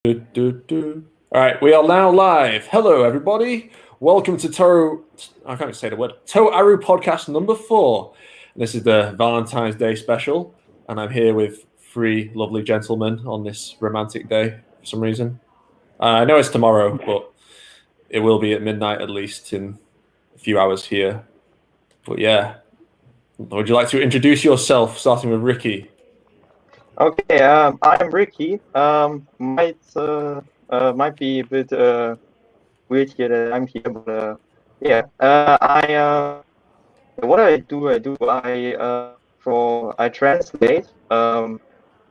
All right, we are now live. Hello, everybody. Welcome to Toaru. I can't even say the word. Toaru podcast number 4. This is the Valentine's Day special, and I'm here with 3 lovely gentlemen on this romantic day for some reason. I know it's tomorrow, but it will be at midnight at least in a few hours here. But yeah, would you like to introduce yourself, starting with Ricky? Okay, I'm Ricky. Might be a bit weird here that I'm here, but yeah. What I translate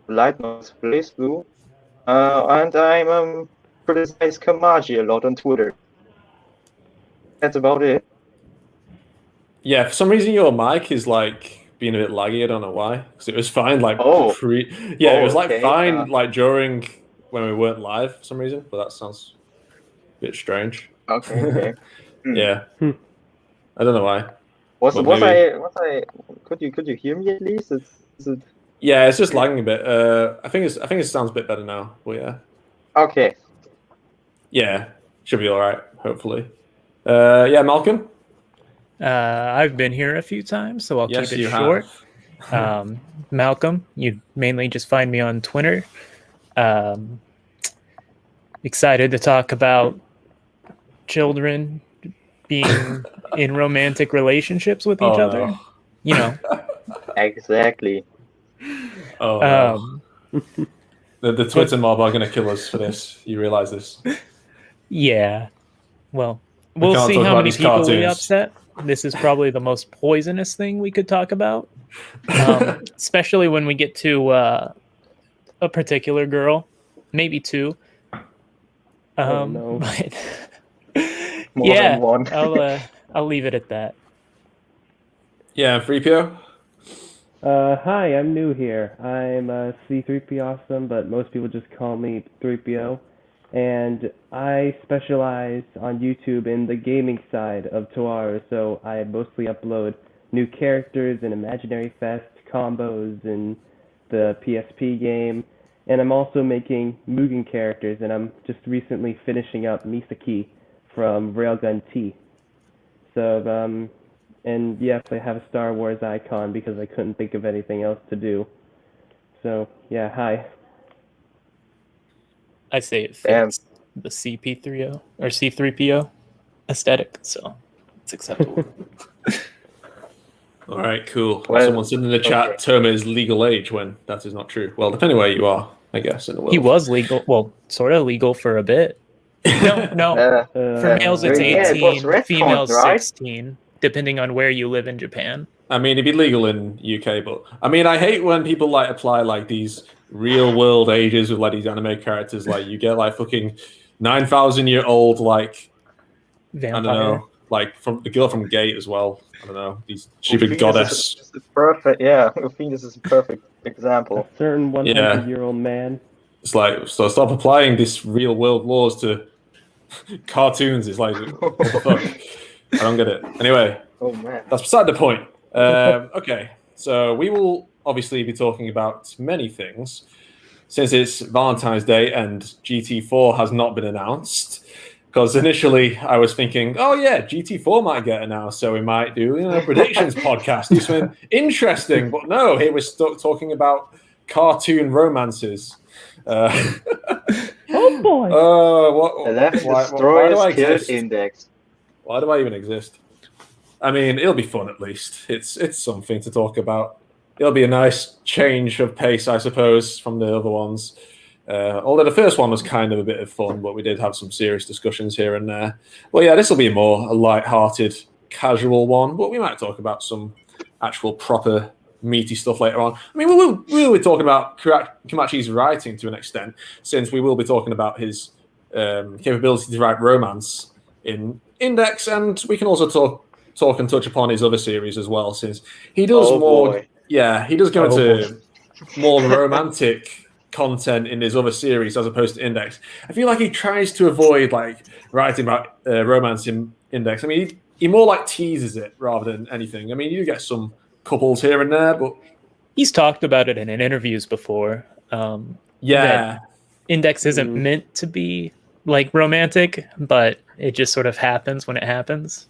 light noise plays blue, and I'm criticize Kamachi a lot on Twitter. That's about it. Yeah, for some reason your mic is like being a bit laggy. I don't know why. Because it was fine it was like fine like during when we weren't live for some reason, but that sounds a bit strange. Okay. Yeah. I don't know why. Could you hear me at least? Yeah, it's just lagging a bit. I think it sounds a bit better now. But yeah. Okay. Yeah, should be all right. Hopefully. Yeah, Malcolm. I've been here a few times, so I'll keep it short. Malcolm, you mainly just find me on Twitter. Excited to talk about children being in romantic relationships with each other. No. You know. Exactly. Oh, no. The Twitter mob are going to kill us for this. You realize this? Yeah. Well, we'll see how many people we upset. This is probably the most poisonous thing we could talk about, especially when we get to a particular girl, maybe 2. No. But More than one. I'll leave it at that. Yeah, C3PO. Hi, I'm new here. I'm C3POwsome, but most people just call me 3PO. And I specialize on YouTube in the gaming side of Toaru, so I mostly upload new characters and Imaginary Fest combos in the PSP game. And I'm also making Mugen characters, and I'm just recently finishing up Misaki from Railgun T. So, and yes, I have a Star Wars icon because I couldn't think of anything else to do. So, yeah, hi. I say it fits the CP3O or C3PO aesthetic, so it's acceptable. All right, cool. Someone said in the chat, Touma is legal age when that is not true. Well, depending where you are, I guess, in the world. He was legal, well, sort of legal for a bit. No. For males, it's 18, females, 16, depending on where you live in Japan. I mean, it'd be legal in UK, but I mean, I hate when people like apply like these real world ages with like these anime characters. Like you get like fucking 9,000-year-old like vampire. I don't know, like from the girl from Gate as well. I don't know, these stupid goddess. This is perfect. Yeah, I think this is a perfect example. A certain 100-year-old man. It's like, so stop applying this real world laws to cartoons. It's like, what the fuck? I don't get it. Anyway, that's beside the point. Okay, so we will obviously be talking about many things since it's Valentine's Day and GT4 has not been announced. Because initially I was thinking, oh yeah, GT4 might get announced, so we might do a predictions podcast. It's been interesting, but no, here we're stuck talking about cartoon romances. Oh boy! Why do I exist? Index. Why do I even exist? I mean, it'll be fun at least. It's something to talk about. It'll be a nice change of pace, I suppose, from the other ones. Although the first one was kind of a bit of fun, but we did have some serious discussions here and there. Well, yeah, this will be a light-hearted, casual one, but we might talk about some actual proper meaty stuff later on. I mean, we'll be talking about Kamachi's writing to an extent, since we will be talking about his capability to write romance in Index, and we can also talk and touch upon his other series as well, since he does he does go into more romantic content in his other series as opposed to Index. I feel like he tries to avoid like writing about romance in Index. I mean, he more like teases it rather than anything. I mean, you get some couples here and there, but he's talked about it in interviews before. Index isn't meant to be like romantic, but it just sort of happens when it happens.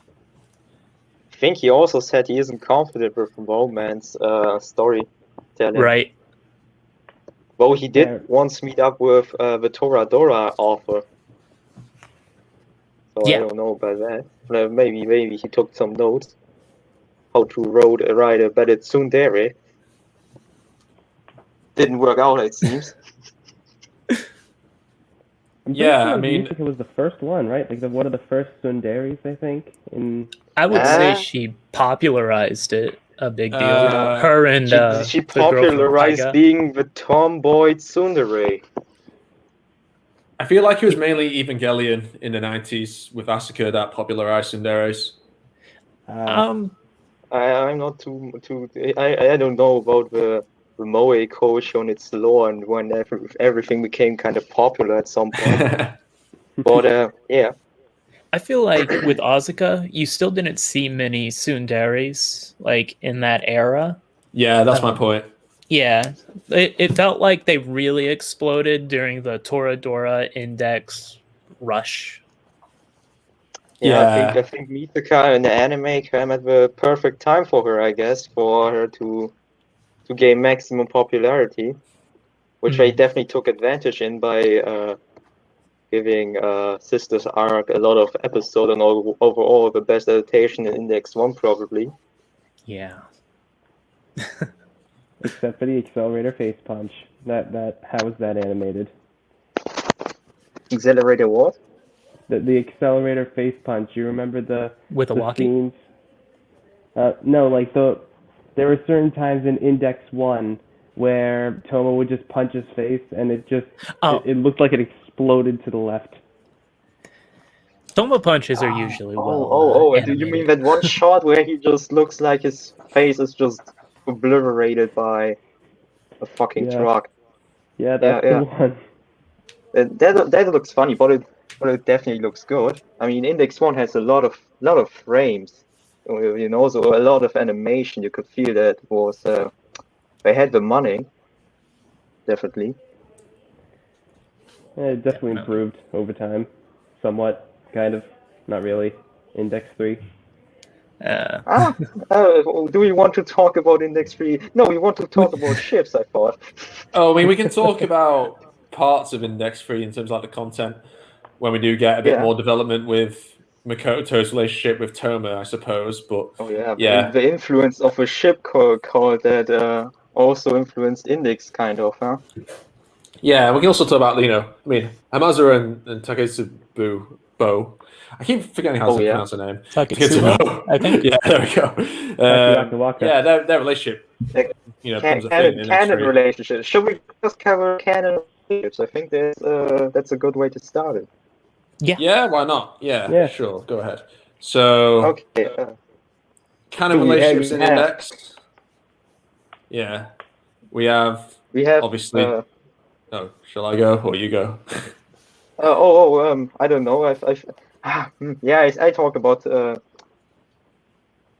I think he also said he isn't confident with romance storytelling. Right. Well, he did once meet up with the Toradora author. So I don't know about that. Maybe he took some notes how to write a better tsundere. Didn't work out, it seems. Yeah, I mean, it was the first one, right? Like one of the first tsunderes, I think. I would say she popularized it a big deal. Her and she popularized being the tomboy tsundere. I feel like it was mainly Evangelion in the 90s with Asuka that popularized tsunderes. I'm not too. I don't know about the Moe coach on its lore and when everything became kind of popular at some point. But yeah. I feel like with Asuka, you still didn't see many tsunderes like in that era. Yeah, that's my point. Yeah, it felt like they really exploded during the Toradora Index rush. Yeah, I think Mitaka in the anime came at the perfect time for her, I guess, for her to gain maximum popularity, which they definitely took advantage in by giving Sisters Arc a lot of episodes and overall the best adaptation in Index 1 probably. Yeah. Except for the accelerator face punch. How was that animated? Accelerator what? The accelerator face punch. You remember with a scenes? No, like there were certain times in Index 1 where Touma would just punch his face and it looked like it exploded to the left. Touma punches are usually do you mean that one shot where he just looks like his face is just obliterated by a fucking truck? Yeah, that's the one. That looks funny, but it definitely looks good. I mean, Index 1 has a lot of frames, you know, so a lot of animation. You could feel that was they had the money, definitely. Yeah, it definitely improved over time, somewhat, kind of, not really. Index 3. Do we want to talk about Index 3? No, we want to talk about ships, I thought. Oh, I mean, we can talk about parts of Index 3 in terms of like the content when we do get a bit more development with Makoto's relationship with Touma, I suppose. But the influence of a ship called that also influenced Index, kind of, huh? Yeah, we can also talk about, you know, I mean, Hamazura and Taketsubo. I keep forgetting how to pronounce her name. Taketsubo, I think. Yeah, there we go. Yeah, their relationship. You know, becomes a thing in canon relationship. Should we just cover canon relationships? I think that's a good way to start it. Yeah, why not? Yeah, sure. Go ahead. So, canon relationships in Index. Yeah, we have obviously. Shall I go or you go? I don't know. I talk about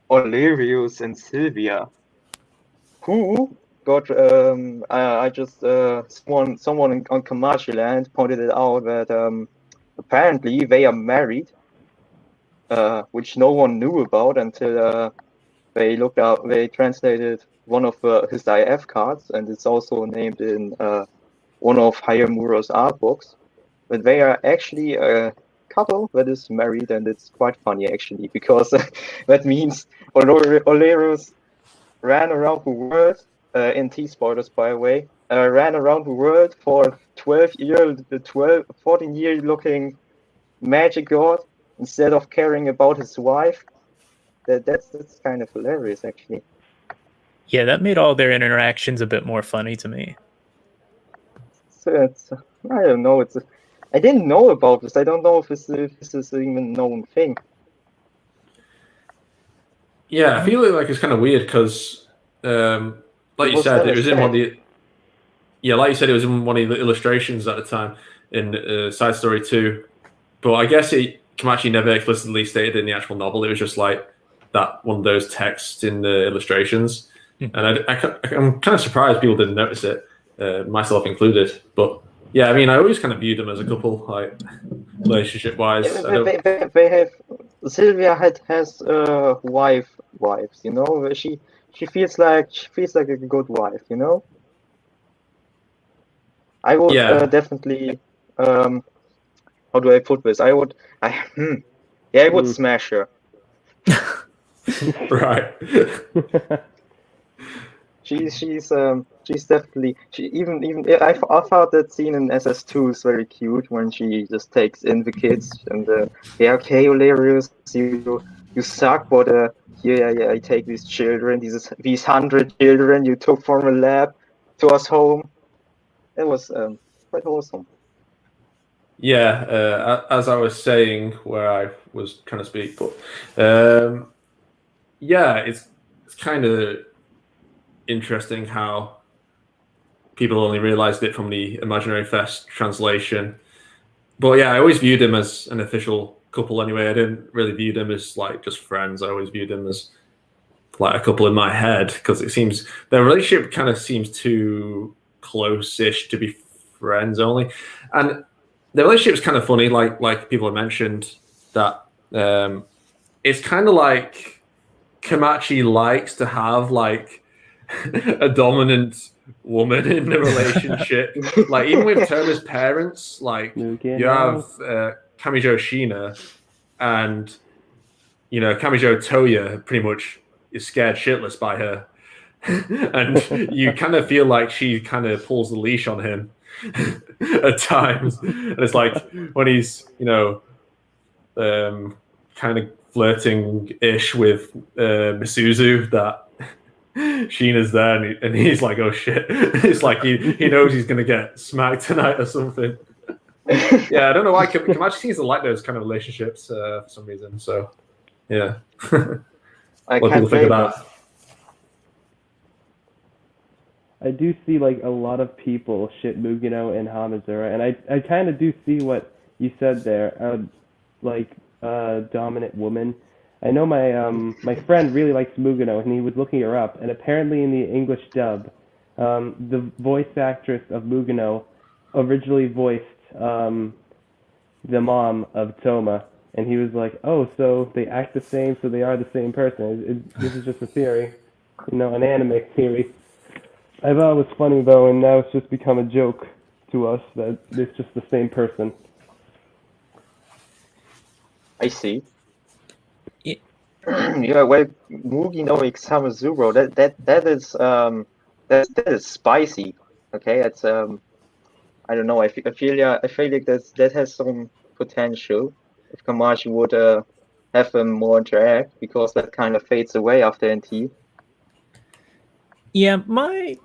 Olerius and Sylvia, who got I just someone on Kamachi land pointed it out that apparently they are married, which no one knew about until they looked up. They translated one of his IF cards, and it's also named in one of Hayamura's art books. But they are actually a couple that is married, and it's quite funny actually, because that means Olerius ran around the world in T-Spoilers, by the way, ran around the world for 14-year looking magic god instead of caring about his wife. That's kind of hilarious actually. Yeah, that made all their interactions a bit more funny to me. So I don't know. I didn't know about this. I don't know if this is an even known thing. Yeah, I feel like it's kind of weird because, like you said, it was in one of the. Yeah, like you said, it was in one of the illustrations at the time in Side Story 2. But I guess Kamachi never explicitly stated in the actual novel. It was just like that one of those texts in the illustrations. And I'm kind of surprised people didn't notice it, myself included. But Yeah, I mean, I always kind of viewed them as a couple, like relationship-wise. They have Sylvia has wives. You know, she feels like a good wife. You know. I would definitely. How do I put this? I would smash her. Right. She's definitely I thought that scene in SS2 is very cute when she just takes in the kids and yeah, okay, hilarious, you suck, but yeah, I take these children, these 100 children you took from a lab to us home. It was quite awesome. Yeah, as I was saying, where I was trying to speak, but yeah, it's kind of interesting how people only realized it from the Imaginary Fest translation. But yeah, I always viewed them as an official couple anyway. I didn't really view them as like just friends. I always viewed them as like a couple in my head because it seems their relationship kind of seems too close-ish to be friends only. And the relationship is kind of funny, like people have mentioned, that it's kind of like Kamachi likes to have like a dominant woman in the relationship. Like even with Touma's parents, like you have Kamijo Shina and Kamijo Toya pretty much is scared shitless by her. And you kind of feel like she kind of pulls the leash on him at times. And it's like when he's, kind of flirting-ish with Misuzu that Sheena's there and he's like, oh shit. It's like he knows he's going to get smacked tonight or something. Yeah, I don't know why. Kamachi seems to like those kind of relationships for some reason. So, yeah. I what people think of that? I do see like a lot of people ship Mugino and Hamazura, and I kind of do see what you said there, like dominant woman. I know my friend really likes Mugino, and he was looking her up, and apparently in the English dub, the voice actress of Mugino originally voiced the mom of Touma, and he was like, oh, so they act the same, so they are the same person. This is just a theory, an anime theory. I thought it was funny though, and now it's just become a joke to us that it's just the same person. I see. Yeah, well, Mugi no Examazuro, that is spicy. Okay, it's I don't know. I feel like that has some potential if Kamachi would have them more interact, because that kind of fades away after NT. Yeah, when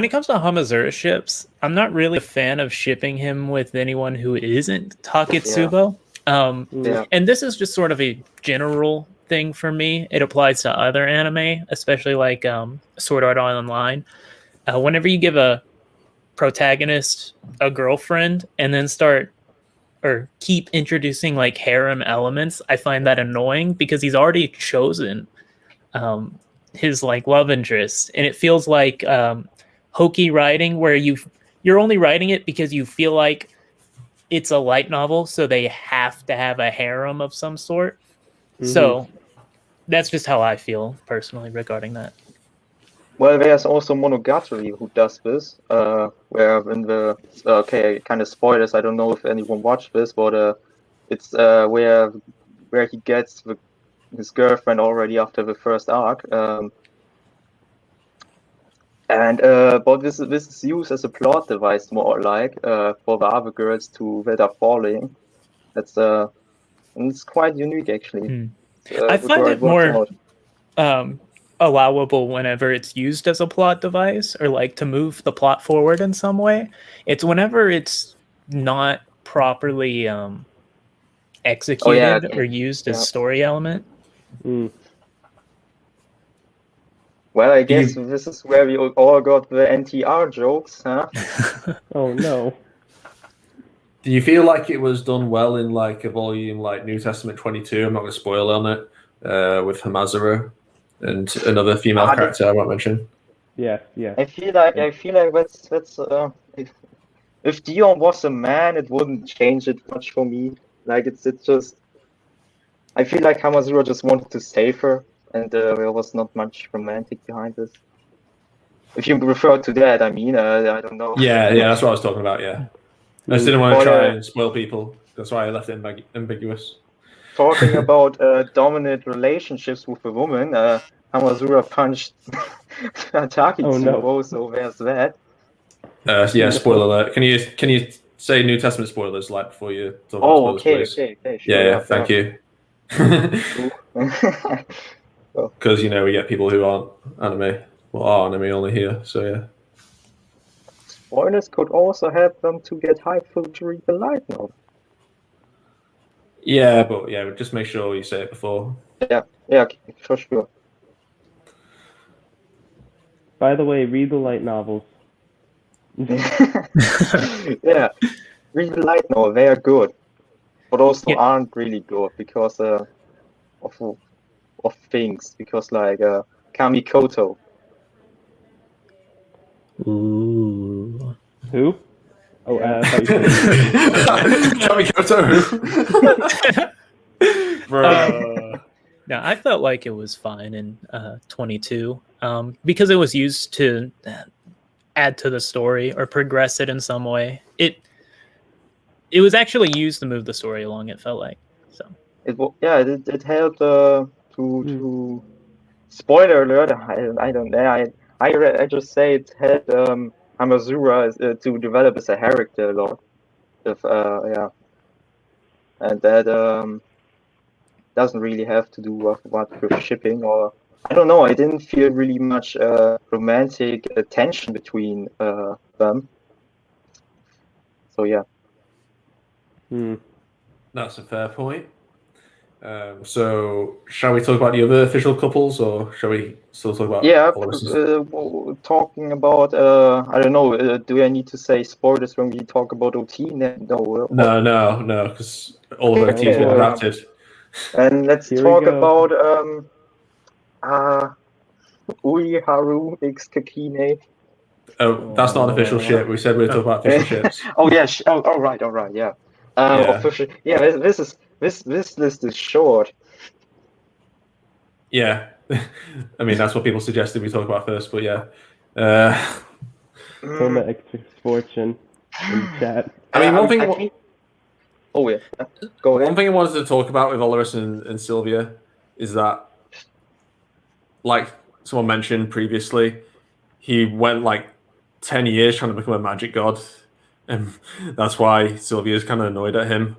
it comes to Hamazura ships, I'm not really a fan of shipping him with anyone who isn't Taketsubo. Yeah. And this is just sort of a general thing for me. It applies to other anime, especially like Sword Art Online. Whenever you give a protagonist a girlfriend and then keep introducing like harem elements, I find that annoying because he's already chosen his like love interest, and it feels like hokey writing where you're only writing it because you feel like it's a light novel, so they have to have a harem of some sort. Mm-hmm. So that's just how I feel personally regarding that. Well, there's also Monogatari who does this, where in the kind of spoilers. I don't know if anyone watched this, but it's where he gets his girlfriend already after the first arc, but this is used as a plot device more like for the other girls that are falling. That's and it's quite unique actually. I find it more allowable whenever it's used as a plot device or like to move the plot forward in some way. It's whenever it's not properly executed or used as story element. Well, I guess this is where we all got the NTR jokes, huh? Oh no. Do you feel like it was done well in like a volume like New Testament 22? I'm not going to spoil on it, with Hamazura and another female character I won't mention. Yeah. I feel like that's if Dion was a man, it wouldn't change it much for me. Like it's just, I feel like Hamazura just wanted to save her, and there was not much romantic behind this. If you refer to that, I mean, I don't know. Yeah, that's what I was talking about. Yeah, I just didn't want to try and spoil people. That's why I left it ambiguous. Talking about dominant relationships with a woman, Hamazura punched Takitsubo, so there's that. Yeah, spoiler alert. Can you say New Testament spoilers like before you talk about spoilers, please? Okay, sure. Yeah, thank you. Because we get people who aren't anime, or are anime only here. So yeah. Spoilers could also help them to get hyped for to read the light novel. Yeah, but just make sure you say it before. Yeah, okay, for sure. By the way, read the light novels. Yeah, read the light novel. They are good, but also aren't really good because of things. Because like Kamikoto. Ooh. Who? Oh, Kamikoto. Bro. No, I felt like it was fine in 22 because it was used to add to the story or progress it in some way. It was actually used to move the story along. It felt like so. It helped to spoiler alert. I don't know. I just say it helped Hamazura to develop as a character a lot. And that doesn't really have to do with shipping or I don't know. I didn't feel really much romantic tension between them. So yeah. That's a fair point. So shall we talk about the other official couples, or shall we still talk about? Talking about I don't know. Do I need to say spoilers when we talk about OT? No, because all of OT has been adapted. And let's talk about Uiharu x Kakine. Oh, that's not an official ship. We said we'd talk about official ships. Oh yeah. All right. Yeah. Official. Yeah. This list is short. Yeah, I mean that's what people suggested we talk about first, but yeah. Touma extra fortune in chat. I mean, one thing. Go ahead. One thing I wanted to talk about with Olorus and Sylvia is that, like someone mentioned previously, he went like 10 years trying to become a magic god, and that's why Sylvia's kind of annoyed at him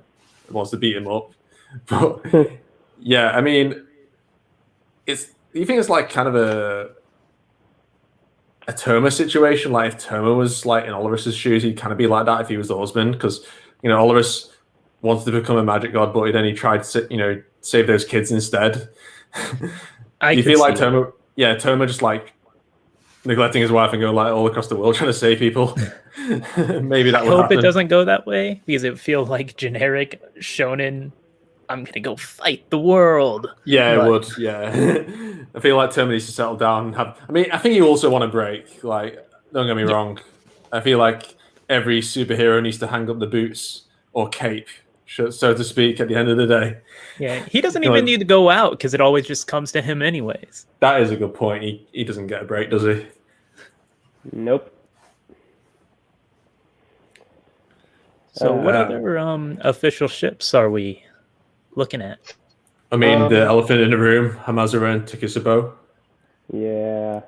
and wants to beat him up. But yeah, I mean, you think it's like kind of a Touma situation? Like if Touma was like in Olorus's shoes, he'd kind of be like that if he was the husband, because Olorus wanted to become a magic god, but then he tried to save those kids instead. Do you feel like Touma? Yeah, Touma just like neglecting his wife and going like all across the world trying to save people. Maybe that would happen. I hope it doesn't go that way, because it feels like generic shonen. I'm gonna go fight the world. Yeah, it would. Yeah, I feel like Touma needs to settle down and have. I mean, I think you also want a break. Like, don't get me wrong. I feel like every superhero needs to hang up the boots or cape, so to speak, at the end of the day. Yeah, he doesn't even need to go out because it always just comes to him anyways. That is a good point. He doesn't get a break, does he? Nope. So what other official ships are we looking at? I mean, the elephant in the room, Hamazura and Takisubo. Yeah.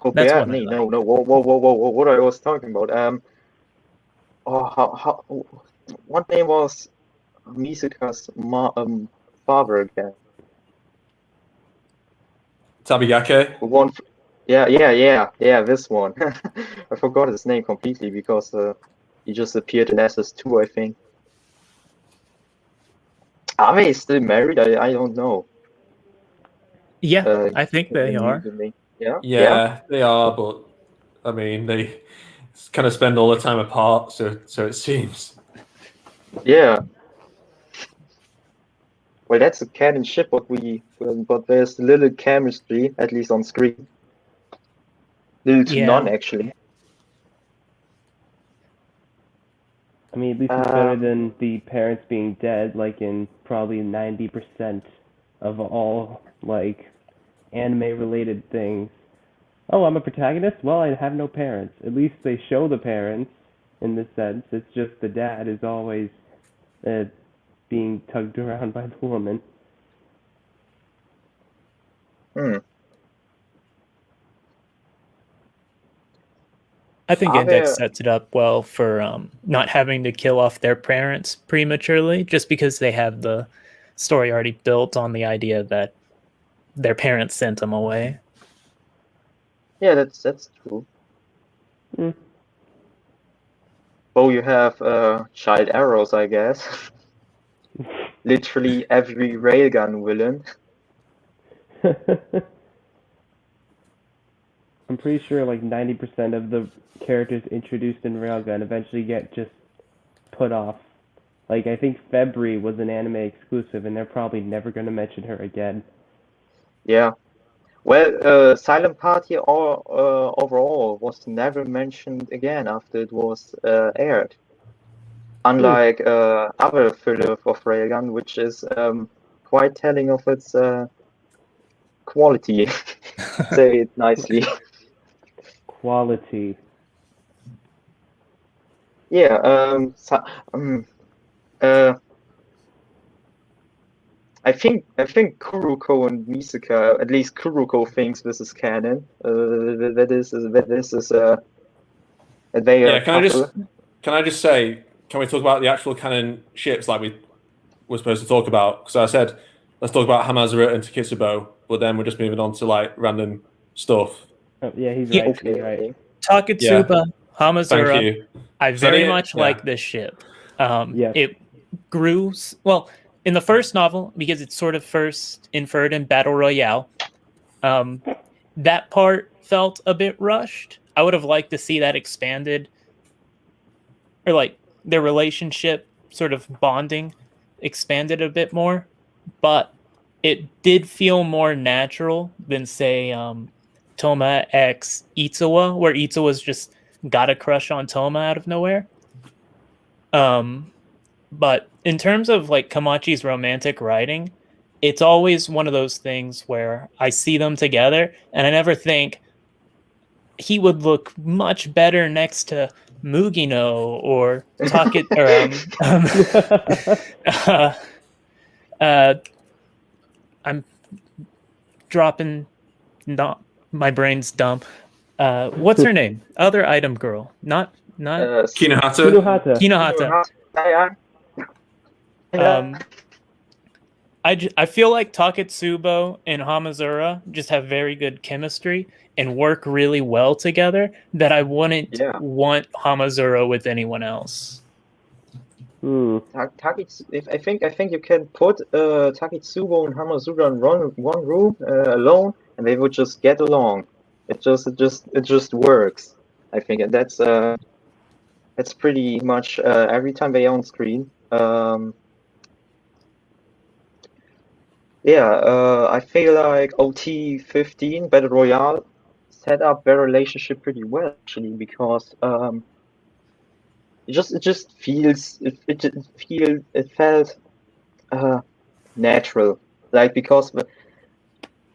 No. Whoa. What I was talking about. What name was Misuka's father again? Tabigake? The one. Yeah. This one. I forgot his name completely because he just appeared in SS2, I think. Are they still married? I don't know. Yeah, I think they are. Yeah, they are, but I mean, they kind of spend all the time apart, so it seems. Yeah. Well, that's a canon ship, but there's little chemistry, at least on screen. Little to none, actually. I mean, at least it's better than the parents being dead, like in probably 90% of all, like, anime-related things. Oh, I'm a protagonist? Well, I have no parents. At least they show the parents, in this sense. It's just the dad is always being tugged around by the woman. I think Index sets it up well for not having to kill off their parents prematurely, just because they have the story already built on the idea that their parents sent them away. Yeah, that's true. Well, you have child arrows, I guess. Literally every railgun villain. I'm pretty sure like 90% of the characters introduced in Railgun eventually get just put off. Like, I think February was an anime exclusive, and they're probably never going to mention her again. Yeah. Well, Silent Party overall was never mentioned again after it was aired. Unlike other filler of Railgun, which is quite telling of its quality. Say it nicely. Quality. Yeah. I think Kuruko and Misuka, at least Kuruko thinks this is canon. That this is they are. Yeah. Can I just say? Can we talk about the actual canon ships like we were supposed to talk about? Because I said let's talk about Hamazura and Takitsubo, but then we're just moving on to like random stuff. Oh, yeah, he's right. Okay, he's right. Takitsuba, Hamazura. Thank you. I very much like this ship. It grew well in the first novel because it's sort of first inferred in Battle Royale. That part felt a bit rushed. I would have liked to see that expanded, or like their relationship sort of bonding expanded a bit more, but it did feel more natural than say Touma x Itsuwa, where Itsuwa's just got a crush on Touma out of nowhere. But in terms of like Kamachi's romantic writing, it's always one of those things where I see them together and I never think he would look much better next to Mugino or Takit or I'm dropping, not my brain's dumb. What's her name? Other item girl, not Kinohata. I feel like Takitsubo and Hamazura just have very good chemistry and work really well together, that I wouldn't want Hamazura with anyone else. I think you can put Takitsubo and Hamazura in one room alone, and they would just get along. It just works. I think, and that's pretty much every time they're on screen. I feel like OT 15 Battle Royale set up their relationship pretty well, actually, because it felt natural, like, because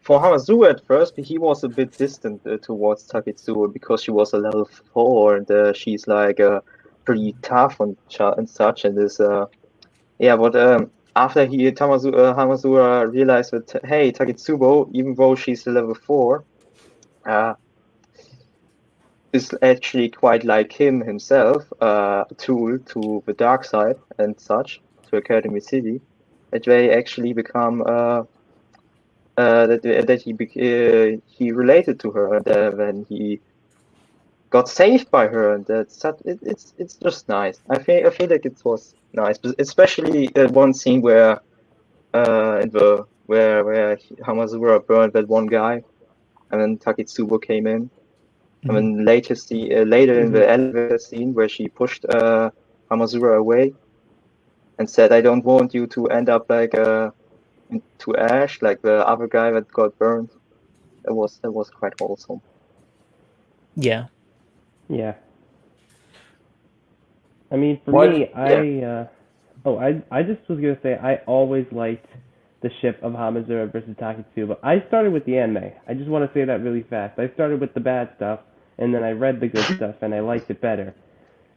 for Hamazura at first he was a bit distant towards Takitsubo because she was a level 4 and she's like pretty tough and such, and this but after Hamazura realized that, hey, Takitsubo, even though she's a level 4, is actually quite like himself, a tool to the dark side and such, to Academy City, that they actually become he related to her, and when he got saved by her, and it's just nice. I feel like it was nice, especially one scene where where Hamazura burned that one guy, and then Takitsubo came in. And then later in the elevator scene where she pushed Hamazura away and said, "I don't want you to end up like into ash like the other guy that got burned." That was quite wholesome. Yeah. Yeah. I mean, for me, I just was gonna say I always liked the ship of Hamazura versus Taketsubo. I started with the anime. I just want to say that really fast. I started with the bad stuff, and then I read the good stuff, and I liked it better.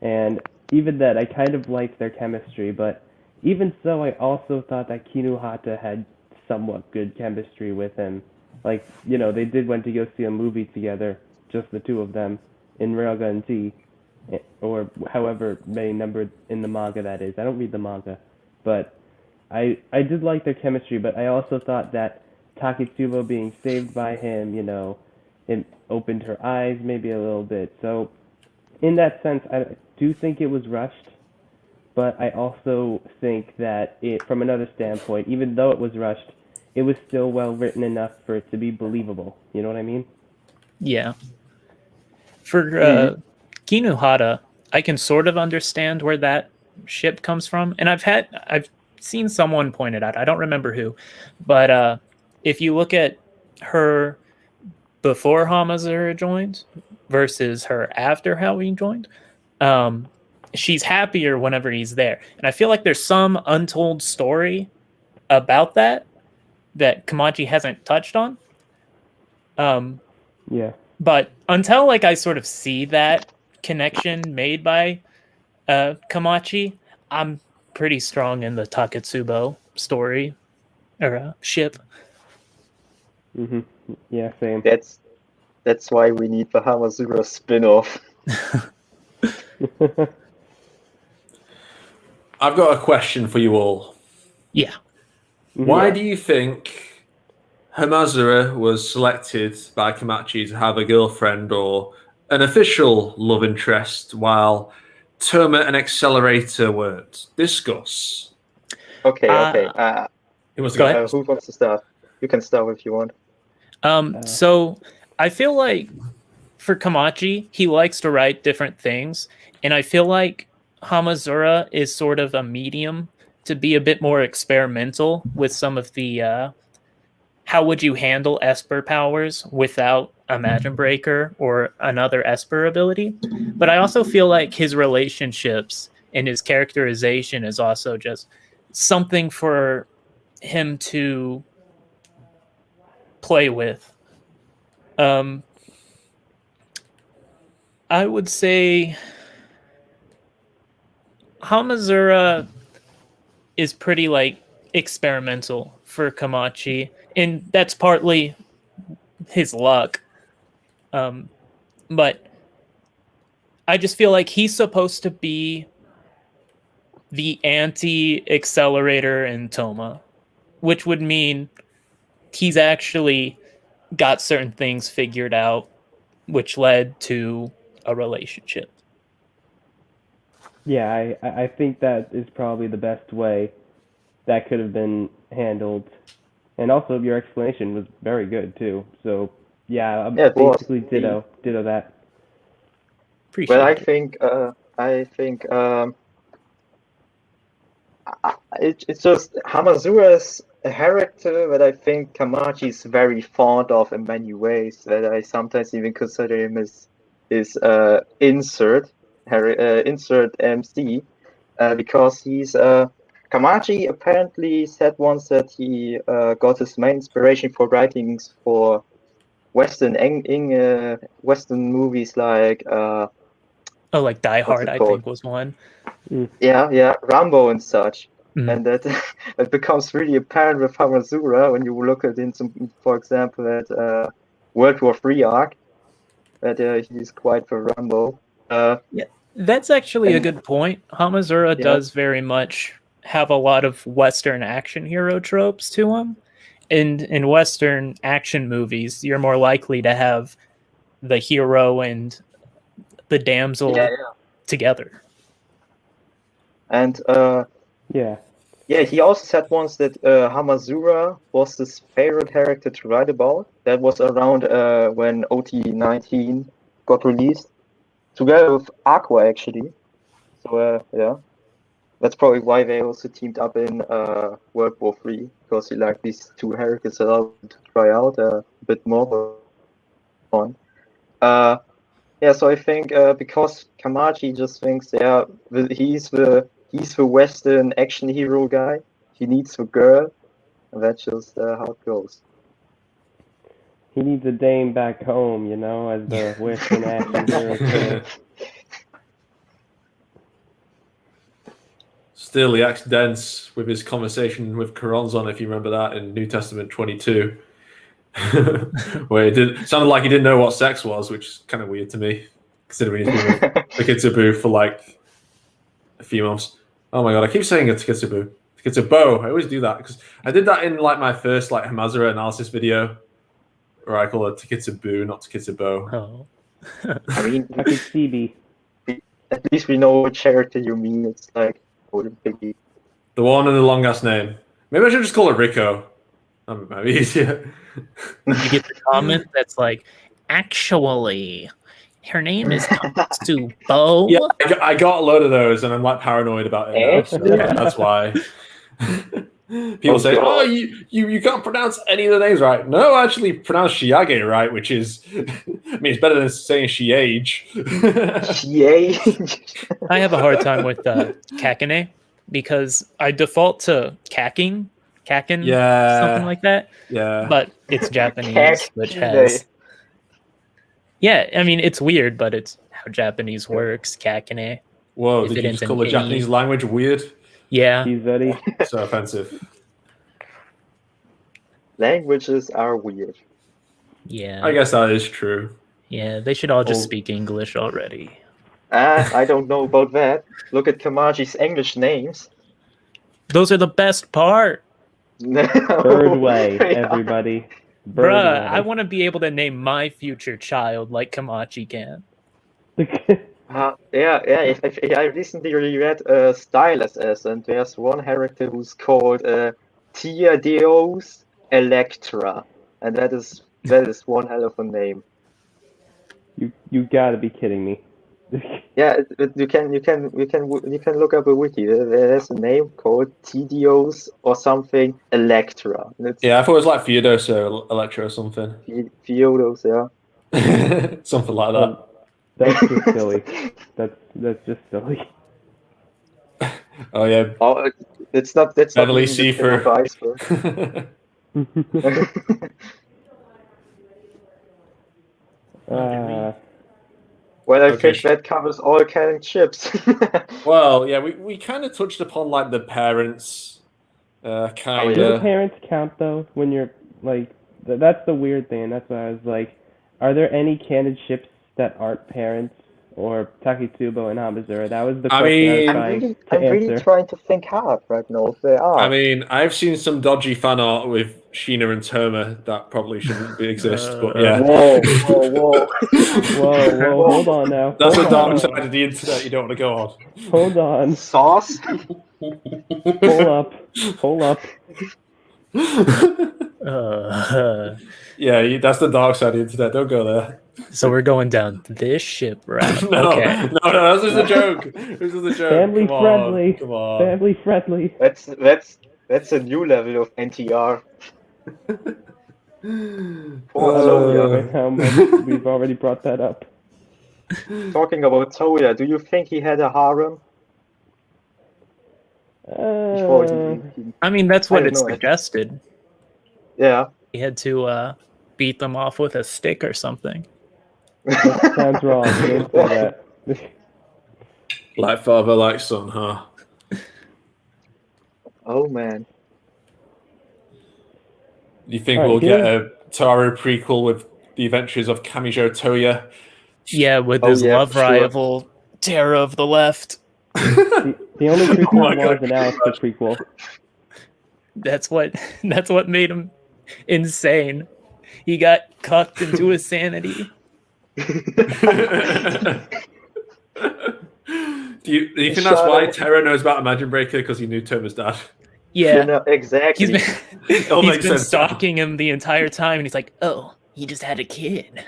And even then, I kind of liked their chemistry, but even so, I also thought that Kinuhata had somewhat good chemistry with him. Like, they did went to go see a movie together, just the two of them, in Railgun T, or however many numbered in the manga that is. I don't read the manga, but I did like their chemistry, but I also thought that Taketsubo being saved by him, it opened her eyes maybe a little bit. So in that sense, I do think it was rushed, but I also think that from another standpoint, even though it was rushed, it was still well written enough for it to be believable. You know what I mean? Yeah. For Kinuhata, I can sort of understand where that ship comes from, and I've seen someone point it out. I don't remember who, but if you look at her before Hamazura joined versus her after how he joined, she's happier whenever he's there, and I feel like there's some untold story about that Kamachi hasn't touched on. Yeah. But until I sort of see that connection made by Kamachi, I'm pretty strong in the Taketsubo story or ship. Yeah, same. That's why we need the Hamazura spin-off. I've got a question for you all. Yeah. Why do you think Hamazura was selected by Kamachi to have a girlfriend or an official love interest, while Touma and Accelerator weren't? Discuss. Okay. Who wants to go ahead? Who wants to start? You can start if you want. So I feel like for Kamachi, he likes to write different things, and I feel like Hamazura is sort of a medium to be a bit more experimental with some of the how would you handle Esper powers without Imagine Breaker or another Esper ability. But I also feel like his relationships and his characterization is also just something for him to play with. I would say Hamazura is pretty experimental for Kamachi, and that's partly his luck. But I just feel like he's supposed to be the anti-accelerator in Touma, which would mean he's actually got certain things figured out, which led to a relationship. Yeah, I think that is probably the best way that could have been handled. And also, your explanation was very good, too. So, yeah, I'm basically ditto that. Appreciate well, it. It's just Hamazura's a character that I think Kamachi is very fond of in many ways. That I sometimes even consider him as his insert MC, because he's Kamachi apparently said once that he got his main inspiration for writings for Western movies like like Die Hard, I think was one. Yeah, Rambo and such. And that it becomes really apparent with Hamazura when you look at for example, at World War III arc, that he's quite for Rambo. Yeah, that's actually a good point. Hamazura does very much have a lot of Western action hero tropes to him. And in Western action movies, you're more likely to have the hero and the damsel together. And he also said once that Hamazura was his favorite character to write about. That was around when OT-19 got released, together with Aqua, actually. So, that's probably why they also teamed up in World War III, because he liked these two characters a lot to try out a bit more fun. Yeah, so I think because Kamachi just thinks he's the Western action hero guy. He needs a girl, and that's just how it goes. He needs a dame back home, as the Western action hero say. Still, he acts dense with his conversation with Karonzon, if you remember that in New Testament 22. Where it sounded like he didn't know what sex was, which is kind of weird to me, considering he's been with Takitsubu for like a few months. Oh my god, I keep saying it Takitsubo. I always do that because I did that in like my first like Hamazura analysis video, where I call it Takitsubu, not Takitsubo. Oh. I mean, Takitsubi. At least we know which character you mean. It's like Golden Piggy. The one in the long ass name. Maybe I should just call it Rico. That might be easier. You get the comment that's like, actually, her name is Takitsubo. Yeah, I got a load of those, and I'm like paranoid about it now. So that's why. People say, "Oh, you can't pronounce any of the names right." No, I actually pronounce Shiage right, which is, I mean, it's better than saying Shiage. Shiage. I have a hard time with Kakane because I default to Kakin, something like that. Yeah, but it's Japanese, which has. Yeah, I mean it's weird, but it's how Japanese works. Kakane. Whoa! Did you just call the Japanese language weird? Yeah. So offensive. Languages are weird. Yeah. I guess that is true. Yeah, they should all just speak English already. I don't know about that. Look at Kamachi's English names. Those are the best part. Bird way, everybody. Bruh, I want to be able to name my future child like Kamachi can. I recently reread Style SS, and there's one character who's called Tia Deos Electra, and that is one hell of a name. You gotta be kidding me. Yeah, you can look up a wiki. There's a name called Tidios or something Electra. Yeah, I thought it was like Theodos or Electra or something. Theodos, yeah. Something like that. That's just silly. That's just silly. Oh yeah. Oh, that's not Beverly Seafer. Well, I think that covers all canon chips. Well, yeah, we kind of touched upon like the parents, kind of. Do the parents count though? When you're like, that's the weird thing. That's why I was like, are there any canon ships that aren't parents or Takitsubo and Hamazura? That was the question I'm really trying to think hard right now if they are. I mean, I've seen some dodgy fan art with Sheena and Touma that probably shouldn't exist, but yeah. Whoa, hold on now. That's a dark side of the internet you don't want to go on. Hold on. Sauce? Hold up. Yeah, that's the dark side of the internet. Don't go there. So we're going down this ship, right? No, okay. No, this is a joke. This is a joke. Family friendly. Come on. Family friendly. That's a new level of NTR. We've already brought that up. Talking about Toya, do you think he had a harem? I mean, that's what it's suggested. Yeah. He had to beat them off with a stick or something. That sounds wrong. Don't say that. Like father, like son, huh? Oh man. Do you think we'll get a Toaru prequel with the adventures of Kamijo Toya? Yeah, with his love rival, Terror of the Left. The only prequel was announced the prequel. That's what made him insane. He got cucked into his sanity. Do you think that's why Terra knows about Imagine Breaker? Because he knew Toma's dad? Yeah, exactly. He's been stalking him the entire time, and he's like, "Oh, he just had a kid.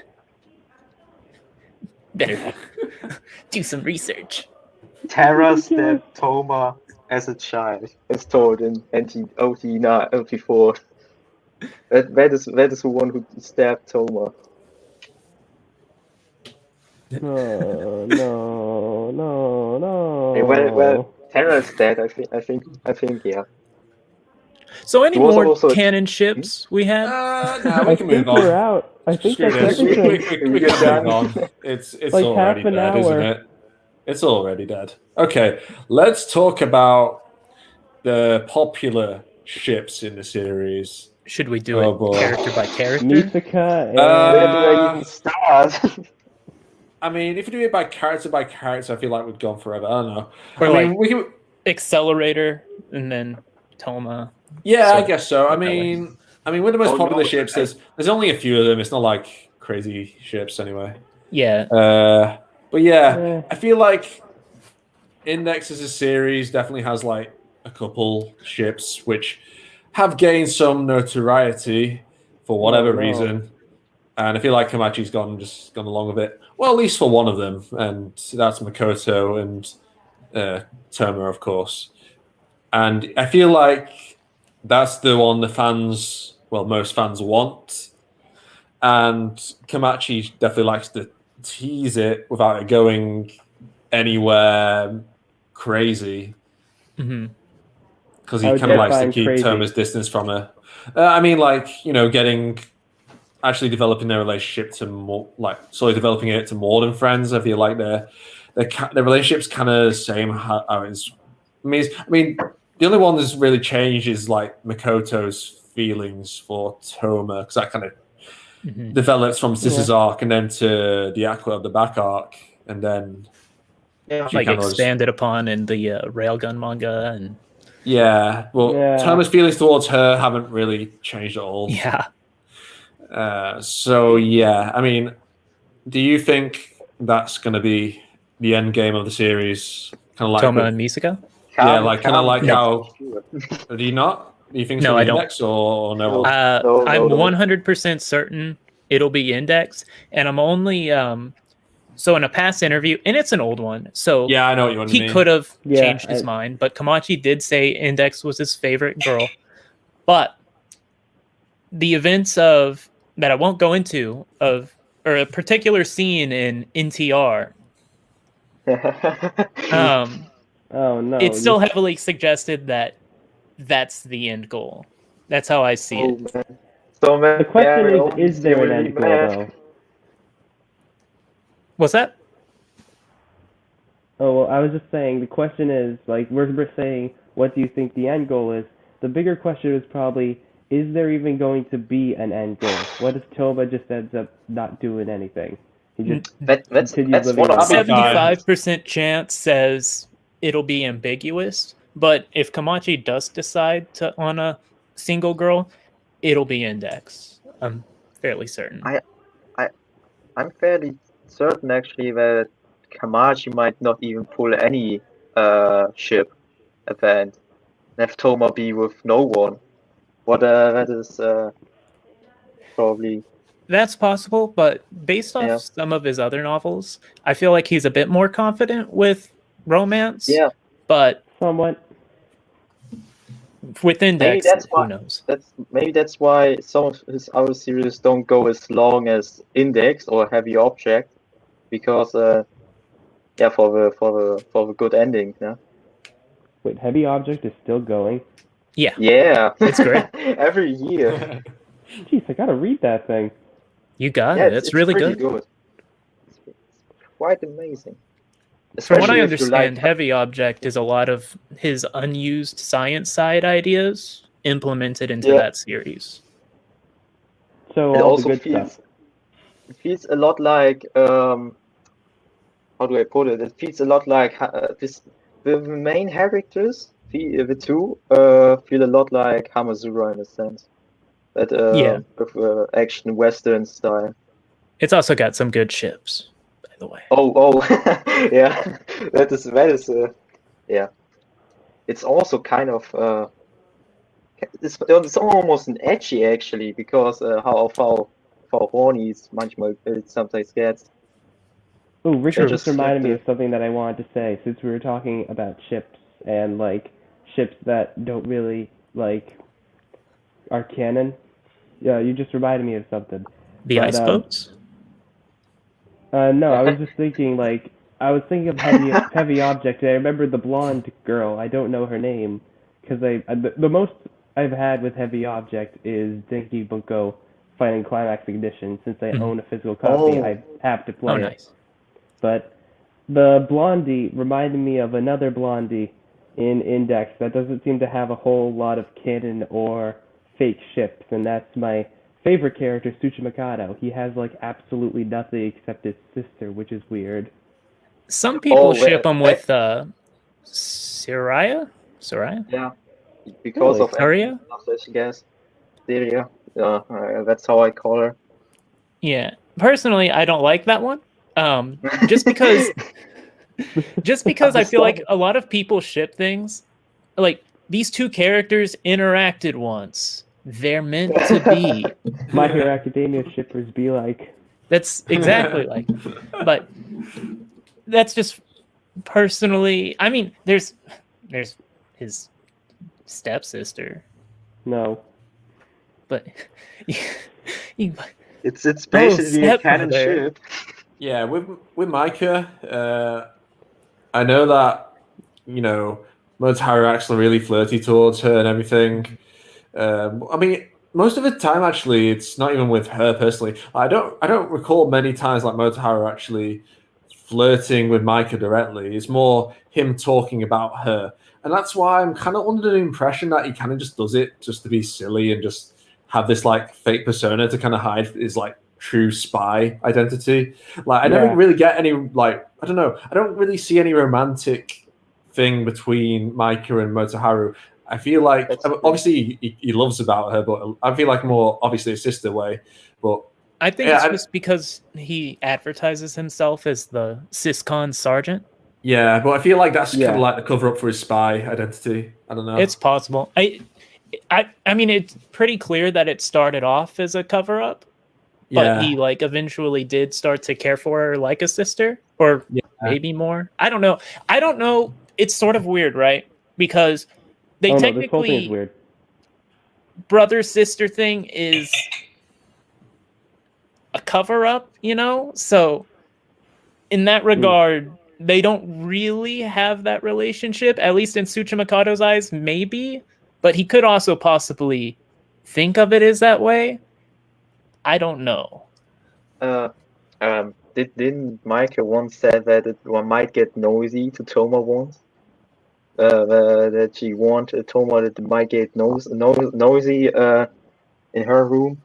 Better do some research." Terra stabbed Touma as a child, as told in OT4. That is the one who stabbed Touma. No. Hey, well, Terra's dead. I think, yeah. So any He was more also canon ships we had? No, we I can think move on. we're out. I think Screw that's this. everything. We You're can move done. on. It's Like already half an dead, hour. isn't it? It's already dead. Okay, let's talk about the popular ships in the series. Should we do Oh, it boy. character by character? Misaka and Where do I even start? I mean, if you do it by character, I feel like we've gone forever. I don't know. Or I mean, like we can. Accelerator and then Touma. Yeah, sort I of guess so. that way. I mean, with the most Oh, popular no, ships, there's only a few of them. It's not like crazy ships anyway. Yeah. But yeah, Eh. I feel like Index as a series definitely has like a couple ships which have gained some notoriety for whatever no. reason, and I feel like Kamachi's gone along with it. Well, at least for one of them, and that's Makoto and Touma, of course. And I feel like that's the one the fans, well, most fans want. And Kamachi definitely likes to tease it without it going anywhere crazy. Because he kind of likes to keep Touma's distance from her. I mean, like, actually developing their relationship to more, like, slowly developing it to more than friends. I feel like their relationship's kind of the same how it's. I mean, the only one that's really changed is like Makoto's feelings for Touma, because that kind of develops from Sis's arc and then to the Aqua of the back arc, and then like expanded upon in the Railgun manga and Touma's feelings towards her haven't really changed at all. So yeah, I mean, do you think that's going to be the end game of the series? Kind of like Touma and Misaka? Yeah, like kind of like how. Do you not? Do you think no, so? I don't. Index or no? I'm 100% certain it'll be Index, and I'm only so in a past interview, and it's an old one, so yeah, I know what you mean. He could have changed his mind, but Kamachi did say Index was his favorite girl. But the events of that I won't go into or a particular scene in NTR. Oh no! It's still heavily suggested that that's the end goal. That's how I see it. Man. So the question is there an end goal though? What's that? Oh well, I was just saying. The question is like we're saying, what do you think the end goal is? The bigger question is probably, is there even going to be an end goal? What if Touma just ends up not doing anything? He just that's what 75% chance says it'll be ambiguous, but if Kamachi does decide to on a single girl, it'll be Index. I'm fairly certain. I'm fairly certain actually that Kamachi might not even pull any ship event. Have Touma be with no one. That is probably. That's possible, but based off some of his other novels, I feel like he's a bit more confident with romance. Yeah, but somewhat with Index, who knows? Maybe that's why some of his other series don't go as long as Index or Heavy Object, because for the good ending. Yeah. Wait, Heavy Object is still going? Yeah. Yeah. It's great. Every year. Jeez, I gotta read that thing. You got it. It's really good. It's quite amazing. From what I understand, Heavy Object is a lot of his unused science side ideas implemented into that series. So it all also the good stuff. It feels a lot like how do I put it? It feels a lot like the main characters, the two, feel a lot like Hamazura in a sense. But with action Western style. It's also got some good ships, by the way. Oh, yeah. That is yeah. It's also kind of it's almost an edgy actually, because how horny it sometimes gets. Oh, Richard just reminded me of something that I wanted to say, since we were talking about ships and like ships that don't really like are canon. Yeah, you just reminded me of something. The ice boats? No, I was just thinking of heavy object, and I remembered the blonde girl. I don't know her name because the most I've had with heavy object is Denki Bunko Fighting Climax Ignition. Since I own a physical copy, I have to play it. Nice. But the blondie reminded me of another blondie in Index that doesn't seem to have a whole lot of canon or fake ships, and that's my favorite character, Tsuchimikado. He has absolutely nothing except his sister, which is weird. Some people ship him with Soraya? Yeah, because of Soraya? I guess. Syria. That's how I call her. Yeah. Personally, I don't like that one. Just because I feel like a lot of people ship things. Like, these two characters interacted once. They're meant to be. My Hero Academia shippers be like. That's exactly like. But that's just personally. I mean, there's his stepsister. No. But it's basically a canon ship. Yeah, with Micah, I know that Motoharu actually really flirty towards her and everything. I mean, most of the time, actually, it's not even with her personally. I don't recall many times like Motoharu actually flirting with Micah directly. It's more him talking about her, and that's why I'm kind of under the impression that he kind of just does it just to be silly and just have this fake persona to kind of hide his true spy identity. I never really get any I don't know. I don't really see any romantic thing between Micah and Motoharu. I feel like obviously he loves about her, but I feel like more obviously a sister way. But I think it's just because he advertises himself as the Syscon sergeant. Yeah, but I feel like that's kind of like the cover up for his spy identity. I don't know. It's possible. I mean, it's pretty clear that it started off as a cover up, but he eventually did start to care for her like a sister, or maybe more. I don't know. It's sort of weird, right? Because they technically this whole thing is weird. Brother sister thing is a cover up, So in that regard, they don't really have that relationship, at least in Tsuchimikado's eyes, maybe. But he could also possibly think of it as that way. I don't know. Didn't Micah once said that one might get nosy to Touma once? That she wanted Touma that might get nosy in her room.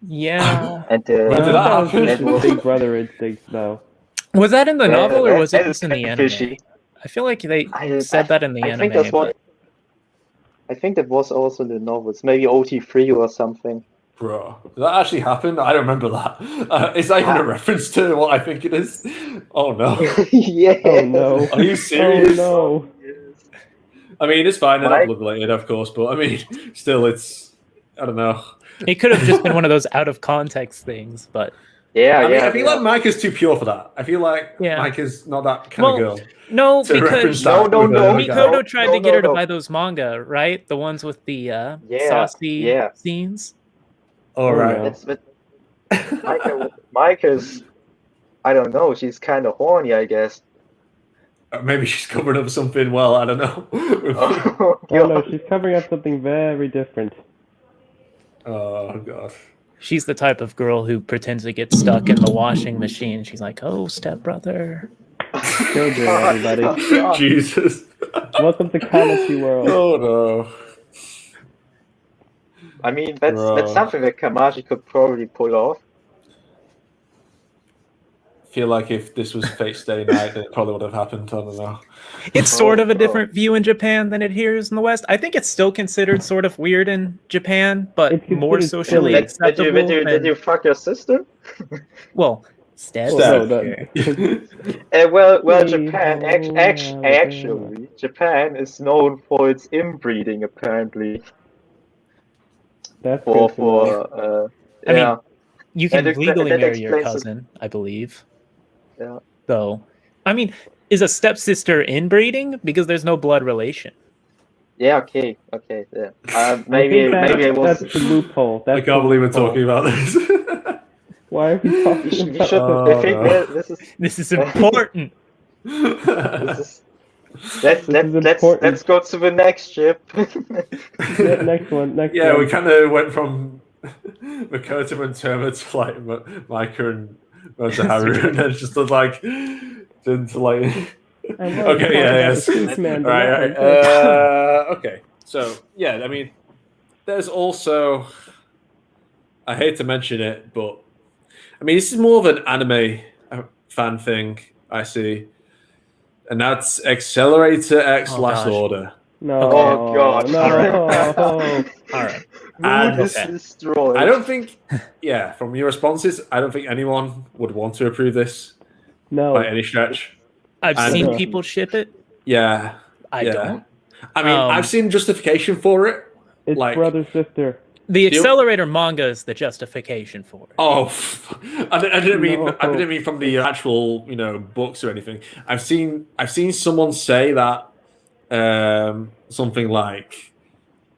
Yeah. And that was Big Brother instinct, though. Was that in the novel or was it just in the anime? I feel like they said that in the anime. I think that was also in the novels. Maybe OT3 or something. Bro, did that actually happen? I don't remember that. Is that even a reference to what I think it is? Oh no. Yeah. Oh no. Are you serious? Oh no. I mean, it's fine. They're not blood related, of course, but I mean, still, I don't know. It could have just been one of those out of context things, but I feel like Micah's too pure for that. I feel like Micah's not that kind of girl. No, because Mikoto tried to get her to no. buy those manga, right? The ones with the saucy scenes. All right. Micah's, I don't know. She's kind of horny, I guess. Maybe she's covering up something. Well, I don't know. Oh no, she's covering up something very different. Oh god. She's the type of girl who pretends to get stuck in the washing machine. She's like, "Oh, stepbrother." Children, everybody. Jesus. Welcome to Kamachi world. Oh no. I mean, that's something that Kamachi could probably pull off. I feel like if this was Fate's Day Night, then it probably would have happened. I don't know. It's sort of a different view in Japan than it here is in the West. I think it's still considered sort of weird in Japan, but more socially acceptable. Did you fuck your sister? Well, step. Well, Japan actually, Japan is known for its inbreeding, apparently. That's I mean, you can legally marry your cousin, I believe. Yeah. Though, I mean, is a stepsister inbreeding because there's no blood relation? Yeah. Okay. Yeah. Maybe it was. That's the loophole. I can't believe we're talking about this. Why are we talking about I think This is important. Let's go to the next ship. Yeah, next one. Yeah, we kind of went from Makoto and Touma to like Micah and Motoharu, and then just like into like. Okay, yes. Right. Okay, so yeah, I mean, there's also. I hate to mention it, but I mean, this is more of an anime fan thing I see, and that's Accelerator X Last Order. No. Okay. Oh god. No. All right. Mood is destroyed. I don't think, yeah, from your responses, I don't think anyone would want to approve this No. by any stretch. I've seen people ship it. Yeah. I don't. I mean, I've seen justification for it. It's like, brother sister. The Accelerator manga is the justification for it. Oh, I didn't mean from the actual books or anything. I've seen someone say that something like,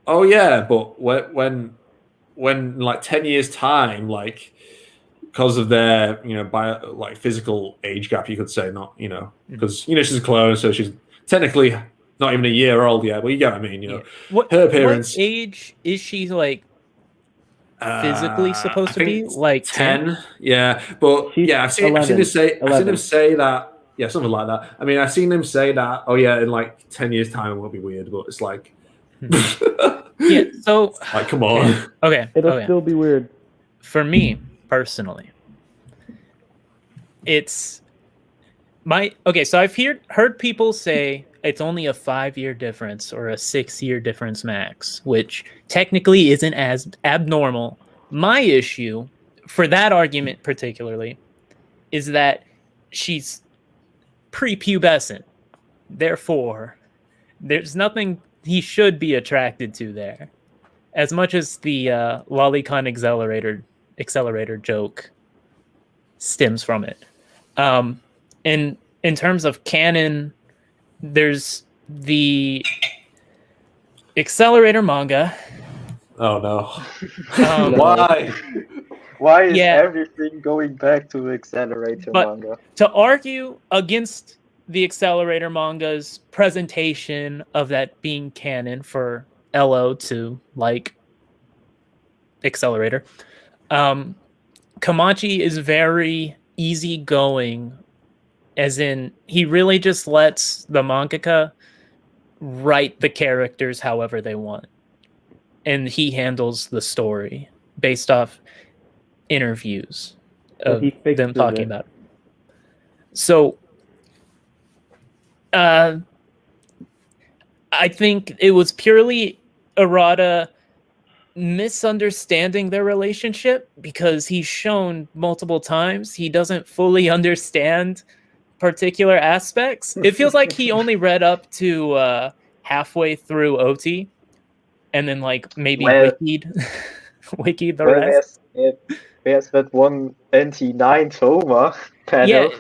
oh yeah, but when like 10 years time, like because of their physical age gap, you could say, not because she's a clone, so she's technically not even a year old yet. But you get what I mean, her appearance. What age is she like? Physically supposed to be like 10. Yeah, but She's I've seen him say that. Yeah, something like that. I mean, I've seen him say that. Oh yeah, in like 10 years' time, it will be weird. But it's like, yeah. So like, come on. Okay. It'll still be weird. For me personally, it's so I've heard people say it's only a 5-year difference or a 6-year difference max, which technically isn't as abnormal. My issue for that argument particularly is that she's prepubescent. Therefore, there's nothing he should be attracted to there. As much as the lolicon accelerator joke stems from it. In terms of canon, there's the Accelerator manga. Oh no! Why? Why is everything going back to Accelerator manga? To argue against the Accelerator manga's presentation of that being canon for LO to like Accelerator, Kamachi is very easygoing. As in, he really just lets the mangaka write the characters however they want. And he handles the story based off interviews of them talking about it. So, I think it was purely Arata misunderstanding their relationship because he's shown multiple times he doesn't fully understand particular aspects. It feels like he only read up to halfway through OT and then like maybe wikied the rest. There's that one NT9 Touma panel.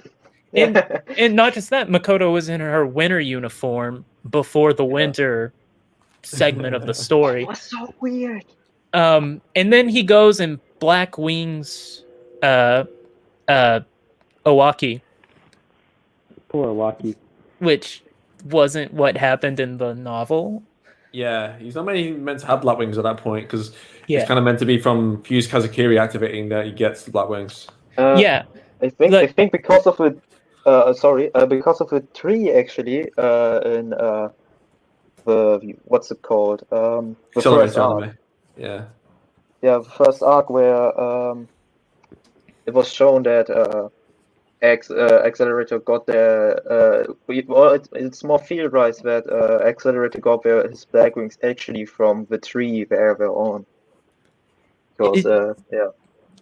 Yeah. And not just that, Makoto was in her winter uniform before the winter segment of the story. That's so weird. And then he goes and Black Wings Owaki. Poor Owaki. Which wasn't what happened in the novel. Yeah, he's not meant to have Black Wings at that point because it's kind of meant to be from Fuse Kazakiri activating that he gets the Black Wings. I think because of the because of the tree actually in the what's it called the first arc. Yeah, the first arc where it was shown that Accelerator got their it's more theorized that Accelerator got his Black Wings actually from the tree where they're on. Because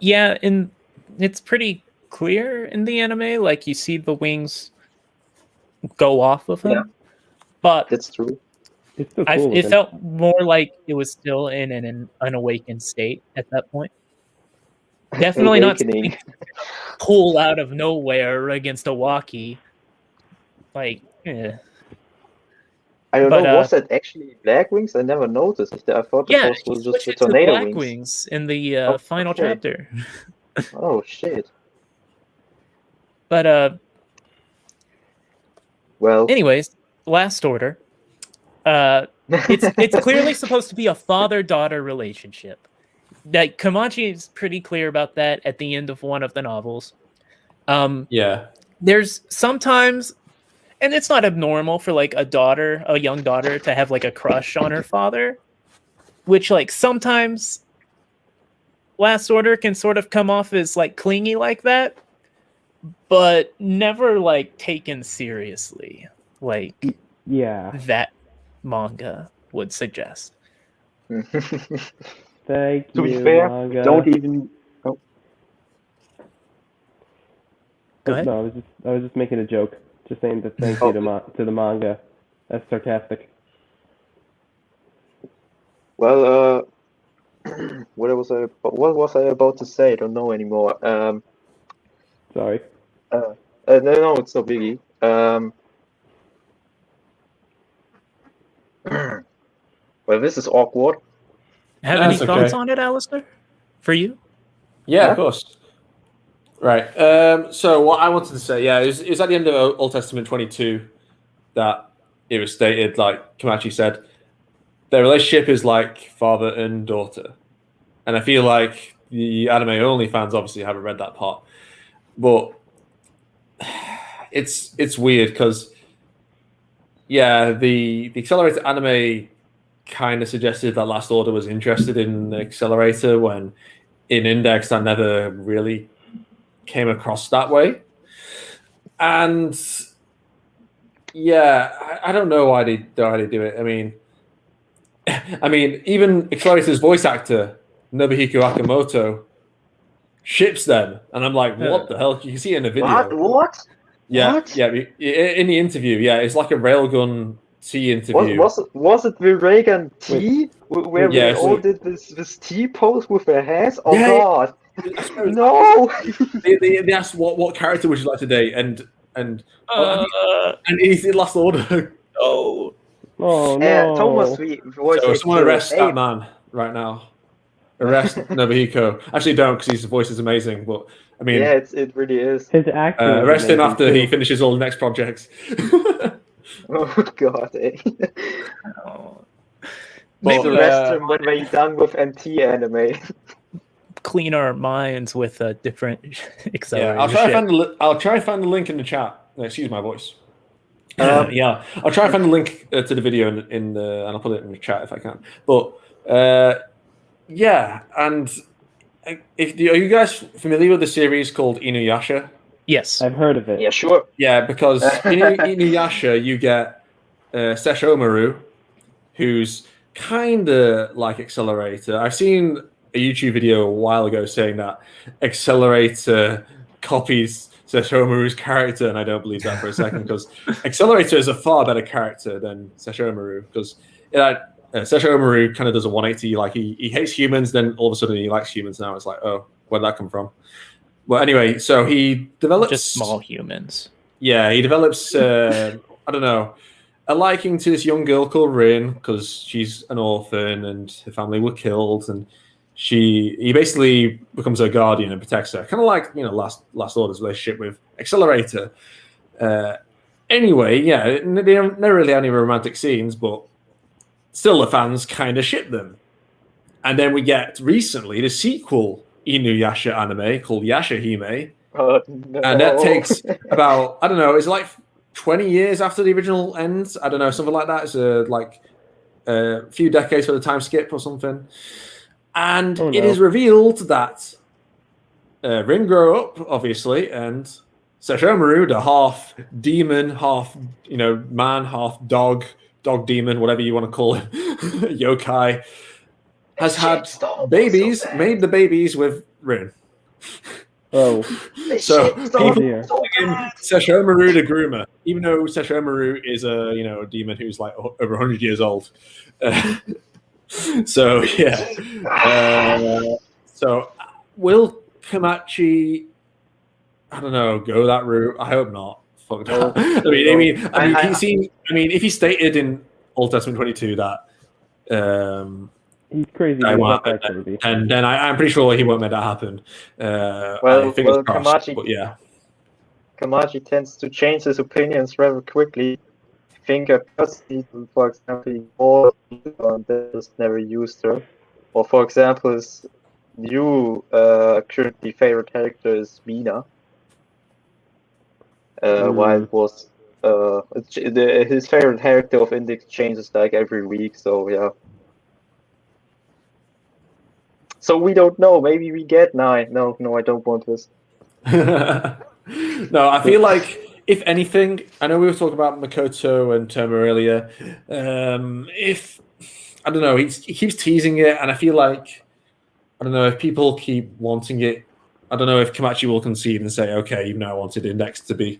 and it's pretty clear in the anime, like you see the wings go off of him. Yeah. But that's true. It's so cool it felt more like it was still in an unawakened state at that point. Definitely not pull out of nowhere against a walkie. Like, I don't know. Was it actually Black Wings? I never noticed. I thought it was just the tornado Black Wings in the final chapter. Oh shit. But well. Anyways, Last Order. It's clearly supposed to be a father-daughter relationship. Like Kamachi is pretty clear about that at the end of one of the novels. Yeah. There's sometimes, and it's not abnormal for like a young daughter, to have like a crush on her father, which like sometimes Last Order can sort of come off as like clingy like that, but never like taken seriously like that manga would suggest. Thank you. To be fair, manga. don't even. Oh. Go ahead. No, I was just making a joke. Just saying that thank you to the manga. That's sarcastic. Well, what was I about to say? I don't know anymore. Sorry. No, it's no biggie. Well, this is awkward. Have any thoughts on it, Alistair? For you? Yeah, of course. Right. So what I wanted to say, it was at the end of Old Testament 22 that it was stated, like Kamachi said, their relationship is like father and daughter. And I feel like the anime-only fans obviously haven't read that part. But it's weird because, the Accelerator anime kind of suggested that Last Order was interested in the Accelerator when in Index I never really came across that way. And I don't know why they do it. I mean, even Accelerator's voice actor Nobuhiko Akamoto ships them, and I'm like, what the hell? You can see it in the video. What? Yeah, what? yeah. In the interview, it's like a Railgun T interview. Was it the Reagan T where we all did this T pose with their hands? Oh God! No! They asked what character would you like to date, and he's in Last Order. Oh no! Thomas, so someone arrest that man right now. Arrest Nobuhiko. Actually, don't, because his voice is amazing. But I mean, it really is. His acting. Arrest him after he finishes all the next projects. Oh God! Maybe arrest him when we're done with NT anime. Clean our minds with a different accelerator. I'll try and find the link in the chat. Excuse my voice. I'll try and find the link to the video and I'll put it in the chat if I can. But and are you guys familiar with the series called Inuyasha? Yes, I've heard of it. Yeah, sure. Yeah, because in Inuyasha you get Sesshomaru, who's kind of like Accelerator. I've seen a YouTube video a while ago saying that Accelerator copies Sesshomaru's character, and I don't believe that for a second, because Accelerator is a far better character than Sesshomaru, because Sesshomaru kind of does a 180, like he hates humans, then all of a sudden he likes humans now. It's like, oh, where'd that come from? Well, anyway, so he develops... Just small humans. Yeah, he develops, I don't know, a liking to this young girl called Rin, because she's an orphan and her family were killed, and he basically becomes her guardian and protects her. Kind of like, Last Order's relationship with Accelerator. Anyway, they don't really have any romantic scenes, but still the fans kind of ship them. And then we get recently the sequel Inuyasha anime called Yashahime. Oh, no. And that takes about, I don't know, it's like 20 years after the original ends. I don't know, something like that. It's like a few decades for the time skip or something. And it is revealed that Rin grew up, obviously, and Sesshomaru, the half demon, half man, half dog demon, whatever you want to call him, yokai, has had babies, made the babies with Rin. Oh. So people call him Sesshomaru the groomer, even though Sesshomaru is a demon who's like over 100 years old. So so will Kamachi, I don't know, go that route? I hope not. Fuck that. I mean, if he stated in Old Testament 22 that He's crazy, but he's not that crazy. And then I'm pretty sure he won't make that happen. Kamachi, but yeah. Kamachi tends to change his opinions rather quickly. I think personally, for example, all that just never used her. Or for example, his new currently favorite character is Mina. While it was his favorite character of Index changes like every week, so yeah. So we don't know. Maybe we get 9. No, I don't want this. No, I feel like if anything, I know we were talking about Makoto and Touma earlier. If I don't know, he keeps teasing it, and I feel like I don't know if people keep wanting it. I don't know if Kamachi will concede and say, "Okay, you've now wanted Index to be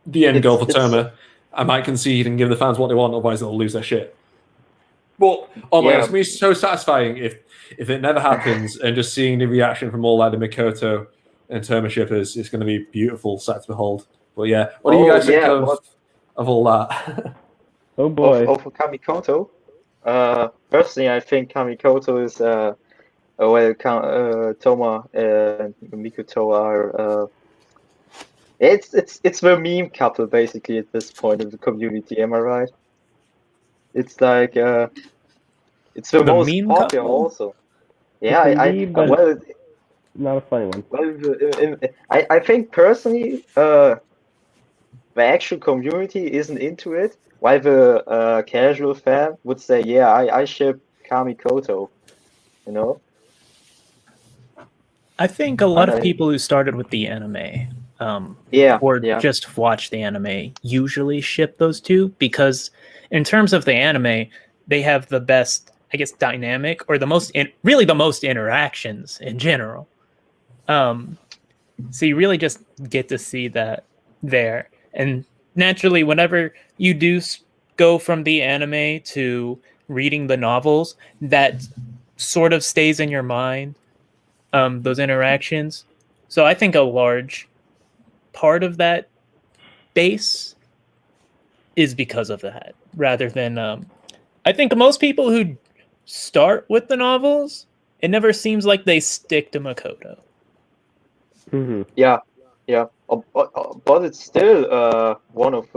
the end goal for Touma." I might concede and give the fans what they want, otherwise they'll lose their shit. But it's going to be so satisfying if it never happens, and just seeing the reaction from all like the Makoto and Touma shippers is going to be a beautiful sight to behold. But yeah, what do you guys think of all that? Oh boy. Of Kamikoto. Personally, I think Kamikoto is Touma and Mikoto are it's the meme couple basically at this point of the community. Am I right? It's like it's the most popular couple? Also. Yeah, well, not a funny one. Well, I think personally, the actual community isn't into it, while the casual fan would say, "Yeah, I ship Kamikoto," you know. I think a lot of people who started with the anime, just watch the anime, usually ship those two because, in terms of the anime, they have the best, I guess, dynamic or the most interactions in general. So you really just get to see that there. And naturally, whenever you do go from the anime to reading the novels, that sort of stays in your mind, those interactions. So I think a large part of that base is because of that, rather than I think most people who start with the novels, it never seems like they stick to Makoto. Mm-hmm. Yeah. But it's still one of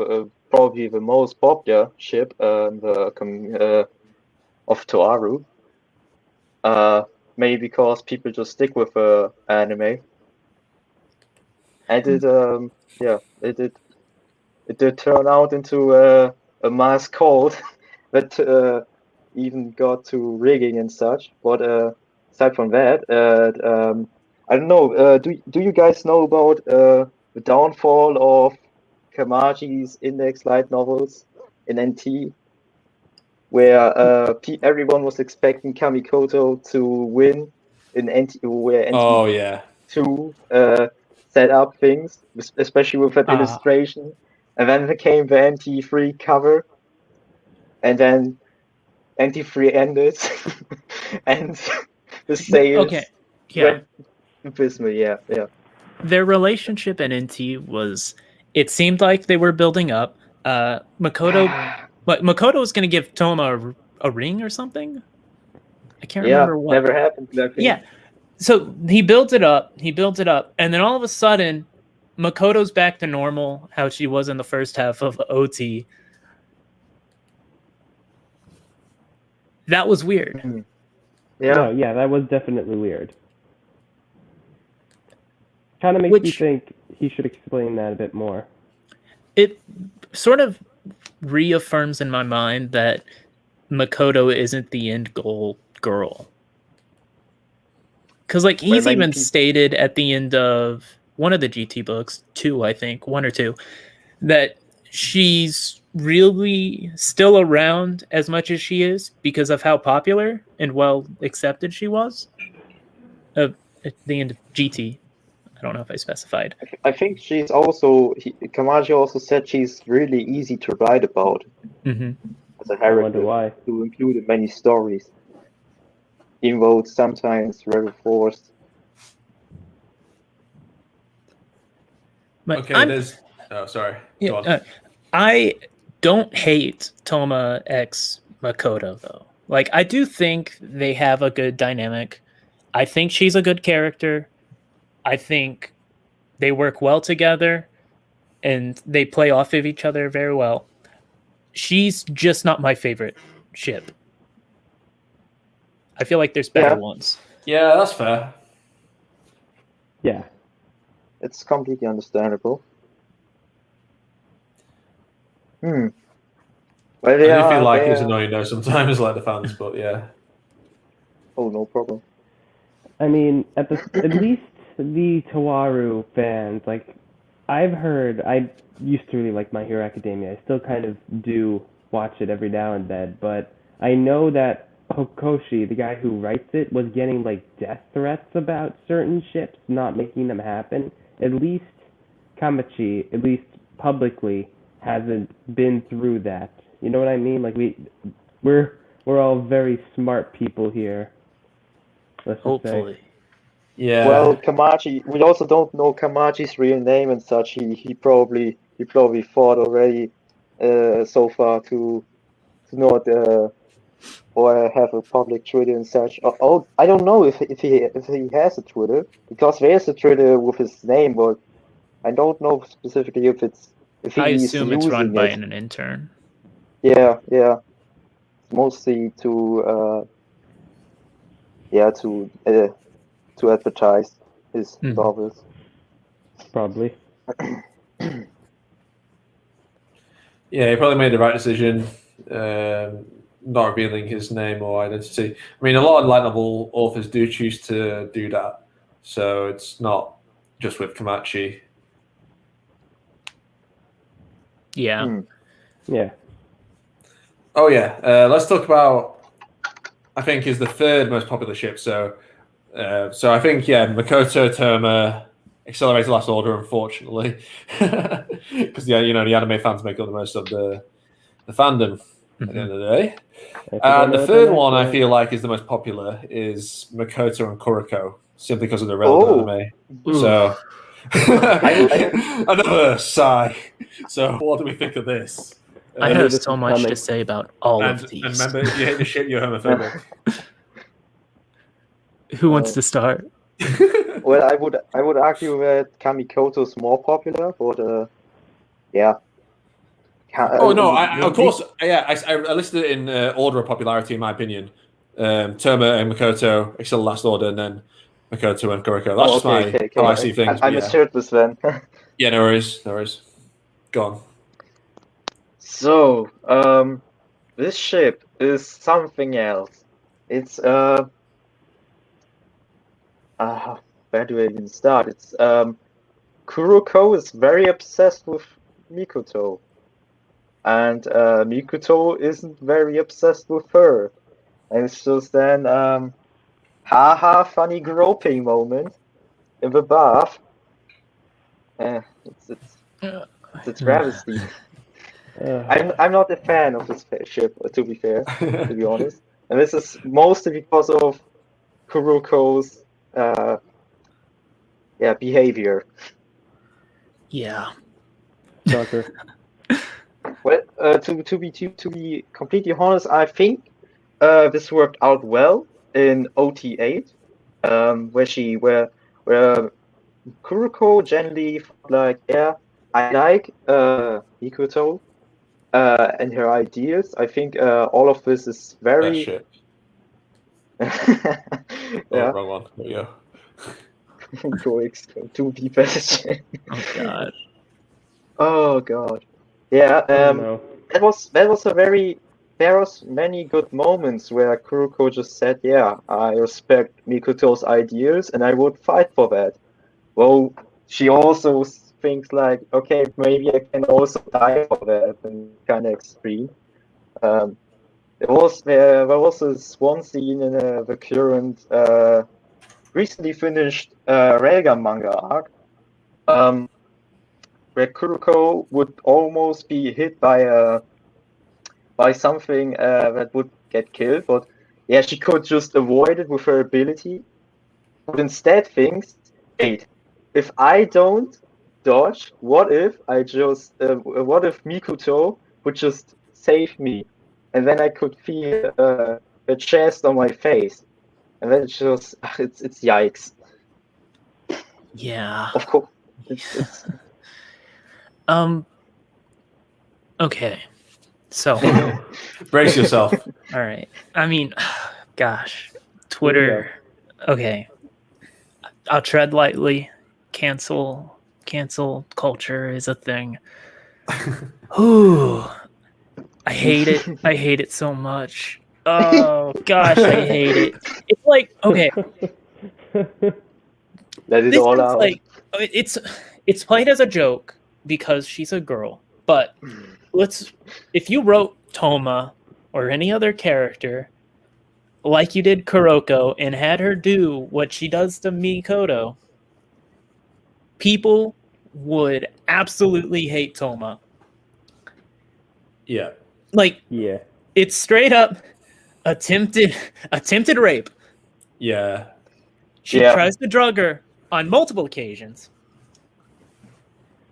probably the most popular ship of Toaru. Maybe because people just stick with anime. And it did turn out into a mass cult that even got to rigging and such. But aside from that, I don't know. Do you guys know about the downfall of Kamachi's Index light novels in NT, where everyone was expecting Kamikoto to win in NT, where NT 2 set up things, especially with that illustration, and then there came the NT3 cover, and then NT3 ended, and the sales. Okay. Yeah. Yeah. Their relationship in NT was, it seemed like they were building up. Makoto was going to give Touma a ring or something. I can't remember what. Never happened. Yeah. So he builds it up, and then all of a sudden, Makoto's back to normal, how she was in the first half of OT. That was weird. Mm-hmm. Yeah, that was definitely weird. Kind of makes me think he should explain that a bit more. It sort of reaffirms in my mind that Makoto isn't the end goal girl. Because he's even stated at the end of one of the GT books, 2, I think, 1 or 2, that she's really still around as much as she is because of how popular and well accepted she was at the end of GT. I don't know if I specified. I think she's also, Kamachi also said she's really easy to write about. Mm-hmm. As a character, to include in many stories. Even though it's sometimes very forced. Sorry. Yeah, I don't hate Touma x Makoto, though. Like, I do think they have a good dynamic. I think she's a good character. I think they work well together, and they play off of each other very well. She's just not my favorite ship. I feel like there's better ones. Yeah, that's fair. Yeah. It's completely understandable. Well, I do feel like it's annoying though sometimes, like the fans, but yeah. Oh, no problem. I mean, at least the Toaru fans, like, I've heard, I used to really like My Hero Academia. I still kind of do watch it every now and then, but I know that Hokoshi, the guy who writes it, was getting like death threats about certain ships not making them happen. At least Kamachi, at least publicly, hasn't been through that. You know what I mean? Like we're all very smart people here. Let's Hopefully. Yeah. Well, Kamachi, we also don't know Kamachi's real name and such. He probably fought already so far to not or have a public Twitter and such. Oh, I don't know if he has a Twitter, because there's a Twitter with his name, but I don't know specifically if I he's assume it's run using by it. an intern. Yeah. Mostly to advertise his novels. Probably. Yeah, he probably made the right decision, not revealing his name or identity. I mean, a lot of light novel authors do choose to do that, so it's not just with Kamachi. Yeah. Yeah. Oh yeah, let's talk about. I think is the third most popular ship. So I think Makoto Touma accelerated last order, unfortunately, because the anime fans make up the most of the fandom at the end of the day. And the third one I feel like is the most popular is Makoto and Kuroko, simply because of the relevant anime. So another sigh. So what do we think of this? I have so much to say about all of these. And remember, if you hate the ship, you're homophobic. Who wants to start? Well, I would argue that Kamikoto is more popular, but yeah. Oh no! Of course, I listed it in order of popularity, in my opinion. Touma and Makoto, excel last order, and then Makoto and Kuroko. That's just how I see things. I misheard this then. Yeah, no worries. Go on. So, this ship is something else. It's where do I even start? It's Kuroko is very obsessed with Mikoto, and Mikoto isn't very obsessed with her, and it's just then funny groping moment in the bath. It's a travesty. I'm not a fan of this ship, to be fair, to be honest. And this is mostly because of Kuroko's behavior. Yeah. Shocker. Well, to be completely honest, I think this worked out well in OT8, where Kuroko generally felt like, I like Mikoto and her ideas. I think all of this is very. That shit. Wrong one. There you go. To be better. Oh god. Oh god. Yeah. That was a very. There was many good moments where Kuroko just said, "Yeah, I respect Mikoto's ideas, and I would fight for that." Well, she also thinks like, okay, maybe I can also die for that, and kind of extreme. There was this one scene in the current recently finished Railgun manga arc, where Kuroko would almost be hit by something that would get killed, but yeah, she could just avoid it with her ability. But instead thinks, wait, if I don't dodge, what if Mikoto would just save me, and then I could feel her chest on my face, and then it's just it's yikes. Yeah. Of course, it's Okay. So, Brace yourself. all right. I mean, gosh, Twitter. Okay. I'll tread lightly. Cancel culture is a thing. Ooh. I hate it. I hate it so much. Oh gosh, I hate it. It's like, okay, let it this all is out. like it's played as a joke because she's a girl. But if you wrote Touma or any other character like you did Kuroko and had her do what she does to Mikoto, people would absolutely hate Touma. Yeah. Like, Yeah. it's straight up attempted rape. Yeah. She tries to drug her on multiple occasions.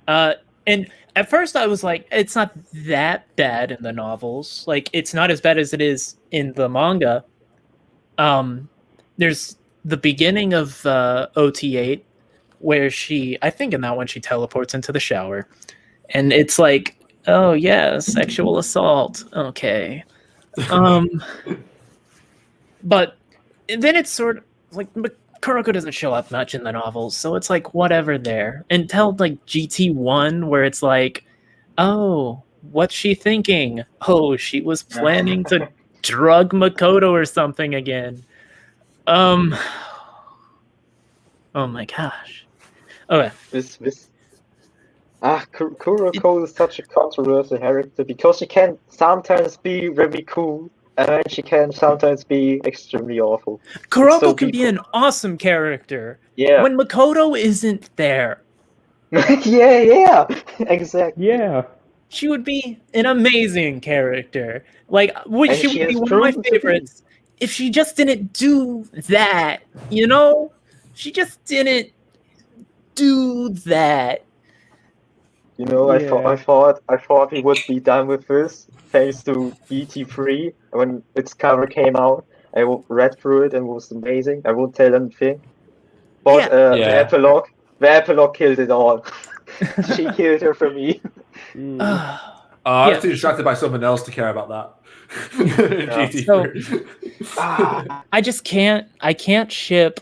And at first I was like, it's not that bad in the novels. Like, it's not as bad as it is in the manga. There's the beginning of OT8 where I think in that one she teleports into the shower. And it's like, oh yeah, sexual assault. Okay. But then it's sort of like Kuroko doesn't show up much in the novels, so it's like whatever there. Until like GT1, where it's like, oh, what's she thinking? Oh, she was planning to drug Makoto or something again. Oh my gosh. Okay. Kuroko is such a controversial character because she can sometimes be very cool and she can sometimes be extremely awful. Kuroko can be an awesome character. Yeah. When Makoto isn't there. yeah, exactly. Yeah. She would be an amazing character. Like, she would be one of my favorites if she just didn't do that, you know? She just didn't do that. You know, I thought we would be done with this thanks to GT3 when its cover came out. I read through it and it was amazing. I won't tell anything. But the epilogue killed it all. She killed her for me. I was too distracted by something else to care about that. GT3. I just can't. I can't ship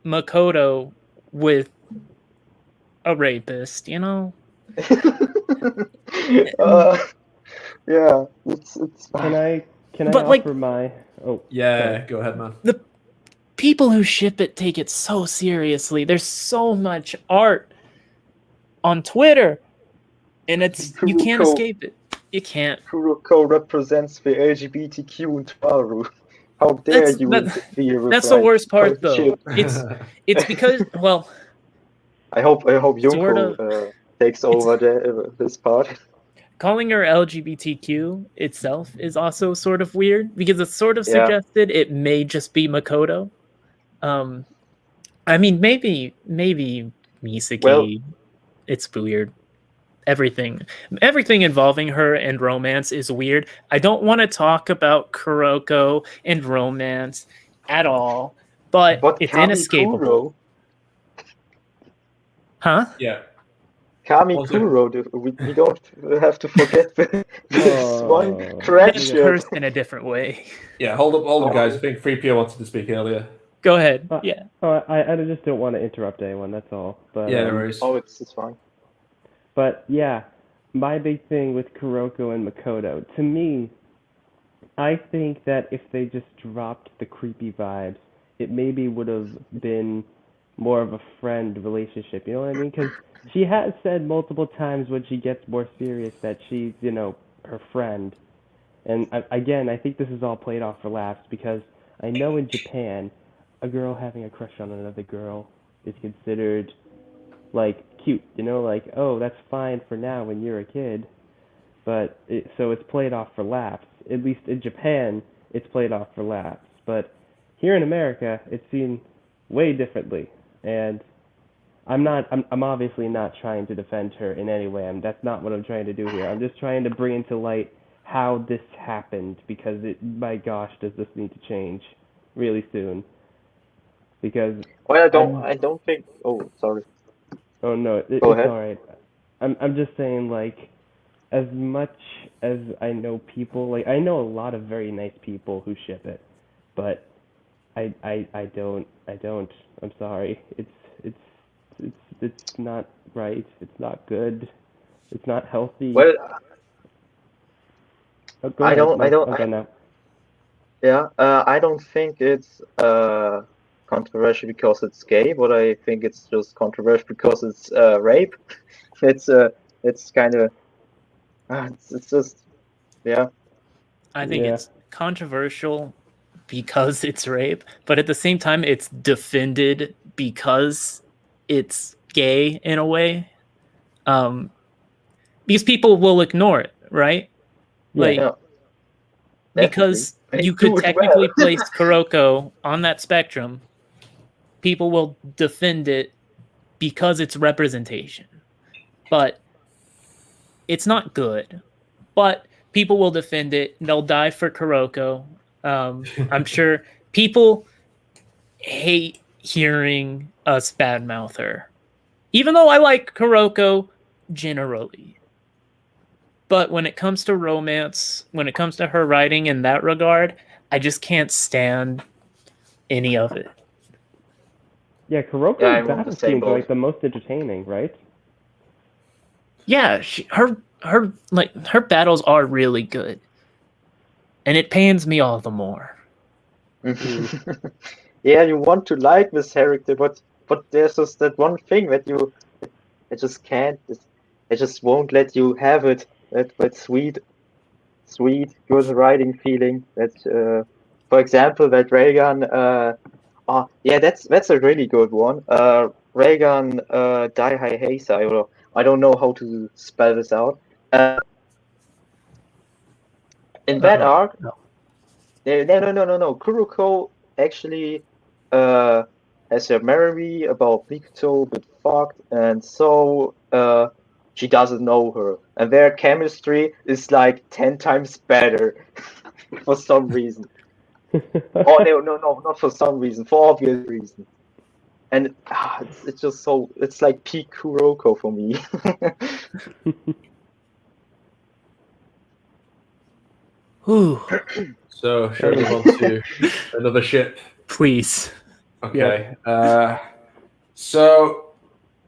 Makoto with a rapist. You know. Yeah, it's. Can I offer my? Oh. Yeah, sorry. Go ahead, man. The people who ship it take it so seriously. There's so much art on Twitter, and you can't escape it. You can't. Kuroko represents the LGBTQ in Toaru. How dare you? That's the worst part, though. It's because, well. I hope Yunko takes over this part. Calling her LGBTQ itself is also sort of weird because it's sort of suggested it may just be Makoto. I mean, maybe Misaki. Well, it's weird. Everything involving her and romance is weird. I don't want to talk about Kuroko and romance at all, but it's inescapable. Huh? Yeah. Kuro, we don't have to forget this one correction. Cursed in a different way. Yeah, hold up, guys. I think 3PO wanted to speak earlier. Go ahead. Yeah. I just don't want to interrupt anyone. That's all. But yeah, no worries. Oh, it's fine. But yeah, my big thing with Kuroko and Makoto, to me, I think that if they just dropped the creepy vibes, it maybe would have been more of a friend relationship. You know what I mean? Because she has said multiple times when she gets more serious that she's, her friend. And again, I think this is all played off for laughs because I know in Japan, a girl having a crush on another girl is considered, like, cute. Like, oh, that's fine for now when you're a kid. But so it's played off for laughs. At least in Japan, it's played off for laughs. But here in America, it's seen way differently. And I'm obviously not trying to defend her in any way. That's not what I'm trying to do here. I'm just trying to bring into light how this happened, because my gosh, does this need to change really soon? Because Well, I don't think. Oh, sorry. oh no, it's Go ahead. all right. I'm just saying, like, as much as I know people, like I know a lot of very nice people who ship it, but I don't. I'm sorry. It's not right. It's not good. It's not healthy. Well, Oh, go I ahead. don't. No, I don't. I'm done now. Yeah. I don't think it's controversial because it's gay, but I think it's just controversial because it's rape. It's kind of. It's just. Yeah. I think Yeah. it's controversial because it's rape, but at the same time, it's defended because it's gay in a way. Because people will ignore it, right? Yeah. Like, Yeah. because Definitely. you They do could it technically well. place Kuroko on that spectrum. People will defend it because it's representation. But it's not good. But people will defend it. They'll die for Kuroko. I'm sure people hate hearing us badmouth her. Even though I like Kuroko generally. But when it comes to romance, when it comes to her writing in that regard, I just can't stand any of it. Yeah, Kuroko's I'm on the battle same scenes are boat. like the most entertaining, right? Yeah, her battles are really good. And it pains me all the more. Yeah, you want to like this character, but there's just that one thing that it just can't. It just won't let you have it. That sweet, good writing feeling. That, for example, that Reagan. Oh, yeah, that's a really good one. Reagan Daihai Heisai, or I don't know how to spell this out. In that arc, No. no. Kuroko actually has a memory about Pikachu, but fucked, and so she doesn't know her, and their chemistry is like 10 times better for some reason. Oh no, not for some reason, for obvious reason. And it's just so, it's like peak Kuroko for me. Whew. So, shall we move on to another ship? Please. Okay. So,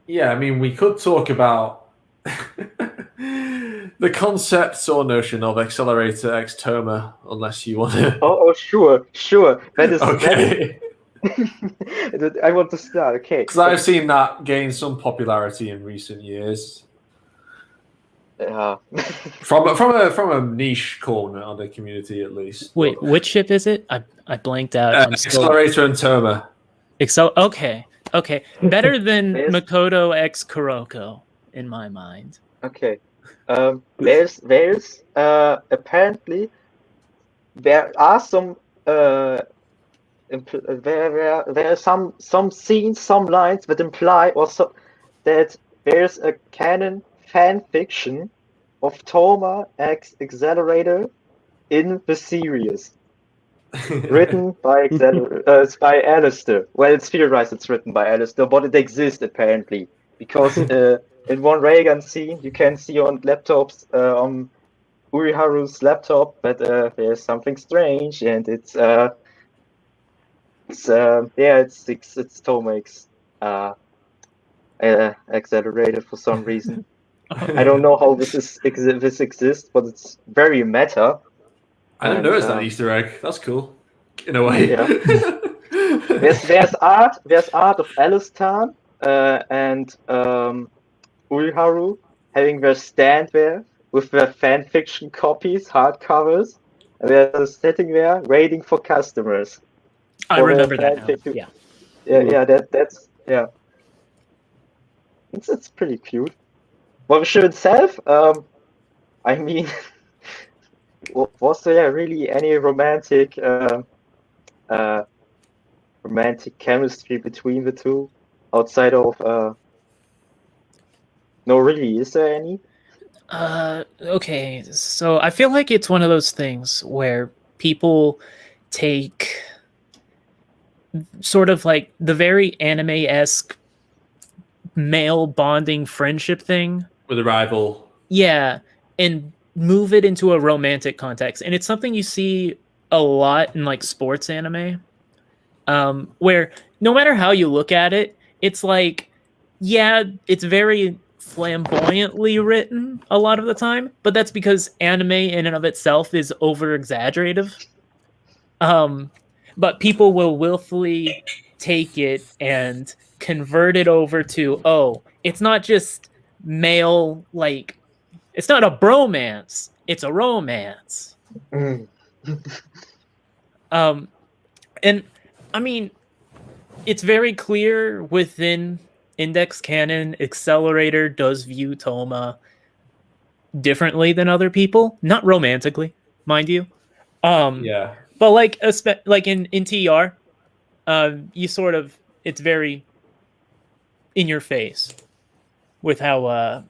yeah, I mean, we could talk about the concept or notion of Accelerator X Touma, unless you want to. Oh, sure. That is Okay. I want to start. Okay. Because I've seen that gain some popularity in recent years. From a niche corner of the community, at least. Wait, which ship is it? I blanked out. Accelerator and Touma. Okay. Better than There's- Makoto X Kuroko, in my mind. Okay. There's apparently there are some there are some scenes, some lines that imply also that there's a canon fan fiction of Touma X Accelerator in the series, written by by Alistair. Well, it's theorized it's written by Alistair, but it exists apparently because in one Reagan scene you can see on laptops on Uriharu's laptop that there's something strange, and it's Touma X Accelerated for some reason. I don't know how this exists, but it's very meta. I didn't notice that Easter egg. That's cool, in a way. Yeah. there's art of Alistan and Uriharu having their stand there with their fan fiction copies, hardcovers, and they're sitting there waiting for customers. I remember that now. Yeah. That's it's pretty cute. Well, the show itself, I mean, was there really any romantic chemistry between the two outside of no, really, is there any? Okay, so I feel like it's one of those things where people take sort of like the very anime-esque male bonding friendship thing with a rival. Yeah, and move it into a romantic context. And it's something you see a lot in like sports anime, where no matter how you look at it, it's like, yeah, it's very flamboyantly written a lot of the time, but that's because anime in and of itself is over exaggerative. But people will willfully take it and convert it over to, oh, it's not just male, like, it's not a bromance, it's a romance. Mm. And I mean, it's very clear within Index Canon, Accelerator does view Touma differently than other people, not romantically, mind you. Yeah. But like in TR, you sort of, it's very in your face with how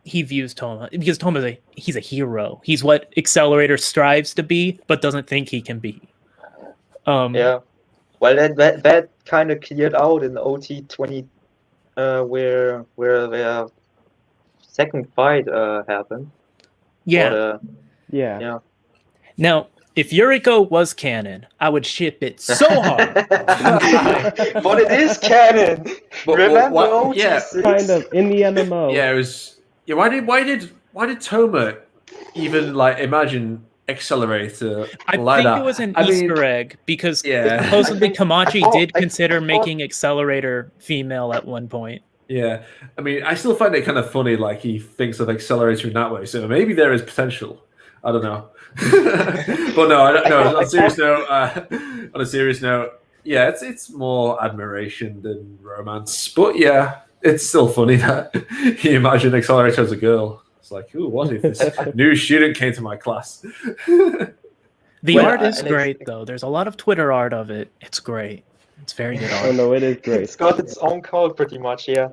he views Touma, because Touma he's a hero. He's what Accelerator strives to be, but doesn't think he can be. Yeah, well, that kind of cleared out in OT 20, where their second fight happened. Yeah. Yeah. Now, if Yuriko was canon, I would ship it so hard. But it is canon. Remember OT6? Kind of in the MMO. Yeah, it was. Yeah, why did Touma even like imagine Accelerator I like think that? it was an Easter egg because supposedly Kamachi did consider making Accelerator female at one point. Yeah, I mean, I still find it kind of funny. Like he thinks of Accelerator in that way, so maybe there is potential. I don't know. But no, I don't know. On a serious note, yeah, it's more admiration than romance. But yeah, it's still funny that you imagine Accelerator as a girl. It's like, ooh, what if this new student came to my class? The art is great, though. There's a lot of Twitter art of it. It's great. It's very good art. Oh no, it is great. It's got its own cult, pretty much. Yeah.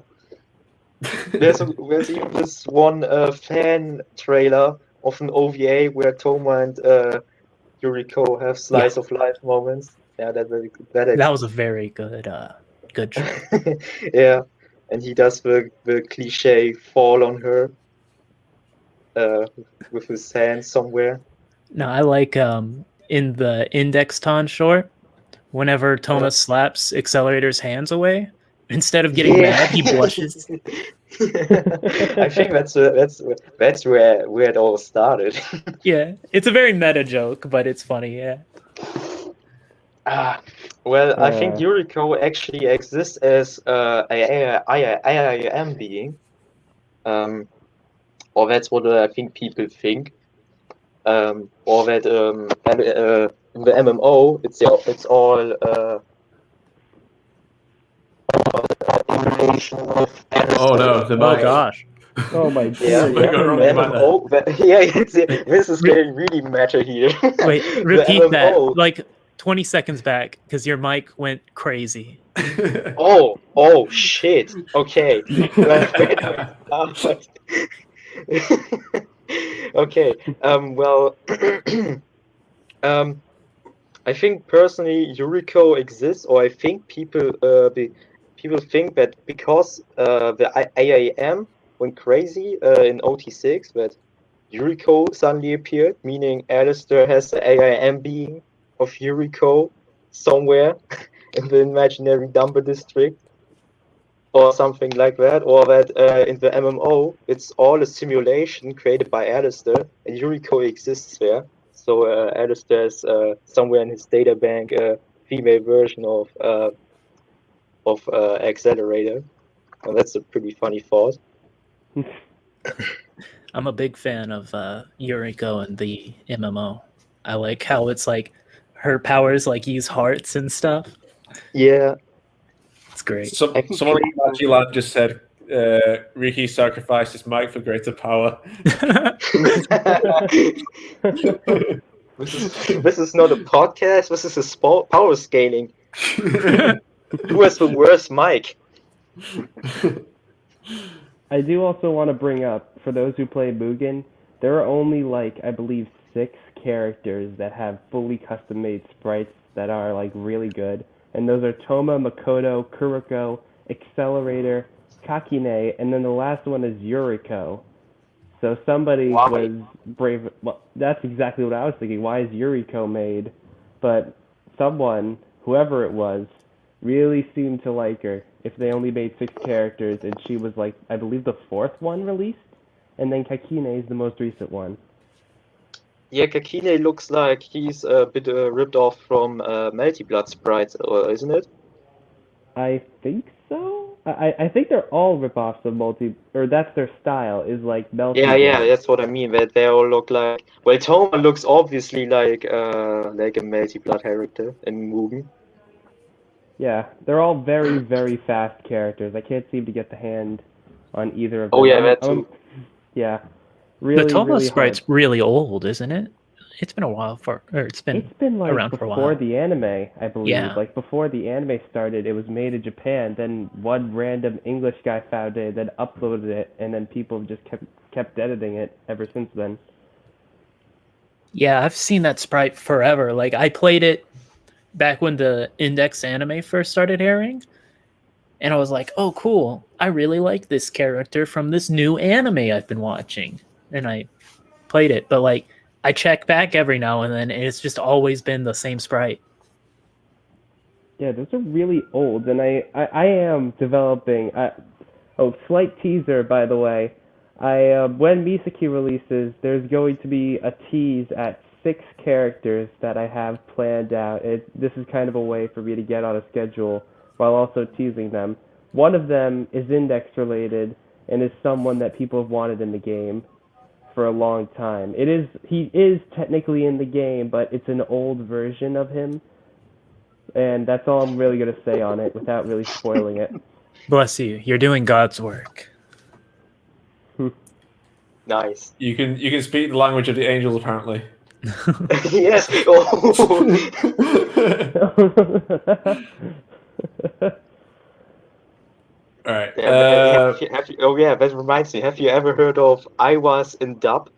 There's even this one fan trailer of an OVA where Touma and Yuriko have slice of life moments. Yeah, that was a very good show. Yeah, and he does the cliche fall on her with his hand somewhere. No, I like in the Index Ton short, whenever Touma slaps Accelerator's hands away, instead of getting mad, he blushes. I think that's where it all started. Yeah, it's a very meta joke, but it's funny. Yeah. Well, I think Yuriko actually exists as a IAM being, or that's what I think people think, or that in the MMO it's all. Oh no! The mic. Oh gosh! Oh my god! This is getting really meta here. Wait, repeat that like 20 seconds back because your mic went crazy. Oh shit! Okay. Okay. Well. I think personally Yuriko exists, or I think people think that because the IAM went crazy in OT6, that Yuriko suddenly appeared, meaning Alistair has the AIM being of Yuriko somewhere in the imaginary Dumber district, or something like that, or that in the MMO it's all a simulation created by Alistair, and Yuriko exists there. So Alistair's somewhere in his data bank a female version of Accelerator. And that's a pretty funny thought. I'm a big fan of Yuriko and the MMO. I like how it's like her powers like use hearts and stuff. Yeah, it's great. Someone just said Riki sacrificed his mic for greater power. This is not a podcast. This is a power scaling. Who has the worst mic? I do also want to bring up, for those who play Mugen, there are only, like, I believe 6 characters that have fully custom-made sprites that are, like, really good. And those are Touma, Makoto, Kuroko, Accelerator, Kakine, and then the last one is Yuriko. So somebody was brave. Well, that's exactly what I was thinking. Why is Yuriko made? But someone, whoever it was, really seemed to like her if they only made 6 characters, and she was, like, I believe the 4th one released, and then Kakine is the most recent one. Yeah, Kakine looks like he's a bit ripped off from Melty Blood sprites, isn't it? I think so. I think they're all ripoffs of or that's their style, is like Melty Yeah, Blood. that's what I mean. That they all look like. Well, Touma looks obviously like a Melty Blood character in Mugen. Yeah, they're all very, very fast characters. I can't seem to get the hand on either of them. Oh yeah, that too. Yeah, really, the Touma really sprite's hard. really old, isn't it? It's been a while It's been like around for a before while. the anime, I believe. Yeah. Like before the anime started, it was made in Japan. Then one random English guy found it, then uploaded it, and then people have just kept editing it ever since then. Yeah, I've seen that sprite forever. Like I played it back when the Index anime first started airing, and I was like, "Oh, cool! I really like this character from this new anime I've been watching," and I played it. But like, I check back every now and then, and it's just always been the same sprite. Yeah, those are really old, and I am developing. Slight teaser, by the way. When Misaki releases, there's going to be a tease at 6 characters that I have planned out. This is kind of a way for me to get on a schedule while also teasing them. One of them is Index related and is someone that people have wanted in the game for a long time. He is technically in the game, but it's an old version of him. And that's all I'm really going to say on it without really spoiling it. Bless you. You're doing God's work. Nice. You can speak the language of the angels, apparently. Yes. Oh. All right. That reminds me. Have you ever heard of I Was in Dub?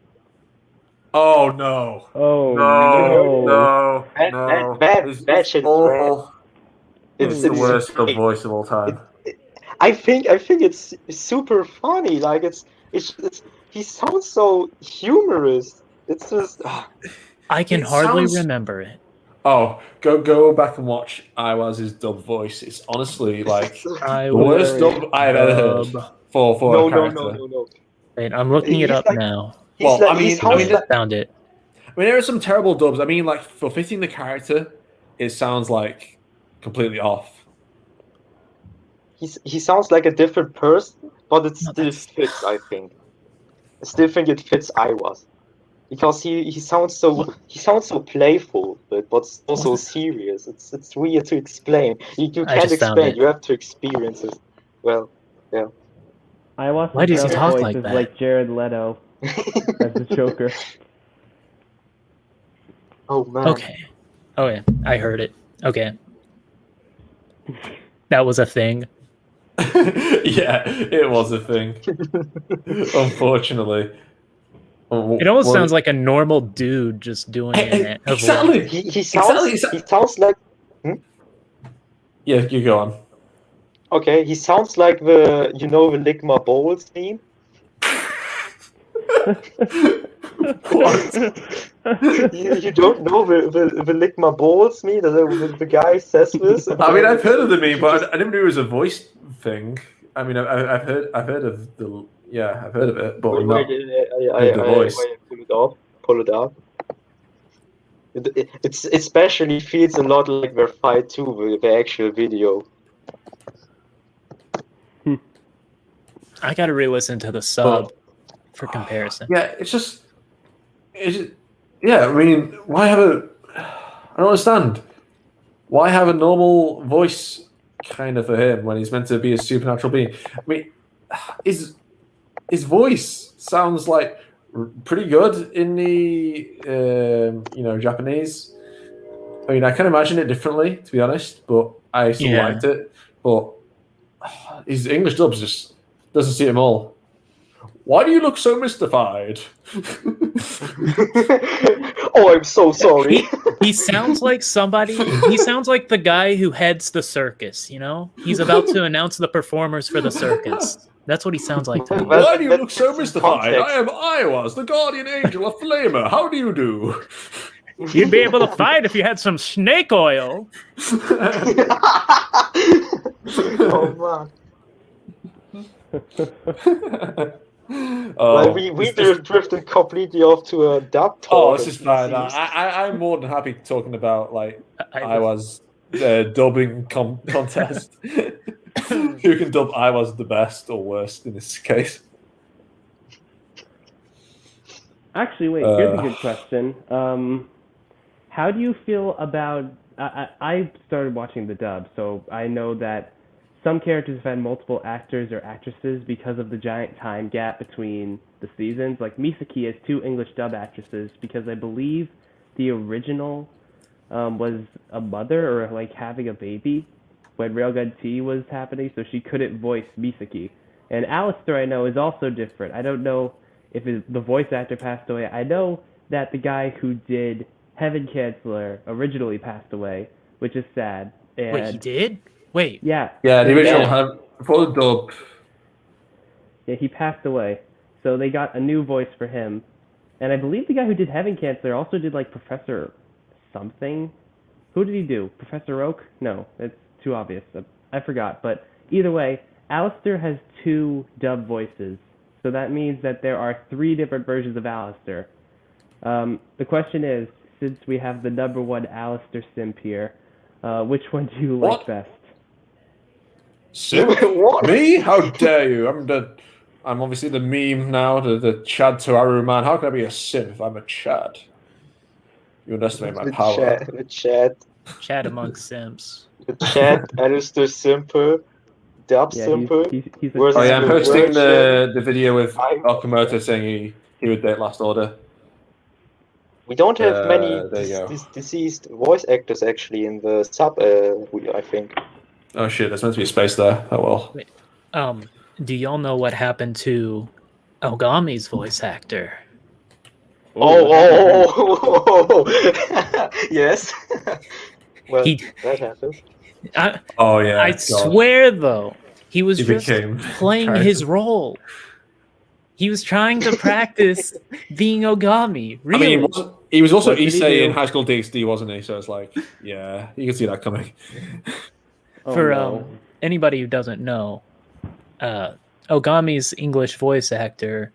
Oh no! Oh No! That shit's awful. It's the it's worst voice of all time. I think it's super funny. Like he sounds so humorous. It's just. I can hardly remember it. Oh, go back and watch Iwaz's dub voice. It's honestly like the worst dub I've ever heard for a character. No. Wait, I'm looking it up now. Well, I Found it. I mean, there are some terrible dubs. I mean, like for fitting the character, it sounds like completely off. He sounds like a different person, but it still fits. I think. I still think it fits Iwas. Because he sounds so playful, but also serious. It's weird to explain. You can't explain. You have to experience it. Well, yeah. Why does he talk like that? Like Jared Leto as the Joker. Oh man. Okay. Oh yeah, I heard it. Okay. That was a thing. Yeah, it was a thing. Unfortunately. It almost sounds like a normal dude just doing it. Exactly. He sounds like. Yeah, you go on. Okay, he sounds like the Ligma Bowls theme. What? You don't know the Ligma Bowls meme? The guy says this. I mean, I've heard of the meme, but I didn't know it was a voice thing. I mean, I've heard of the. Yeah, I've heard of it, but not the voice. Pull it up. It especially feels a lot like their fight too, the actual video. I gotta re-listen to the sub for comparison. Yeah, yeah. I mean, why have I don't understand. Why have a normal voice kind of for him when he's meant to be a supernatural being? I mean, his voice sounds like pretty good in the Japanese. I mean, I can imagine it differently, to be honest, but I still liked it. But his English dubs just doesn't suit him all. Why do you look so mystified? Oh, I'm so sorry. He sounds like somebody. He sounds like the guy who heads the circus. You know, he's about to announce the performers for the circus. That's what he sounds like to me. Well, Why do you look so that's mystified? context. I am Iwas, the guardian angel of Flamer. How do you do? You'd be able to fight if you had some snake oil. Oh man. Well, we just drifted completely off to a dub talk. Oh, this is fine. I'm more than happy talking about like Iwas dubbing contest. Who can dub Iwas the best or worst in this case? Actually, wait, here's a good question. How do you feel about... I started watching the dub, so I know that some characters have had multiple actors or actresses because of the giant time gap between the seasons. Like Misaki has 2 English dub actresses because I believe the original was a mother or like having a baby when Railgun T was happening, so she couldn't voice Misaki. And Alistair, I know, is also different. I don't know if the voice actor passed away. I know that the guy who did Heaven Chancellor originally passed away, which is sad. And Wait, he did? Wait. Yeah. Yeah, the original before the dub. Yeah, he passed away. So they got a new voice for him. And I believe the guy who did Heaven Chancellor also did like Professor something. Who did he do? Professor Oak? No, it's too obvious. I forgot. But either way, Alistair has 2 dub voices. So that means that there are 3 different versions of Alistair. The question is, since we have the #1 Alistair simp here, which one do you like best? Simp? What? Me? How dare you? I'm obviously the meme now, the Chad Toaru man. How can I be a simp if I'm a Chad? You underestimate my power. The chat. Chat amongst simps. The chat, Alistair Simple, Dub Simple. He's a Oh yeah, I'm the posting version- the video with Okamoto saying he would date Last Order. We don't have many there you go. deceased voice actors actually in the sub, I think. Oh shit, there's meant to be a space there. Oh well. Do y'all know what happened to Ogami's voice actor? Oh. Yes. Well, that happened. Oh yeah. I swear though, he was just became playing his role. He was trying to practice being Ogami. Really? I mean, he was also What did he Issei do? in High School DxD, wasn't he? So it's like, yeah, you can see that coming. For anybody who doesn't know, Ogami's English voice actor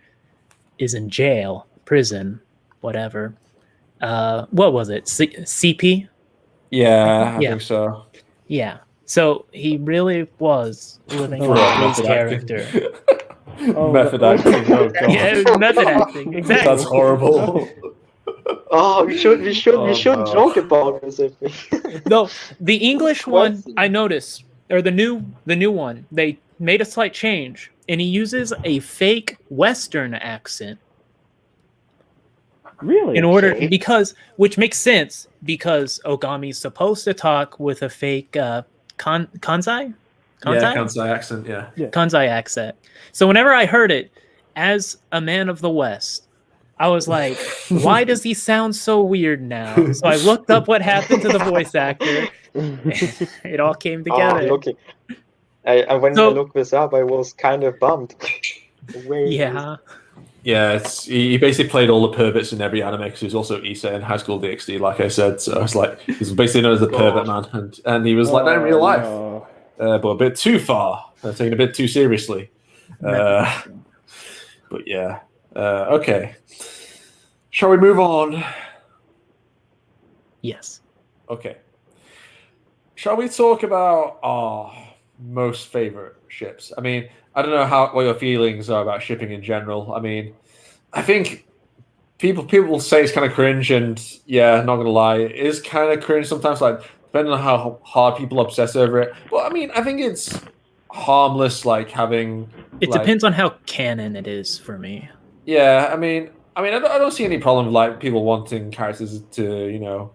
is in jail, prison, whatever. What was it? CP? Yeah, I think so. Yeah. So he really was living For up to his method character. Method acting. Oh god. Yeah, method acting. Exactly. That's horrible. Oh, we should joke about this. I think. No, the English one I noticed, or the new one, they made a slight change, and he uses a fake Western accent. Really? In order, which makes sense because Ogami's supposed to talk with a fake Kansai? Yeah, Kansai accent, yeah. Kansai accent. So whenever I heard it, as a man of the West, I was like, why does he sound so weird now? So I looked up what happened to the voice actor. It all came together. When I looked this up, I was kind of bummed. Yeah. Yeah, he basically played all the perverts in every anime because he was also Issei in High School DxD, like I said. So it's like he's basically known as the pervert man, and he was like that in real life, but a bit too far, taken a bit too seriously. But yeah, okay. Shall we move on? Yes. Okay. Shall we talk about our most favorite ships? I mean, I don't know what your feelings are about shipping in general. I mean, I think people will say it's kind of cringe, and yeah, not gonna lie, it is kind of cringe sometimes. Like depending on how hard people obsess over it. But I mean, I think it's harmless. Like having it depends on how canon it is for me. Yeah, I mean, I don't see any problem with like people wanting characters to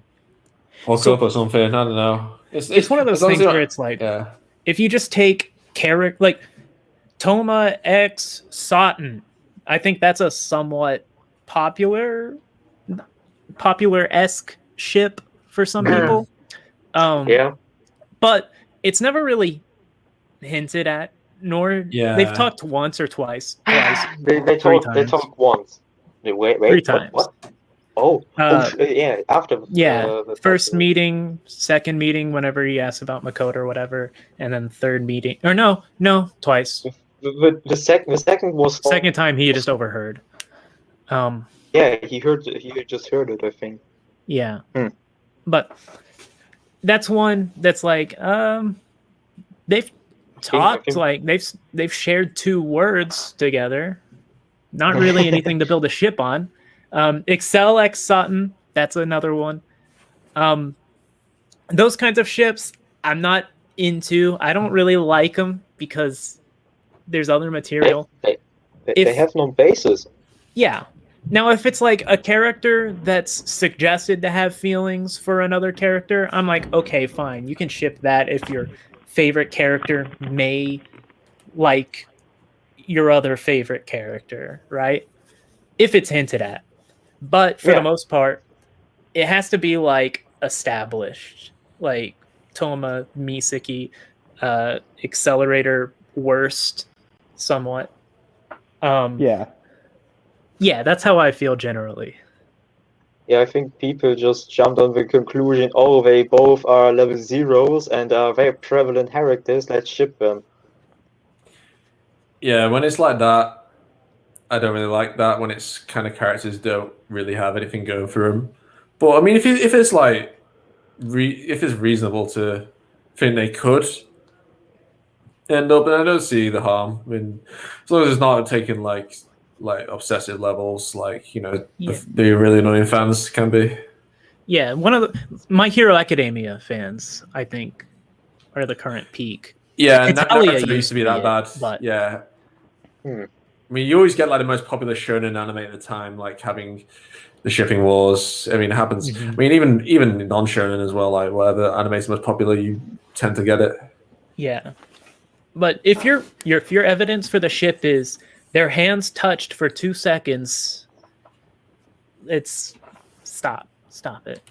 hook up or something. I don't know. It's one of those things where it's like, if you just take character like Touma X Satan, I think that's a somewhat popular-esque ship for some people. But it's never really hinted at, nor they've talked once or twice. They talk once. Wait, 3 times. What? Yeah, after first meeting, second meeting whenever he asks about Makoto or whatever, and then third meeting, or no, twice. The second was second time he just overheard. Yeah, he just heard it, I think. Yeah. But that's one that's like they've talked, like they've shared 2 words together. Not really anything to build a ship on. Excel X Sutton, that's another one. Those kinds of ships I'm not into. I don't really like them because there's other material. They have no basis. Yeah. Now, if it's like a character that's suggested to have feelings for another character, I'm like, okay, fine. You can ship that if your favorite character may like your other favorite character, right? If it's hinted at. But for the most part, it has to be like established. Like Touma, Misaki, Accelerator, Worst, somewhat. Yeah, that's how I feel generally. Yeah, I think people just jumped on the conclusion, oh, they both are level 0s and are very prevalent characters, let's ship them. Yeah, when it's like that, I don't really like that, when it's kind of characters don't really have anything going for them. But I mean, if it's like, if it's reasonable to think they could end up, and I don't see the harm. I mean, as long as it's not taking like obsessive levels, like, you know, the really annoying fans can be. Yeah, one of the My Hero Academia fans, I think, are the current peak. Yeah, Naruto used to be that bad. But yeah. I mean, you always get like the most popular shonen anime at the time, like having the shipping wars. I mean, it happens. I mean, even non-shonen as well. Like whatever anime is most popular, you tend to get it. Yeah, but if your evidence for the ship is their hands touched for 2 seconds, it's stop it.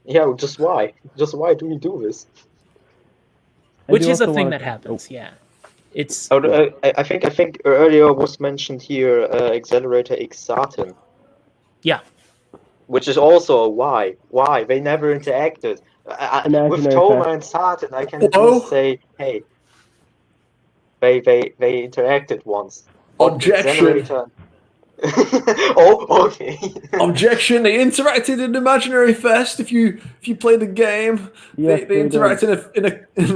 Yeah, just why? Just why do we do this? Which is a thing that happens. Yeah. It's. I think earlier was mentioned here Accelerator X Saturn. Yeah. Which is also a why. Why they never interacted with Touma and Saturn? I can just say, hey, they interacted once. Objection. Oh, okay. Objection. They interacted in Imaginary Fest. If you play the game, they interacted in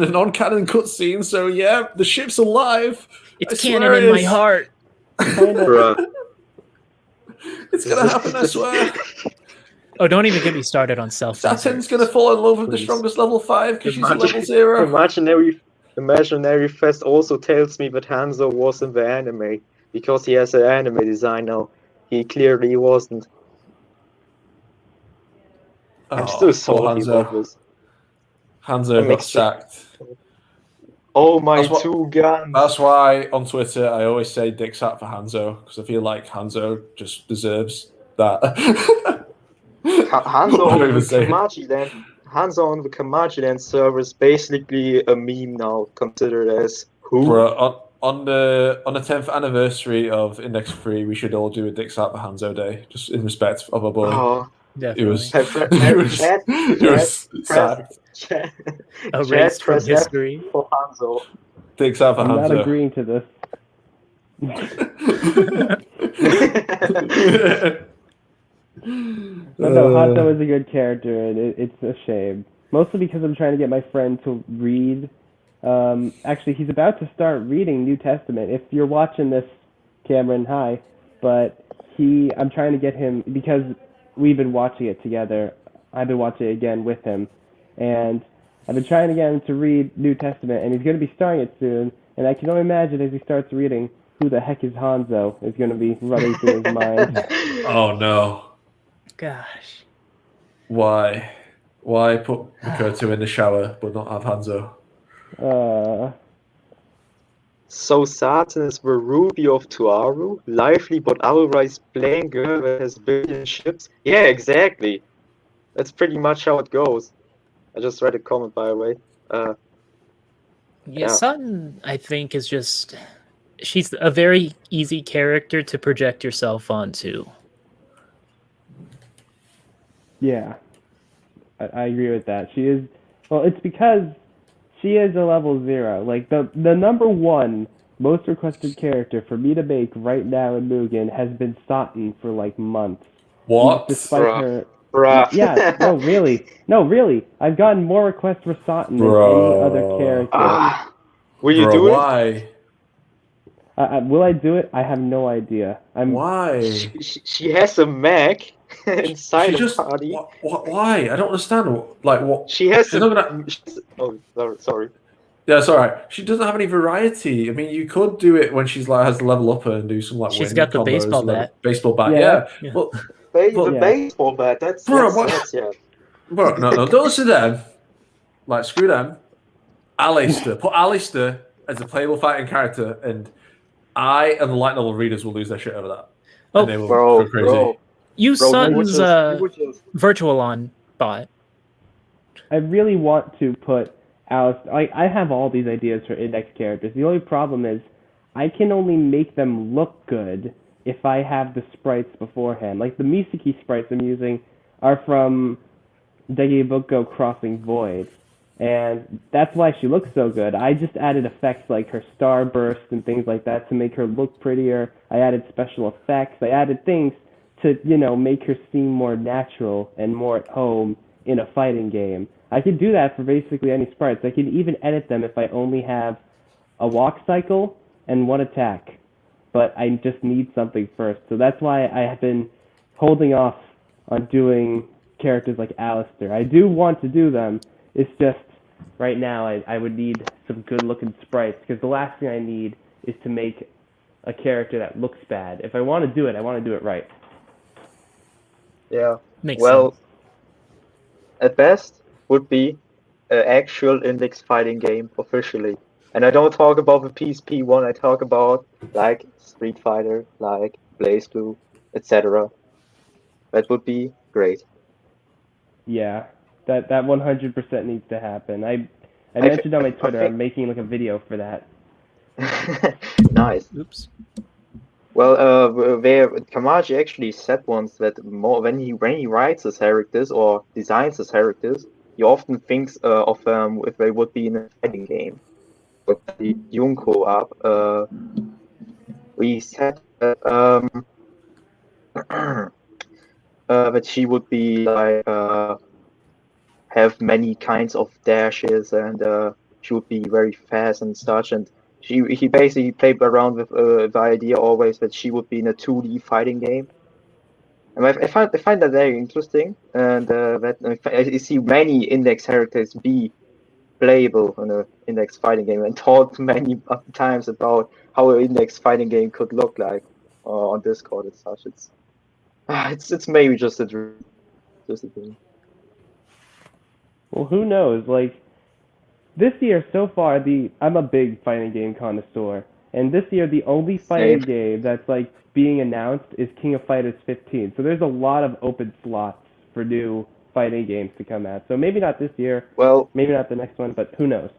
a non-canon cutscene. So yeah, the ship's alive. It's canon in my heart. It's gonna happen, I swear. Oh, don't even get me started on Saturn's gonna fall in love with the strongest level 5 because she's level 0. Imaginary Fest also tells me that Hanzo was in the anime because he has an anime design now. He clearly wasn't. I'm still salty about this. Hanzo got sacked. Oh my 2 guns. That's why on Twitter I always say dicks out for Hanzo, because I feel like Hanzo just deserves that. Hanzo on the Kamachi then server is basically a meme now, considered as who? Bro, on the 10th anniversary of Index 3, we should all do a dicks out for Hanzo day, just in respect of our boy. Oh, definitely. It was sad. A race from history for Hanzo. Dicks out for Hanzo. I'm not agreeing to this. No, Hanzo is a good character, and it's a shame. Mostly because I'm trying to get my friend to read. Actually, he's about to start reading New Testament. If you're watching this, Cameron, hi. But I'm trying to get him, because we've been watching it together. I've been watching it again with him. And I've been trying to get him to read New Testament, and he's going to be starting it soon. And I can only imagine as he starts reading, who the heck is Hanzo is going to be running through his mind. Oh, no. Gosh. Why? Why put Makoto in the shower but not have Hanzo? So Satan is the Ruby of Toaru, lively but otherwise plain girl that has billion ships. Yeah, exactly. That's pretty much how it goes. I just read a comment, by the way. Yeah, Sutton, I think, is just... She's a very easy character to project yourself onto. Yeah, I agree with that. She is... Well, it's because she is a level 0. Like, the number 1 most requested character for me to make right now in Mugen has been Sutton for, like, months. What? Despite her... Bruh. Yeah, no, really. No, really. I've gotten more requests for Sutton than any other character. Will you do why? Will I do it? I have no idea. Why? it? She has a Mac inside a party. Why? I don't understand. Like what? She has She's not gonna... Oh, sorry. Yeah, it's alright. She doesn't have any variety. I mean, you could do it when she's like has the level up and do some like. She's got the baseball bat. Baseball bat, yeah. But the baseball bat. That's yeah. Bro, no, don't listen to them. Like screw them. Alistair, put Alistair as a playable fighting character, and I and the light novel readers will lose their shit over that. Oh, and they will go crazy. Use Sutton's virtual on bot. I really want to put Alice. I have all these ideas for index characters. The only problem is I can only make them look good if I have the sprites beforehand. Like the Misaki sprites I'm using are from Dageboko Crossing Void, and that's why she looks so good. I just added effects like her starburst and things like that to make her look prettier. I added special effects. I added things to, make her seem more natural and more at home in a fighting game. I could do that for basically any sprites. I could even edit them if I only have a walk cycle and 1 attack. But I just need something first. So that's why I have been holding off on doing characters like Alistair. I do want to do them. It's just right now I would need some good looking sprites, because the last thing I need is to make a character that looks bad. If I want to do it, I want to do it right. Yeah. Makes sense. At best would be an actual index fighting game officially. And I don't talk about the PSP one, I talk about like Street Fighter, like Blaze 2, etc. That would be great. Yeah, that 100% needs to happen. I mentioned on my Twitter I'm making like a video for that. Nice. Oops. Well, where Kamachi actually said once that when he writes his characters or designs his characters, he often thinks of them if they would be in a fighting game. But the Junko up, we said that she would be like have many kinds of dashes, and she would be very fast and such, and he basically played around with the idea always that she would be in a 2D fighting game. And I find that very interesting, and that I see many index characters be playable in an index fighting game, and talked many times about how an index fighting game could look like on Discord and such. It's maybe just a dream. Just a thing. Well, who knows? Like, this year so far, I'm a big fighting game connoisseur, and this year the only fighting game that's like being announced is King of Fighters 15. So there's a lot of open slots for new fighting games to come out. So maybe not this year. Well, maybe not the next one, but who knows?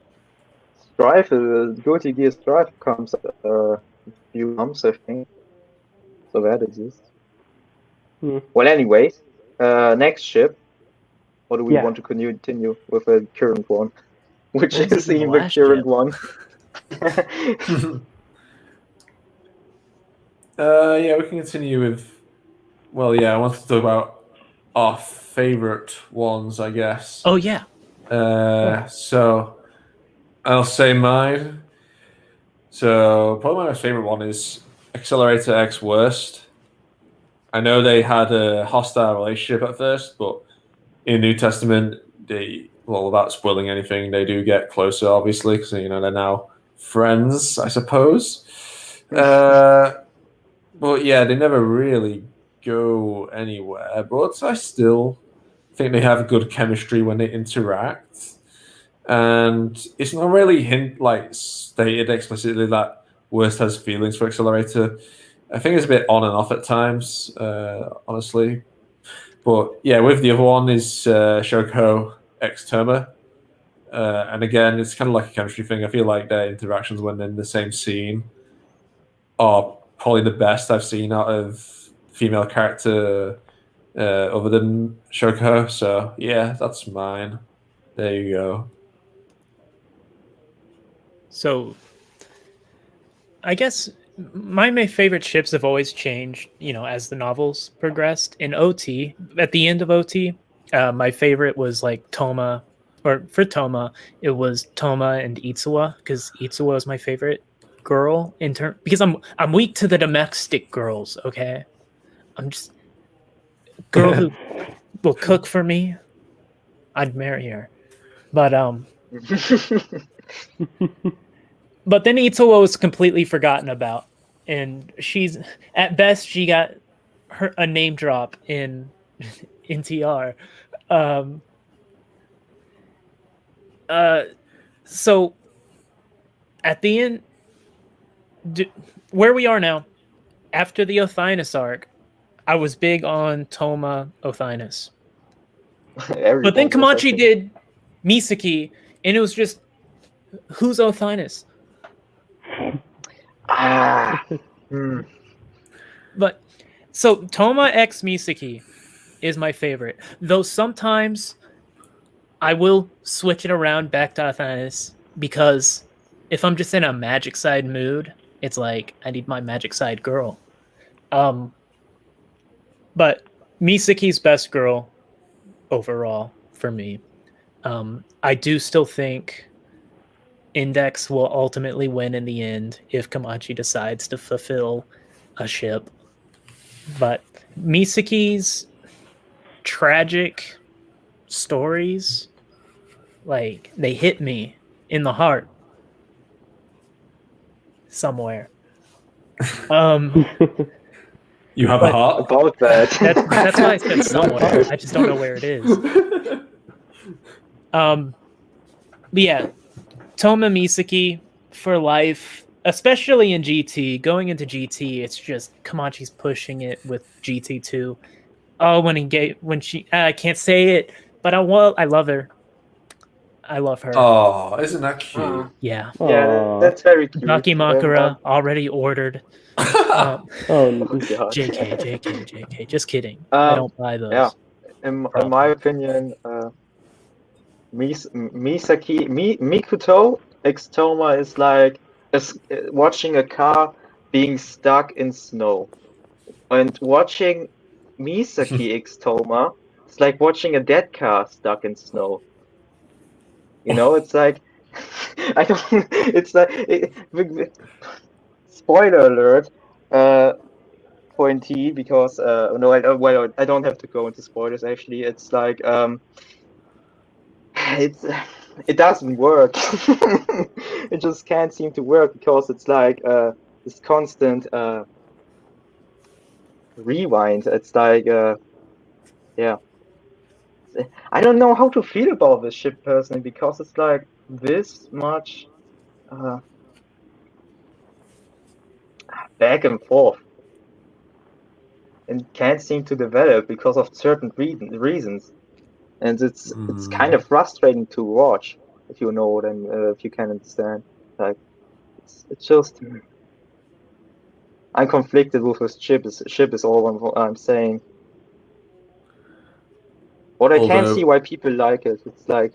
Strife, Guilty Gear Strife comes a few months, I think. So that exists. Well, anyways, next ship. Or do we want to continue with the current one? Which is even the current one. Yeah, we can continue with... Well, yeah, I want to talk about our favorite ones, I guess. Oh, yeah. So, I'll say mine. So, probably my favorite one is Accelerator X Worst. I know they had a hostile relationship at first, but in New Testament, without spoiling anything, they do get closer, obviously, because they're now friends, I suppose. But yeah, they never really go anywhere. But I still think they have good chemistry when they interact, and it's not really stated explicitly that worst has feelings for Accelerator. I think it's a bit on and off at times, honestly. But yeah, with the other one is Shoko X Touma. And again, it's kind of like a chemistry thing. I feel like their interactions when in the same scene are probably the best I've seen out of female character other than Shoko. So yeah, that's mine. There you go. So I guess my favorite ships have always changed, as the novels progressed. In OT, at the end of OT, my favorite was like Touma, or for Touma, it was Touma and Itsuwa, because Itsuwa is my favorite girl because I'm weak to the domestic girls. Okay, I'm just girl who will cook for me. I'd marry her, but But then Itsuwa was completely forgotten about, and she's at best she got a name drop in TR. So at the end, where we are now, after the Othinus arc, I was big on Touma Othinus. But then Kamachi did Misaki, and it was just, who's Othinus? But so Touma X Misaki is my favorite, though sometimes I will switch it around back to Othinus, because if I'm just in a magic side mood, it's like I need my magic side girl. But Misaki's best girl overall for me. I do still think Index will ultimately win in the end if Kamachi decides to fulfill a ship. But Misaki's tragic stories, like, they hit me in the heart somewhere. You have a heart? About that. That's why I said somewhere. I just don't know where it is. But yeah, Touma Misaki for life, especially in GT. Going into GT, it's just Kamachi's pushing it with GT2. Oh, when she I can't say it, but I love her. I love her. Oh, isn't that cute? Yeah. Yeah, that's very cute. Nakimakura already ordered. Oh God. JK. Just kidding. I don't buy those. Yeah. In my opinion, Mikuto X Touma is like watching a car being stuck in snow, and watching Misaki X Touma, it's like watching a dead car stuck in snow. It's like I don't. It's like spoiler alert. Point T, because no, I don't have to go into spoilers. Actually, it's like it doesn't work. It just can't seem to work, because it's like this constant rewind. It's like yeah, I don't know how to feel about this ship personally, because it's like this much back and forth, and can't seem to develop because of certain reasons. And it's kind of frustrating to watch, if you know what if you can understand. Like, it's just I'm conflicted with this ship. Ship is all I'm saying. But I can see why people like it. It's like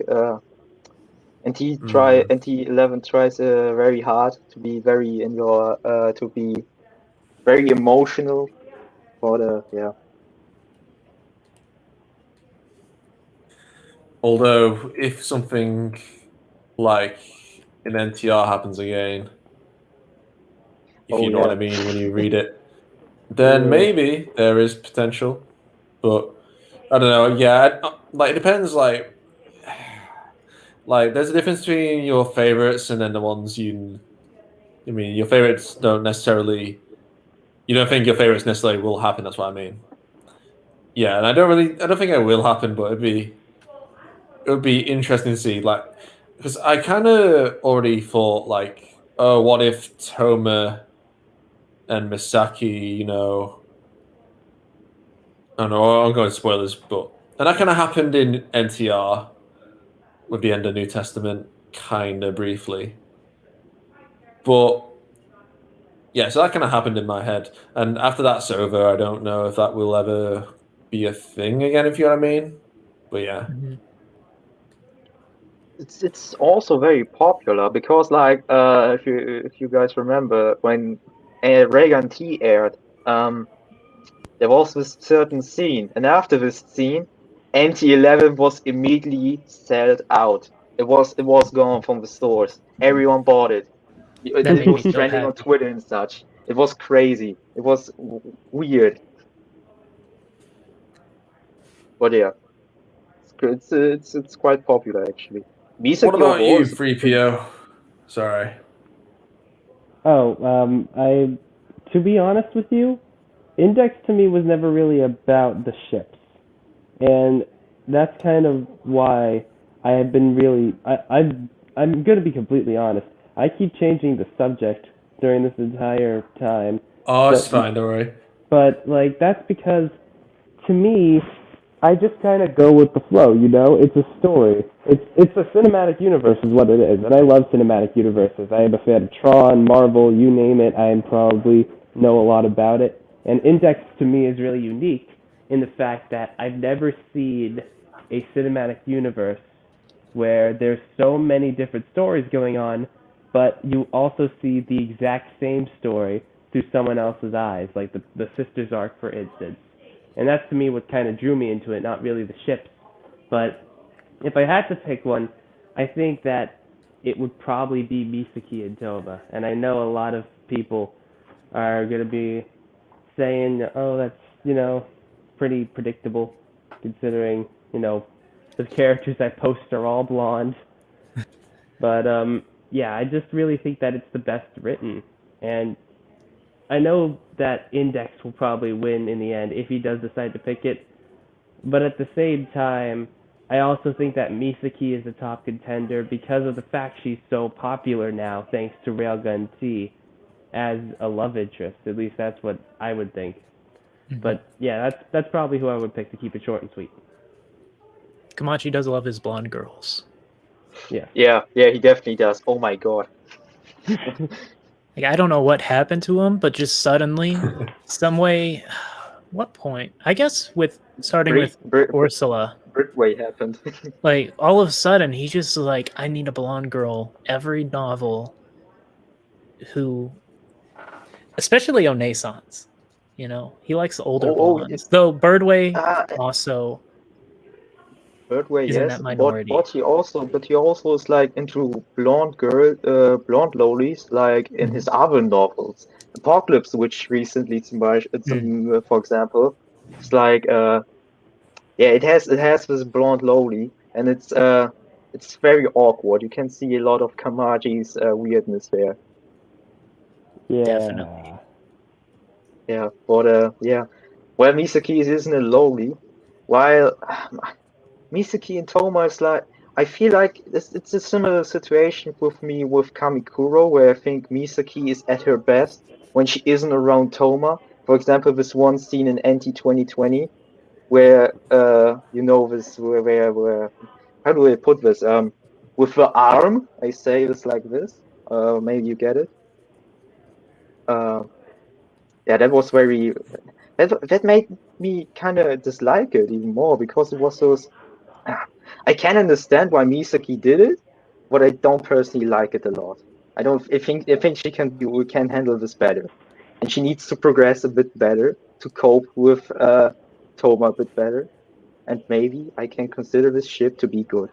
NT11 tries very hard to be very to be very emotional, but yeah. Although, if something like an NTR happens again, if you know what I mean when you read it, then maybe there is potential. But I don't know. Yeah, like, it depends. Like there's a difference between your favorites and then the ones your favorites don't necessarily. You don't think your favorites necessarily will happen. That's what I mean. Yeah, and I don't think it will happen, but it would be interesting to see, like, because I kind of already thought, like, oh, what if Touma and Misaki, I don't know, I'm going spoilers, and that kind of happened in NTR with the end of New Testament, kind of briefly. But yeah, so that kind of happened in my head. And after that's over, I don't know if that will ever be a thing again, if you know what I mean. But yeah. Mm-hmm. It's also very popular because if you guys remember when Reagan T aired, there was this certain scene, and after this scene, MT11 was immediately sold out. It was gone from the stores. Everyone bought it. It was trending on Twitter and such. It was crazy. It was weird. But yeah, it's quite popular actually. What about you, 3PO? Sorry. To be honest with you, Index to me was never really about the ships, and that's kind of why I have been really. I'm going to be completely honest. I keep changing the subject during this entire time. Oh, it's fine, don't worry. But that's because, to me, I just kind of go with the flow. It's a story. It's a cinematic universe, is what it is, and I love cinematic universes. I am a fan of Tron, Marvel, you name it. I probably know a lot about it. And Index to me is really unique in the fact that I've never seen a cinematic universe where there's so many different stories going on, but you also see the exact same story through someone else's eyes, like the Sisters arc, for instance. And that's to me what kind of drew me into it, not really the ships. But if I had to pick one, I think that it would probably be Misaki and Touma. And I know a lot of people are going to be saying, oh, that's, pretty predictable, considering, the characters I post are all blonde. But, yeah, I just really think that it's the best written. And I know that Index will probably win in the end if he does decide to pick it. But at the same time, I also think that Misaki is a top contender because of the fact she's so popular now, thanks to Railgun T, as a love interest. At least that's what I would think. Mm-hmm. But yeah, that's probably who I would pick to keep it short and sweet. Kamachi does love his blonde girls. Yeah, he definitely does. Oh my god. I don't know what happened to him, but just suddenly, some way, what point? I guess starting with Ursula. Britway happened. All of a sudden, he just I need a blonde girl. Every novel who, especially Onesans, he likes older blondes. Yes. Though Birdway also. Birdway, yes, that minority. But he also is into blonde lolies, in his other novels. Apocalypse, which recently, for example, it's it has this blonde loli, and it's very awkward. You can see a lot of Kamachi's weirdness there. Yeah. Definitely. Yeah, but well, Misaki isn't a loli, while Misaki and Touma is I feel like it's a similar situation with me with Kamikuro, where I think Misaki is at her best when she isn't around Touma. For example, this one scene in NT 2020 where this where how do I put this? With the arm, I say this like this. Maybe you get it. That was very that made me kind of dislike it even more because it was so. I can understand why Misaki did it, but I don't personally like it a lot. I think she can handle this better, and she needs to progress a bit better to cope with Touma a bit better, and maybe I can consider this ship to be good.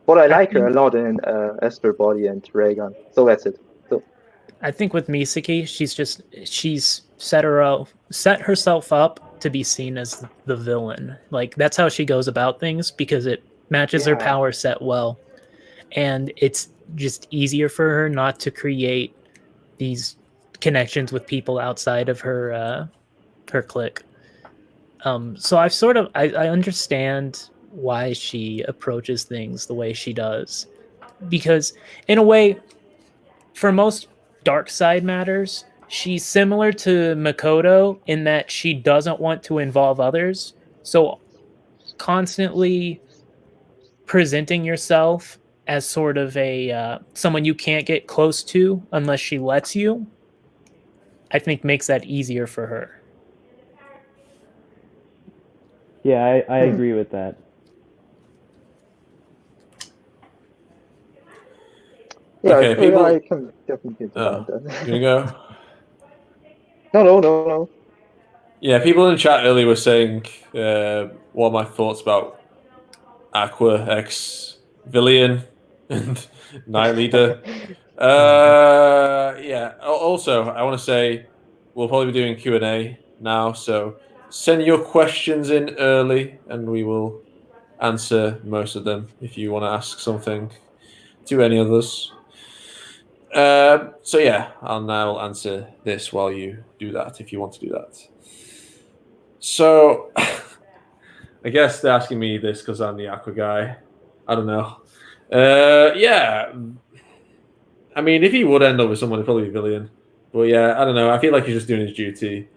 But I like her a lot in Esper Body and Raygun, so that's it. So I think with Misaki, she's set herself up to be seen as the villain. That's how she goes about things because it matches her power set well, and it's just easier for her not to create these connections with people outside of her clique. So I understand why she approaches things the way she does, because in a way, for most dark side matters, she's similar to Makoto in that she doesn't want to involve others. So constantly presenting yourself as sort of a someone you can't get close to unless she lets you, I think makes that easier for her. Yeah, I agree with that. Yeah, Okay, people... I can definitely get behind that. You go? No. Yeah, people in the chat earlier were saying what are my thoughts about Aqua X Villian and Night Leader. Yeah. Also, I want to say we'll probably be doing Q&A now, so send your questions in early, and we will answer most of them if you want to ask something to any of us. So yeah, I'll now answer this while you do that, if you want to do that. So, I guess they're asking me this because I'm the Aqua guy. I don't know. Yeah. I mean, if he would end up with someone, it'd probably be Villian. But yeah, I don't know. I feel like he's just doing his duty.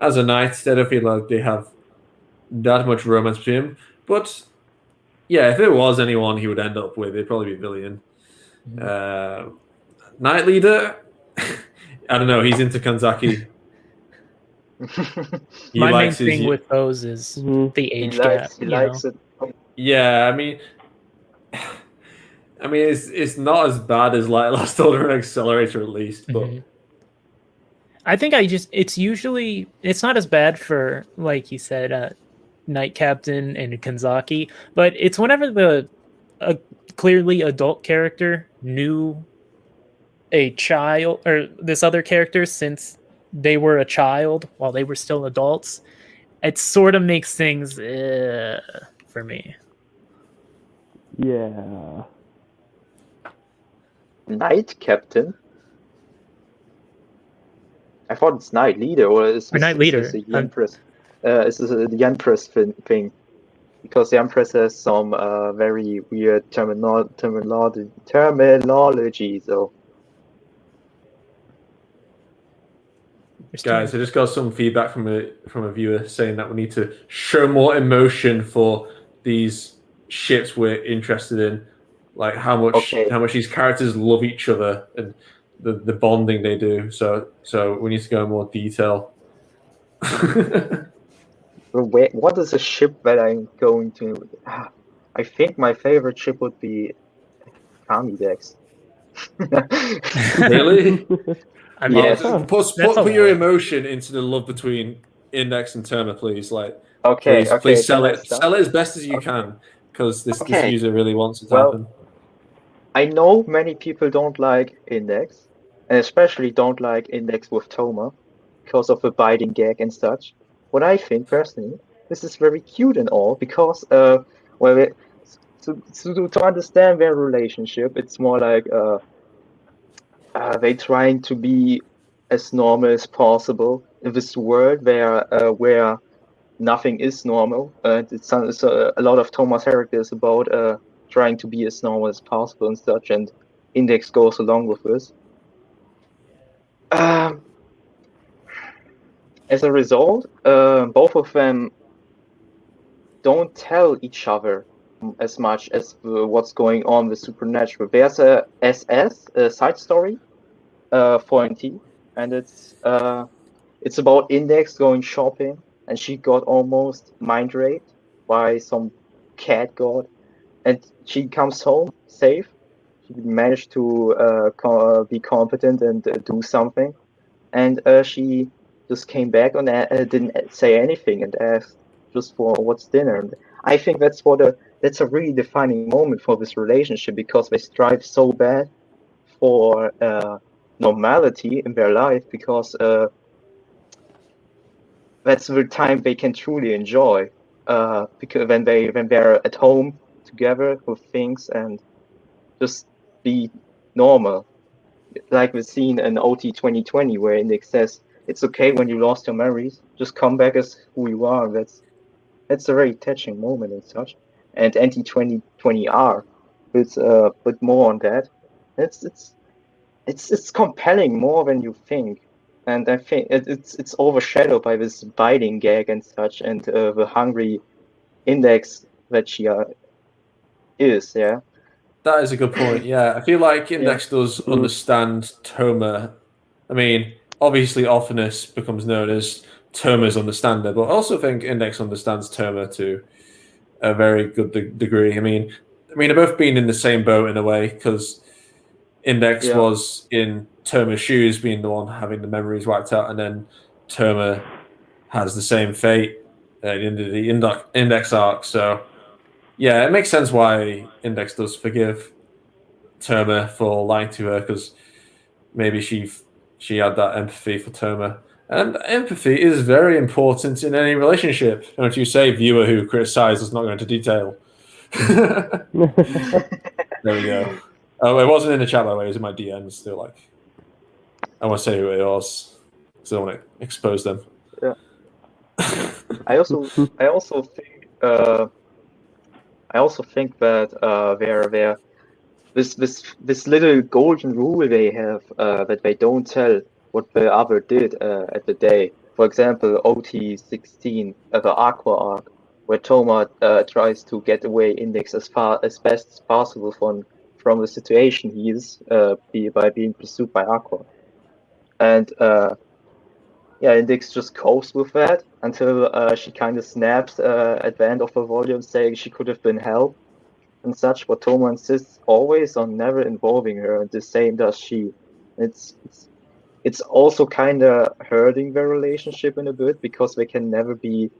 As a knight, I don't feel like they have that much romance between him. But yeah, if there was anyone he would end up with, it'd probably be Villian. Knight Leader, I don't know. He's into Kanzaki. My main thing with those is the age gap. He likes it. Yeah, I mean, it's not as bad as like Last Order and Accelerator, at least. But I think it's not as bad for, like you said, Knight Captain and Kanzaki, but it's whenever a clearly adult character knew a child or this other character since they were a child while they were still adults, it sort of makes things for me. Yeah. Knight Captain? I thought it's Knight Leader, or is this Knight Leader? Is the Empress? Is this the Empress thing? Because the Empress has some very weird terminology. So, guys, I just got some feedback from a viewer saying that we need to show more emotion for these ships we're interested in, like how much these characters love each other and the bonding they do. So we need to go in more detail. what is a ship that I'm going to? I think my favorite ship would be Kamidex. Really? I mean, yes. Put your emotion into the love between Index and Touma, please. Like, okay, please sell it as best as you can, because this user really wants it to happen. I know many people don't like Index, and especially don't like Index with Touma because of the biting gag and such. What I think personally, this is very cute and all, because to understand their relationship, it's more like they trying to be as normal as possible in this world where nothing is normal. It's a lot of Touma's characters about trying to be as normal as possible and such, and Index goes along with this. As a result, both of them don't tell each other as much as what's going on with Supernatural. There's a SS, a side story for NT, and it's about Index going shopping, and she got almost mind raped by some cat god, and she comes home safe. She managed to be competent and do something, and she just came back and didn't say anything and asked just for what's dinner. And I think that's a really defining moment for this relationship, because they strive so bad for normality in their life, because that's the time they can truly enjoy, because when they're at home together with things and just be normal, like the scene in OT 2020 where Index says it's okay when you lost your memories, just come back as who you are. That's a very touching moment and such. And NT 2020R put more on that. It's compelling more than you think, and I think it's overshadowed by this biting gag and such, and the hungry index that she is. Yeah. That is a good point. Yeah, I feel like Index does understand Touma. I mean, obviously, Ophinus becomes known as Touma's understander, but I also think Index understands Touma to a very good degree. I mean, they've both been in the same boat in a way because Index was in Touma's shoes, being the one having the memories wiped out, and then Touma has the same fate in the Index arc. So. Yeah, it makes sense why Index does forgive Touma for lying to her because maybe she had that empathy for Touma, and empathy is very important in any relationship. Don't you say, viewer who criticizes not going into detail? There we go. Oh, it wasn't in the chat by the way; it was in my DMs. Still, like, I want to say who it was because I don't want to expose them. Yeah. I also think that this little golden rule they have that they don't tell what the other did at the day. For example, OT-16, the Aqua arc, where Touma tries to get away Index as best as possible from the situation he is by being pursued by Aqua, and Index just copes with that until she kind of snaps at the end of the volume, saying she could have been helped and such. But Touma insists always on never involving her, and the same does she. It's also kind of hurting their relationship in a bit because they can never be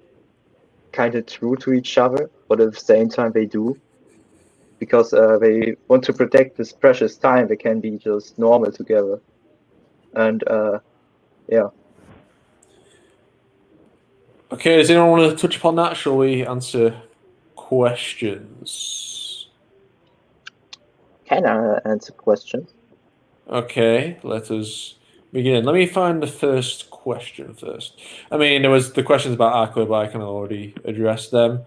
kind of true to each other, but at the same time they do. Because they want to protect this precious time, they can be just normal together. And yeah. Okay, does anyone want to touch upon that? Shall we answer questions? Can I answer questions? Okay, let us begin. Let me find the first question first. I mean, there was the questions about Aqua, but I kind of already addressed them.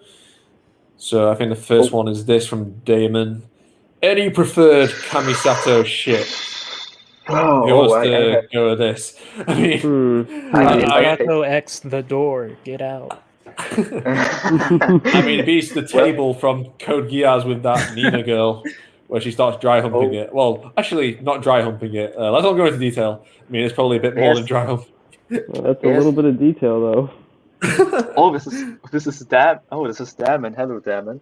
So I think the first one is this from Damon. Any preferred Kamisato ship? Who wants to go with this? I mean, Kamisato X the door. Get out. I mean, it beats the table from Code Geass with that Nina girl, where she starts dry humping it. Well, actually, not dry humping it. Let's not go into detail. I mean, it's probably a bit more than dry hump. Well, that's a little bit of detail, though. This is Damon. Hello, Damon.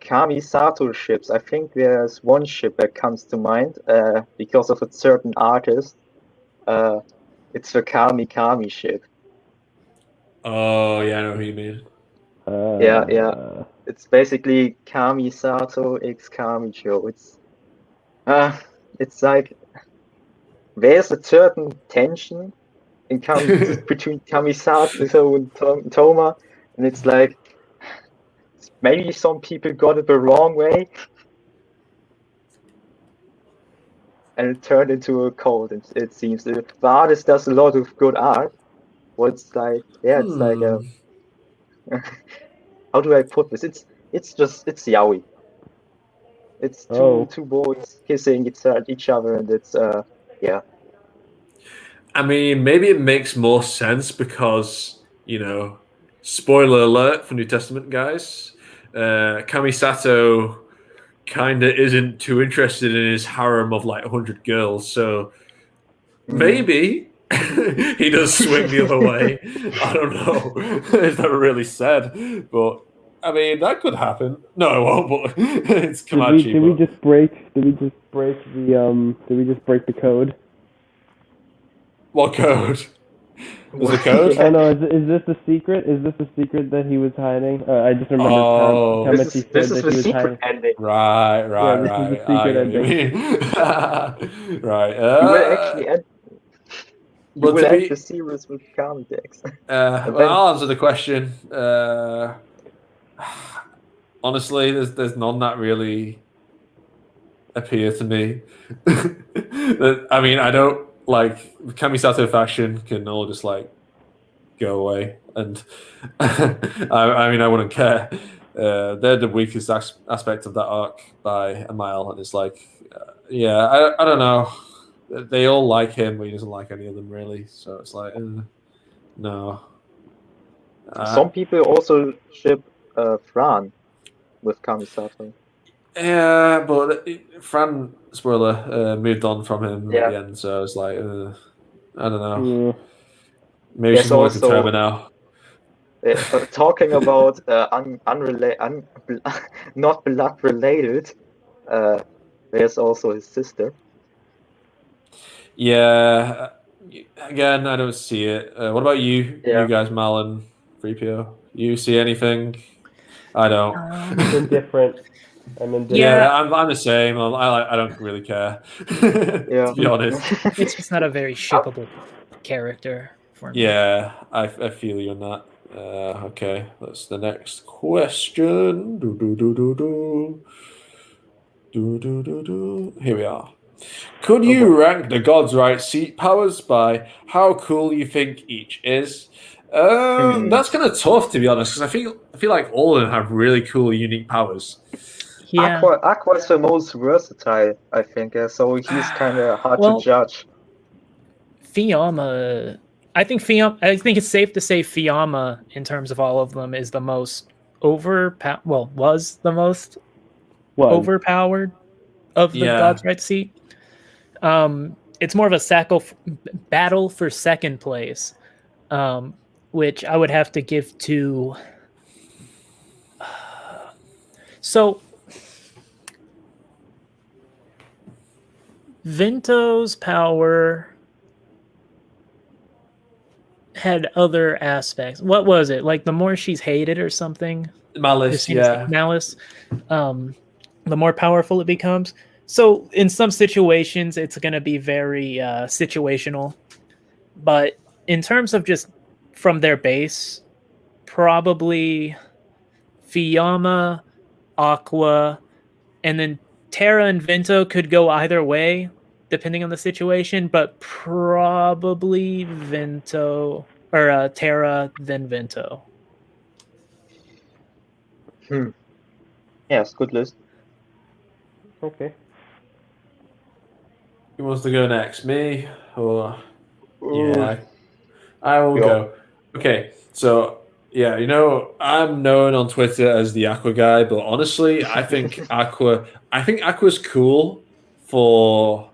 Kamisato ships. I think there's one ship that comes to mind because of a certain artist. It's the Kami ship. Oh yeah, I know who you mean. Yeah. It's basically Kamisato x Kamicho. It's like there's a certain tension between Kamisato and Touma, and it's like maybe some people got it the wrong way, and it turned into a cult. It seems the artist does a lot of good art. What's like, it's like how do I put this? It's yaoi. It's two boys kissing each other, and it's yeah. I mean, maybe it makes more sense because, you know, spoiler alert for New Testament guys, Kamisato kind of isn't too interested in his harem of like 100 girls, so maybe he does swing the other way. I don't know. It's not really said, but I mean that could happen. No, it won't. But it's Kamachi. Did we just break the code? What code? Was the code? Oh no! Is this the secret? Is this the secret that he was hiding? I just remember Kamachi said that he was hiding. Ending. Right. This is the secret ending. Right. You will actually end. You will end the series with Kami decks. I'll answer the question. Honestly, there's none that really appear to me. I mean, I don't like Kamisato faction can all just like go away, and I mean, I wouldn't care. they're the weakest aspect of that arc by a mile, and it's like, I don't know. They all like him, but he doesn't like any of them really. So it's like, no. Some people also ship Fran with Kamisato. Yeah, but Fran, spoiler, moved on from him at the end, so it's like, I don't know. Maybe she's more into Touma now. Talking about not blood related, there's also his sister. Yeah, again, I don't see it. What about you? You guys, Mal and 3PO? You see anything? I don't. I'm indifferent. Yeah, I'm the same. I don't really care. To be honest, it's just not a very shippable character for me. Yeah, I feel you on that. Okay, that's the next question. Here we are. Could you rank the God's Right seat powers by how cool you think each is? That's kind of tough, to be honest, because I feel like all of them have really cool, unique powers. Yeah. Aqua's the most versatile, I think. So he's kind of hard to judge. Fiamma, I think it's safe to say Fiamma, in terms of all of them, is the most was the most overpowered of the God's Right seat. It's more of a battle for second place, which I would have to give to. So Vento's power had other aspects. What was it? Like the more she's hated or something? Malice, Malice. The more powerful it becomes. So in some situations, it's going to be very situational. But in terms of just from their base, probably Fiamma, Aqua, and then Terra and Vento could go either way, depending on the situation, but probably Vento or Terra, then Vento. Yes, good list. Okay. Who wants to go next? Me or I will go. Okay, so I'm known on Twitter as the Aqua guy, but honestly, I think Aqua's cool for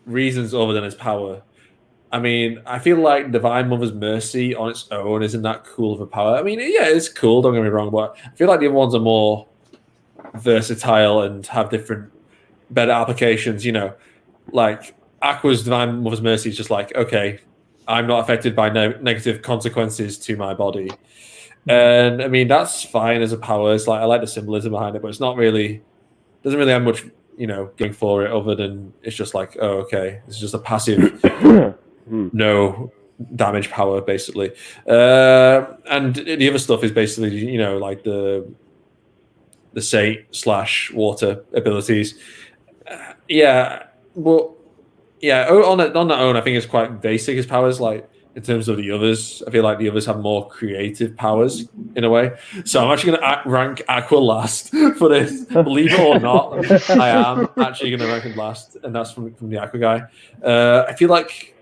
reasons other than its power. I mean, I feel like Divine Mother's Mercy on its own isn't that cool of a power. I mean, yeah, it's cool, don't get me wrong, but I feel like the other ones are more versatile and have better applications, like Aqua's Divine Mother's Mercy is just like, okay, I'm not affected by negative consequences to my body. And I mean, that's fine as a power. It's like, I like the symbolism behind it, but it's not really, doesn't really have much, going for it other than it's just like, oh, okay, it's just a passive, no damage power, basically. And the other stuff is basically, like the Sate/water abilities. On that own, I think it's quite basic as powers. Like in terms of the others, I feel like the others have more creative powers in a way. So I'm actually going to rank Aqua last for this. Believe it or not, I am actually going to rank him last, and that's from the Aqua guy. I feel like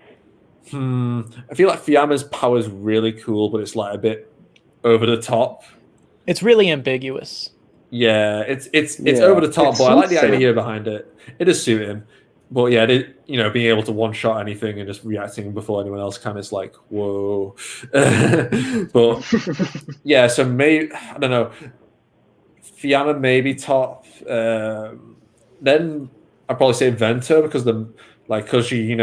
Fiamma's power is really cool, but it's like a bit over the top. It's really ambiguous. Yeah, it's over the top, but I like the idea behind it. It does suit him. But yeah, being able to one-shot anything and just reacting before anyone else can is like, whoa. But yeah, so maybe, I don't know, Fiamma maybe top. Then I'd probably say Vento because she,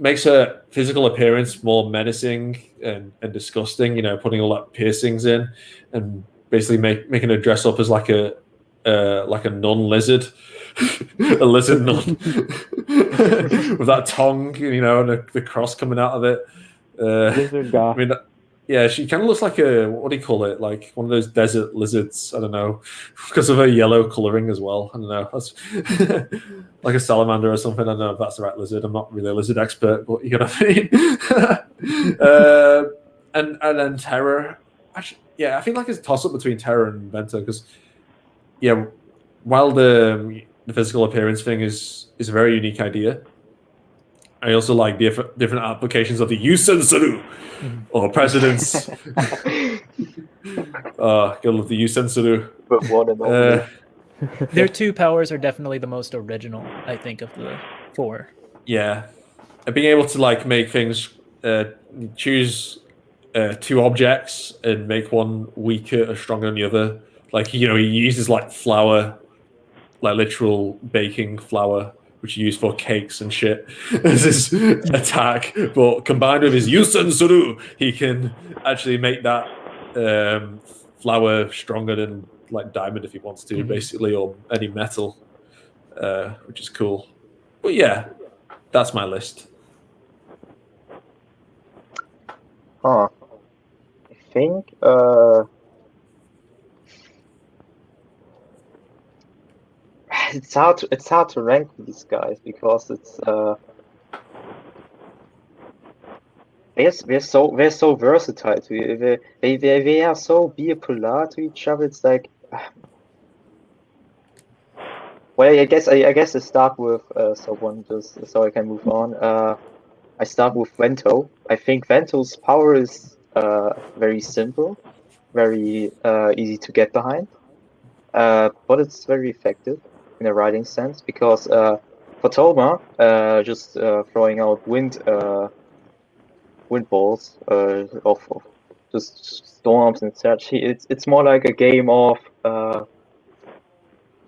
makes her physical appearance more menacing and disgusting, putting all that piercings in and basically making her dress up as like a nun lizard. A lizard nun with that tongue, and the cross coming out of it. Lizard goth. I mean, yeah, she kind of looks like what do you call it? Like one of those desert lizards. I don't know, because of her yellow coloring as well. I don't know. That's like a salamander or something. I don't know if that's the right lizard. I'm not really a lizard expert, but you get what I mean. And then Terror. Actually, yeah, I think like it's a toss up between Terra and Vento because yeah, while the physical appearance thing is a very unique idea, I also like different applications of the Yusensaru or Presidents. Gotta love the Yusensaru. But one and only. Their two powers are definitely the most original, I think, of the four. Yeah, and being able to like make things choose two objects and make one weaker or stronger than the other. Like he uses like flour, like literal baking flour, which he used for cakes and shit as his attack. But combined with his Yusen Suru, he can actually make that flour stronger than like diamond if he wants to, basically, or any metal, which is cool. But yeah, that's my list. I think it's hard to rank these guys because it's they're so versatile. They are so bipolar to each other. It's like, well, I guess I start with someone just so I can move on. I start with Vento. I think Vento's power is very simple, very easy to get behind, but it's very effective in a writing sense because for Touma, just throwing out wind balls of just storms and such. It's more like a game of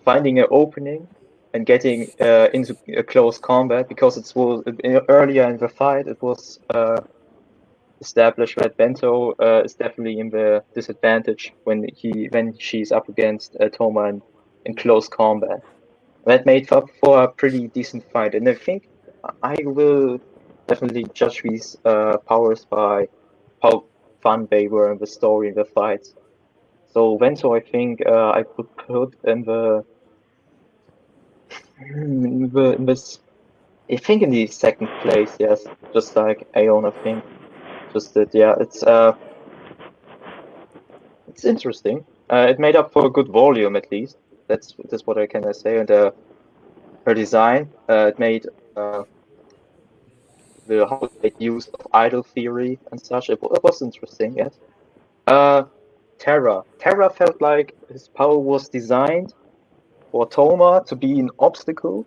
finding an opening and getting into a close combat because earlier in the fight it was established that Bento is definitely in the disadvantage when she's up against Touma in close combat. That made up for a pretty decent fight, and I think I will definitely judge these powers by how fun they were in the story in the fights. So Vento, I think I could put in I think in the second place, yes, just like Aeon, I think. Just that, yeah, it's interesting. It made up for a good volume at least. That's what I can say. And her design, it made how they used of idol theory and such. It was interesting, yes. Terra felt like his power was designed for Touma to be an obstacle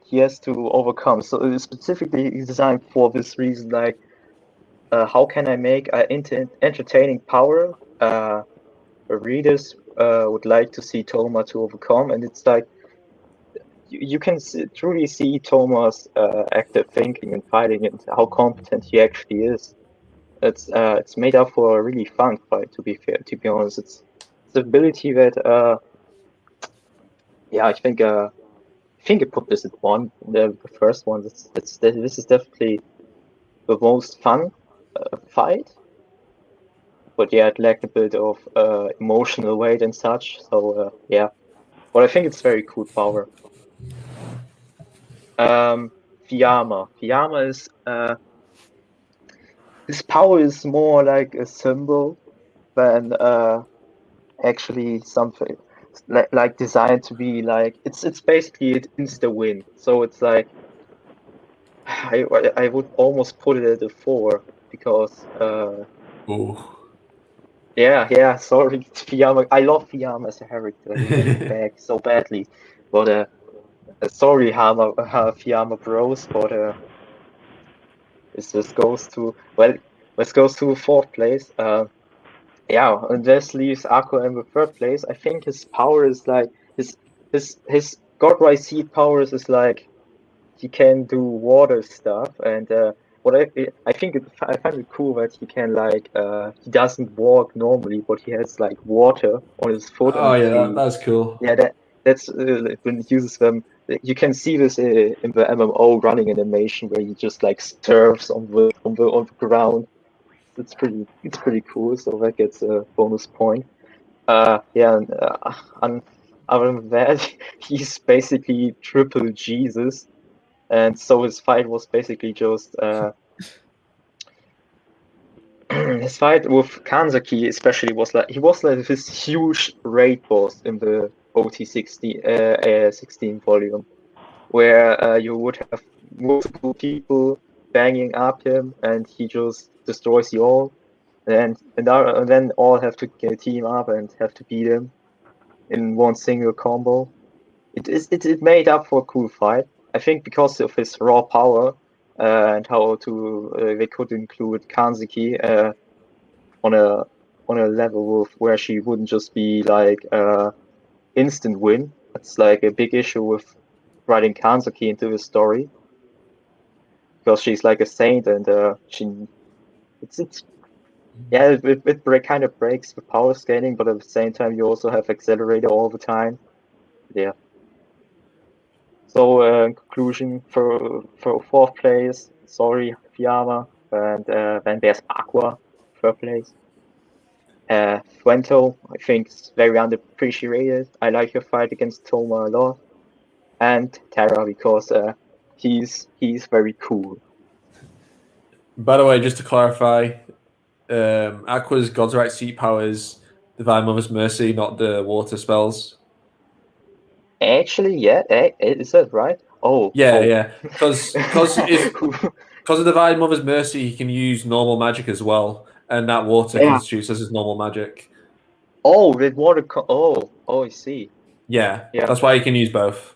he has to overcome. So it is specifically designed for this reason, like how can I make an entertaining power readers would like to see Touma to overcome? And it's like you can truly see Touma's active thinking and fighting and how competent he actually is. It's made up for a really fun fight. To be honest, it's the ability that I think I put this at one. The first one. This is definitely the most fun fight, but yeah, it lacked a bit of emotional weight and such. So yeah, but I think it's very cool power. Fiyama is his power is more like a symbol than actually something like designed to be like it's basically it insta win. So it's like I would almost put it at a 4 because yeah, sorry, Fiyama. I love Fiyama as a character back so badly, but sorry, Fiyama bros, but this goes to fourth place. Yeah, and this leaves Akko in the third place. I think his power is like his Godrise Seed powers is like he can do water stuff, and what I find it cool that he can like he doesn't walk normally, but he has like water on his foot. Oh yeah, that's cool. Yeah, that's when he uses them. You can see this in the MMO running animation where he just like surfs on the ground. It's pretty cool. So that gets a bonus point. Yeah, and other than that, he's basically triple Jesus. And so his fight was basically just his fight with Kanzaki especially was like this huge raid boss in the OT16 volume, where you would have multiple people banging up him, and he just destroys you all, and then all have to team up and have to beat him in one single combo. It made up for a cool fight. I think because of his raw power and how they could include Kanzaki on a level where she wouldn't just be like instant win. That's like a big issue with writing Kanzaki into the story, because she's like a saint, and it kind of breaks the power scaling, but at the same time you also have accelerator all the time. Yeah. So in conclusion, for fourth place, sorry, Fiamma, and then there's Aqua, third place. Fuento, I think, is very underappreciated. I like her fight against Touma a lot. And Terra, because he's very cool. By the way, just to clarify, Aqua's God's Right Seat power is Divine Mother's Mercy, not the water spells. Actually, yeah, is that right? Yeah. Because of Divine Mother's Mercy, he can use normal magic as well, and that water constitutes as his normal magic. Oh, with water. I see. Yeah, that's why he can use both,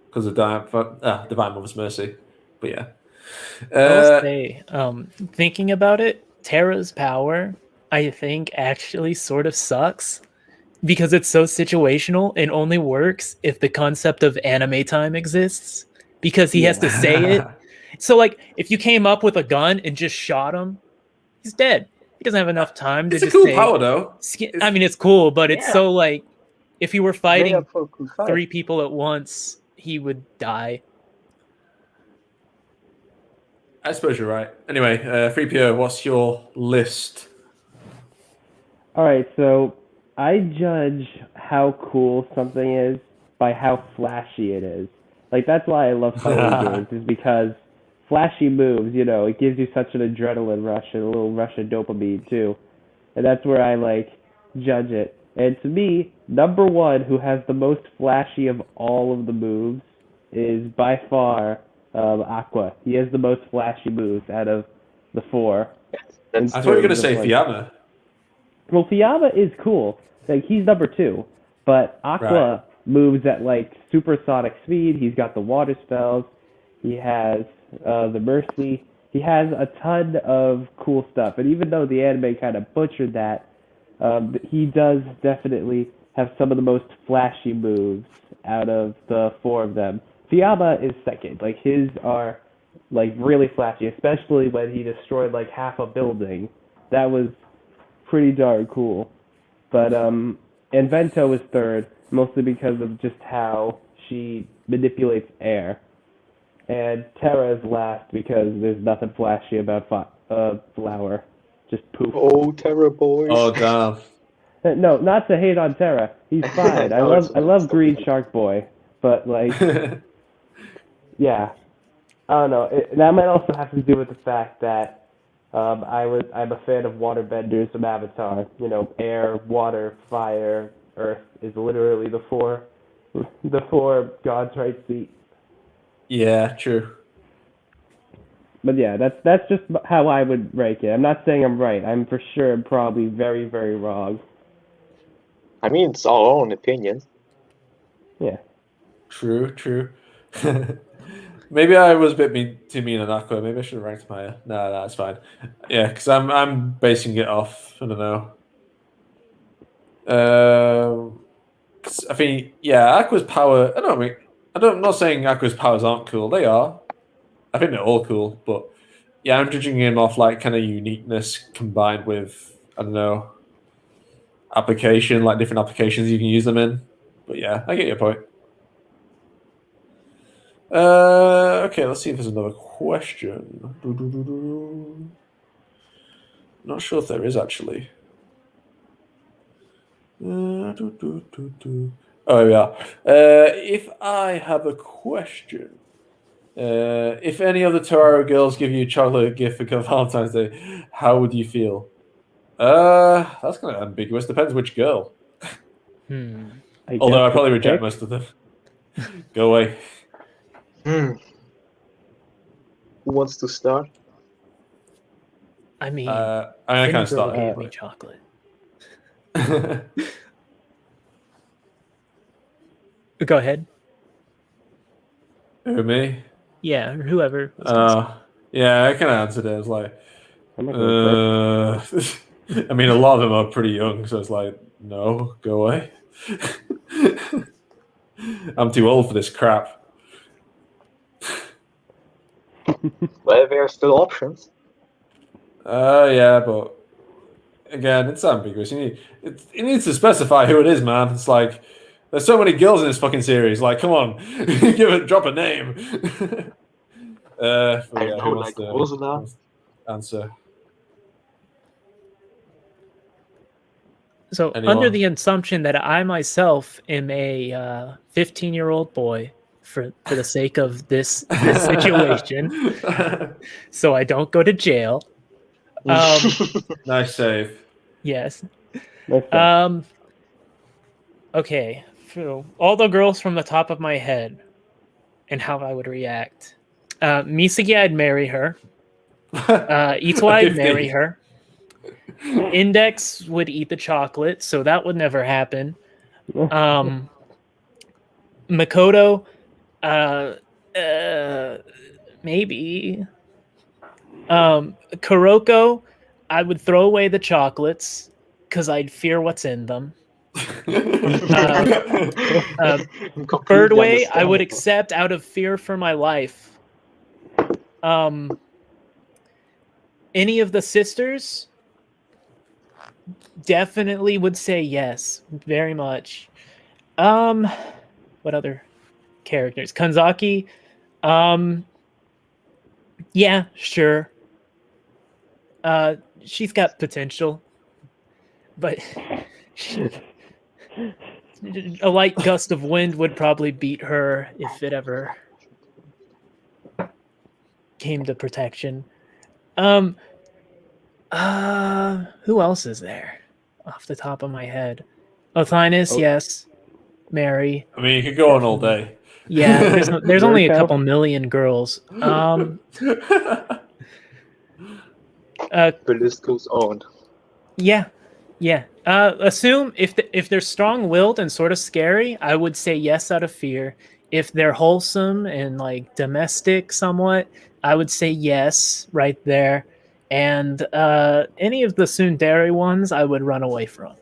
because of Divine Mother's Mercy. But yeah, I'll say, thinking about it, Terra's power, I think, actually sort of sucks, because it's so situational and only works if the concept of anime time exists, because he has to say it. So, like, if you came up with a gun and just shot him, he's dead. He doesn't have enough time to it's just a cool say, power, though. I mean, it's cool, but it's so, like, if you were fighting three people at once, he would die. I suppose you're right. Anyway, 3PO, what's your list? All right, so I judge how cool something is by how flashy it is. Like, that's why I love fighting games, is because flashy moves, it gives you such an adrenaline rush and a little rush of dopamine, too. And that's where I, judge it. And to me, number one, who has the most flashy of all of the moves, is by far Aqua. He has the most flashy moves out of the four. I thought you were going to say Fiamma. Well, Fiamma is cool. Like, he's number two. But Aqua moves at, supersonic speed. He's got the water spells. He has the Mercy. He has a ton of cool stuff. And even though the anime kind of butchered that, he does definitely have some of the most flashy moves out of the four of them. Fiamma is second. His are, really flashy, especially when he destroyed, half a building. That was pretty darn cool. But, and Vento is third, mostly because of just how she manipulates air. And Terra is last because there's nothing flashy about Flower. Just poof. Oh, Terra boy. Oh, damn. No, not to hate on Terra. He's fine. I love Green Shark Boy, but yeah, I don't know. That might also have to do with the fact that I'm a fan of waterbenders from Avatar. Air, water, fire, earth is literally the four God's right seat. Yeah, true. But yeah, that's just how I would rank it. I'm not saying I'm right. I'm for sure probably very, very wrong. I mean, it's our own opinions. Yeah. True. Maybe I was a bit too mean on Aqua. Maybe I should have ranked him higher. No, that's fine. Yeah, because I'm basing it off. I don't know. I think Aqua's power. I'm not saying Aqua's powers aren't cool. They are. I think they're all cool, but yeah, I'm judging him off kind of uniqueness combined with application, different applications you can use them in. But yeah, I get your point. Okay, let's see if there's another question. Not sure if there is actually. Oh, yeah. If I have a question, if any of the Toaru girls give you a chocolate gift for Valentine's Day, how would you feel? That's kind of ambiguous. Depends which girl. Although I probably reject most of them. Go away. Who wants to start? I mean, I can't start. gave me chocolate. Go ahead. Who, me? Yeah, or whoever. Yeah, I kind of answered it. It's like, I mean, a lot of them are pretty young, so it's like, no, go away. I'm too old for this crap. Well, there are still options. Yeah, but again, it's ambiguous. You need to specify who it is, man. It's like there's so many girls in this fucking series. Like, come on, drop a name. I know, like Ursula. Answer. So, under the assumption that I myself am a 15-year-old boy, for the sake of this situation, so I don't go to jail. Nice save. Yes. Okay. So all the girls from the top of my head, and how I would react. Misagi, I'd marry her. Itoi, I'd marry her. Index would eat the chocolate, so that would never happen. Makoto, maybe. Kuroko, I would throw away the chocolates because I'd fear what's in them. Birdway, I would accept out of fear for my life. Any of the sisters, definitely would say yes, very much. What other characters? Kanzaki, yeah, sure. She's got potential, but a light gust of wind would probably beat her if it ever came to protection. Who else is there off the top of my head? Othinus, yes. Mary. I mean, you could go on all day. Yeah, there's only a couple million girls. The list goes on. Yeah. Assume if they're strong-willed and sort of scary, I would say yes out of fear. If they're wholesome and like domestic somewhat, I would say yes right there. And any of the tsundere ones, I would run away from.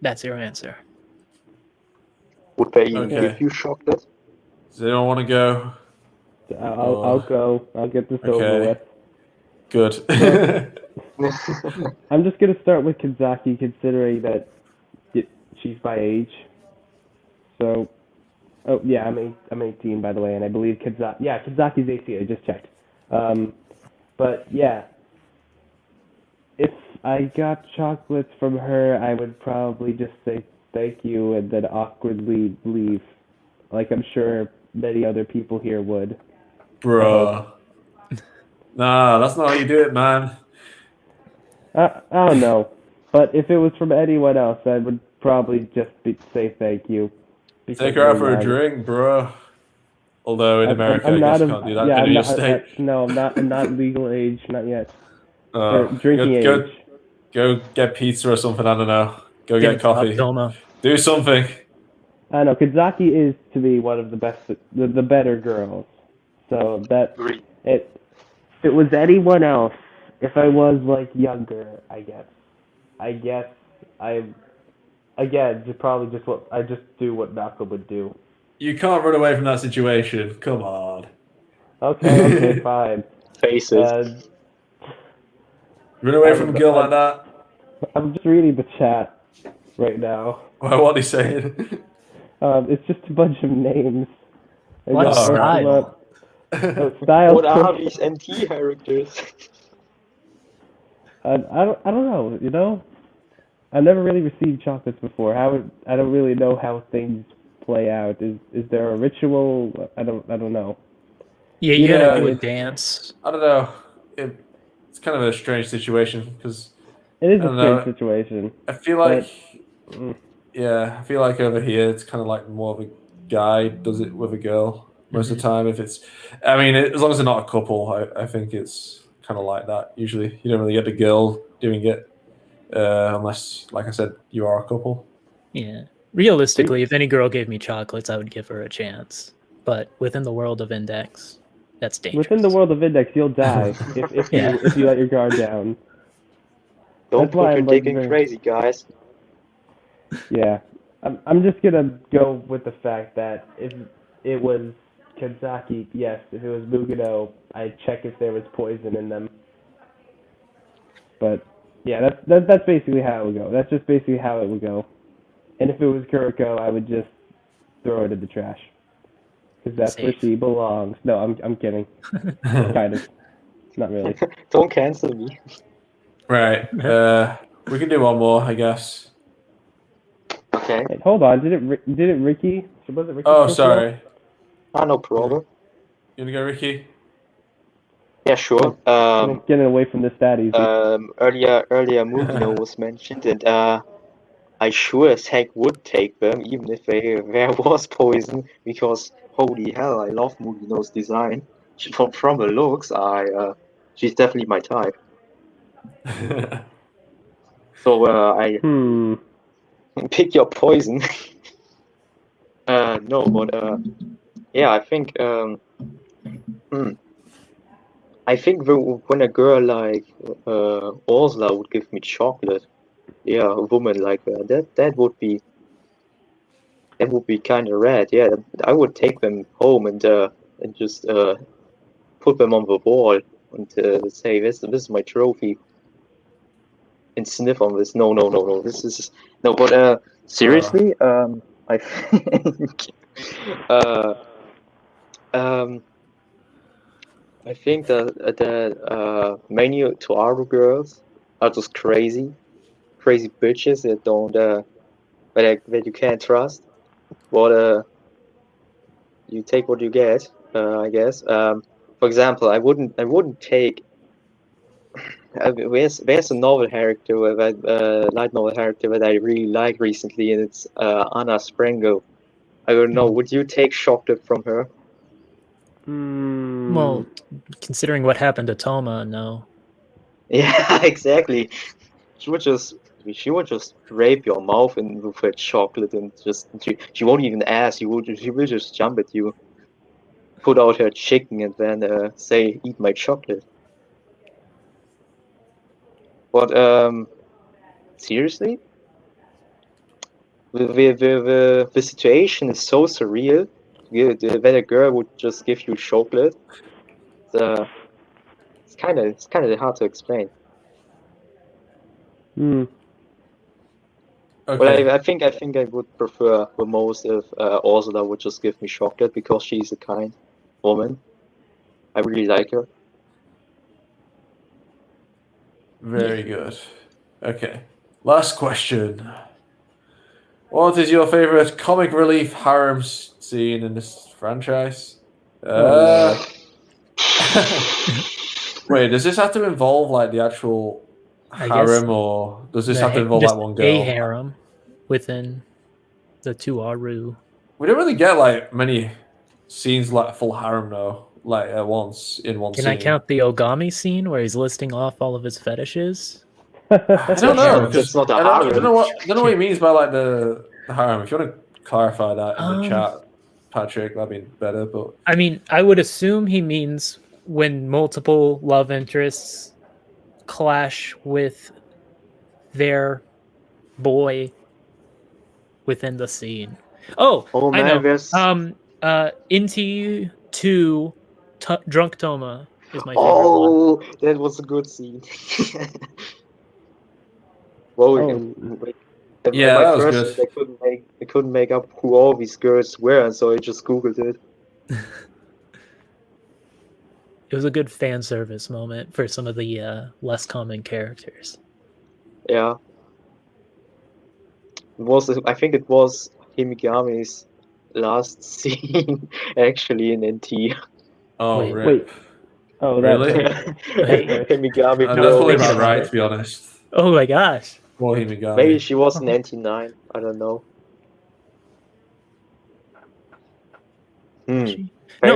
That's your answer. Would they even give you chocolate? Does anyone want to go? I'll go. I'll get this over with. Good. I'm just gonna start with Kanzaki, considering that she's my age. So, I'm 18 by the way, and I believe Kanzaki's 18. I just checked. But yeah, if I got chocolates from her, I would probably just say thank you and then awkwardly leave, like I'm sure many other people here would. Bruh. Nah, that's not how you do it, man. I don't know. But if it was from anyone else, I would probably just say thank you. Take her out for a drink, bro. Although in America, I guess you can't do that. Yeah, I'm not legal age, not yet. Drinking age. Go get pizza or something, I don't know. Go get coffee. Do something. I know, Kanzaki is, to me, one of the best, the better girls. So that, if it was anyone else, if I was, like, younger, I guess I just do what Malcolm would do. You can't run away from that situation. Come on. Okay, fine. Faces. Run away from a girl like that. I'm just reading the chat right now. What are they saying? It's just a bunch of names. What style? Style. What are these NT characters? I don't know. You know, I've never really received chocolates before. I don't really know how things play out. Is there a ritual? I don't know. Yeah, you gotta do a dance. I don't know. it's kind of a strange situation because it is a strange situation. I feel like, but, I feel like over here it's kind of like more of a guy does it with a girl most of the time. If it's, I mean, as long as they're not a couple, I think it's kind of like that. Usually, you don't really get the girl doing it unless, like I said, you are a couple. Yeah. Realistically, if any girl gave me chocolates, I would give her a chance. But within the world of Index, that's dangerous. Within the world of Index, you'll die if you let your guard down. Don't put your dick in crazy, guys. Yeah. I'm just gonna go with the fact that if it was Kanzaki, yes. If it was Mugano, I'd check if there was poison in them. But yeah, that's basically how it would go. That's just basically how it would go. And if it was Kuriko, I would just throw it in the trash, because that's where she belongs. No, I'm kidding. Kind of, not really. Don't cancel me. Right. We can do one more, I guess. Okay. Hey, hold on. Did it Ricky? Was it Ricky? Oh, sorry. No problem. You wanna go, Ricky? Yeah, sure. Getting away from this that easy. Earlier Mugino was mentioned, and I sure as heck would take them, even if there was poison, because holy hell, I love Mugino's design. From the looks, she's definitely my type. So I pick your poison. No, but yeah, I think when a girl like Ursula would give me chocolate, yeah, a woman like that would be kind of rad. Yeah, I would take them home and just put them on the wall and say this is my trophy, and sniff on this. No, this is no. But seriously, I think I think that many Toaru girls are just crazy bitches that don't that you can't trust. But you take what you get, I guess. For example, I wouldn't take. There's a novel character, light novel character that I really like recently, and it's Anna Sprengo. I don't know. Would you take chocolate from her? Well, considering what happened to Touma, no. Yeah, exactly. She would just rape your mouth and with her chocolate, and she won't even ask. She will just jump at you, put out her chicken, and then say, "Eat my chocolate." But seriously, the situation is so surreal. That a girl would just give you chocolate. It's kind of hard to explain. Okay. Well, I think I would prefer the most if Ursula would just give me chocolate, because she's a kind woman. I really like her. Very good. Okay. Last question. What is your favorite comic relief harem scene in this franchise? Wait, does this have to involve like the actual harem, or does this have to involve like one girl? A harem within the Toaru. We don't really get like many scenes like full harem though, like once in one scene. Can I count the Ogami scene where he's listing off all of his fetishes? I don't know, because I don't know what he means by like the harem. If you want to clarify that in the chat, Patrick, that'd be better. But I mean, I would assume he means when multiple love interests clash with their boy within the scene. Oh I know. Into to Drunk Touma is my favorite one. That was a good scene. Well, yeah, that was good. They couldn't make up who all these girls were, and so I just googled it. It was a good fan service moment for some of the less common characters. Yeah. I think it was Himigami's last scene actually in NT. Oh, wait. Oh, Really? Himigami That's Pro. probably about right, to be honest. Oh my gosh. More Himigami. Maybe she was 99. I don't know.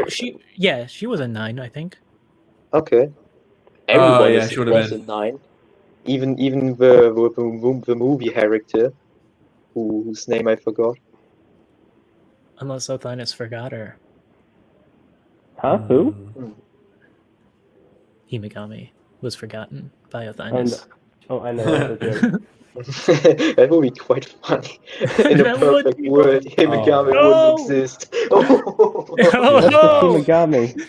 She was a 9, I think. Okay. Everyone yeah, she would have was been. a 9. Even the movie character, whose name I forgot. Unless Othinus forgot her. Huh? Who? Himigami was forgotten by Othinus. Oh, I know that's a joke. That would be quite funny. In a That would perfect be world, Himigami Oh. wouldn't exist. Oh, What's the no! Himigami?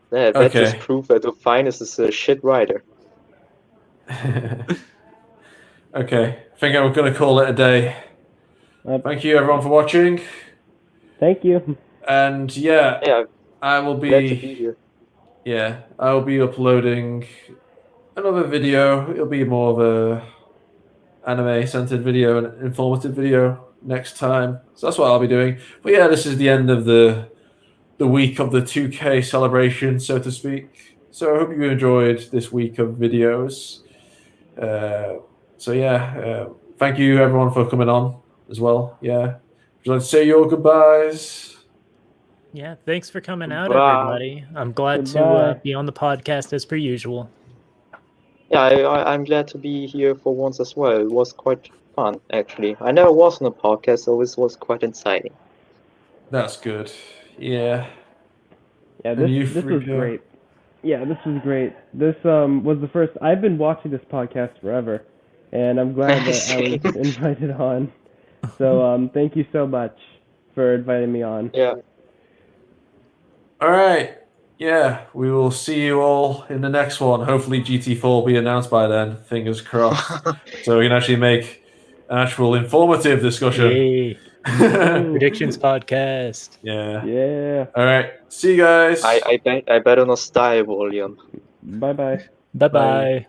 That Okay. just proved that Ophinus is a shit writer. Okay, I think I'm going to call it a day. Thank you, everyone, for watching. Thank you. And Yeah, I will glad to be. be here. Yeah, I will be uploading another video. It'll be more of a anime-centered video and informative video next time. So that's what I'll be doing. But yeah, this is the end of the week of the 2K celebration, so to speak. So I hope you enjoyed this week of videos. Thank you everyone for coming on as well. Yeah, would you like to say your goodbyes? Yeah, thanks for coming out, Bye. everybody. I'm glad to Goodbye. be on the podcast as per usual. Yeah, I'm glad to be here for once as well. It was quite fun, actually. I never was on a podcast, so this was quite exciting. That's good. Yeah. Yeah, And you, this was Freaky? great. Yeah, this was great. This was the first. I've been watching this podcast forever, and I'm glad that I was invited on. So thank you so much for inviting me on. Yeah. All right. Yeah, we will see you all in the next one. Hopefully GT4 will be announced by then. Fingers crossed. So we can actually make an actual informative discussion. Yay. Predictions podcast. Yeah. Yeah. All right. See you guys. I bet on a style volume. Bye-bye. Bye-bye.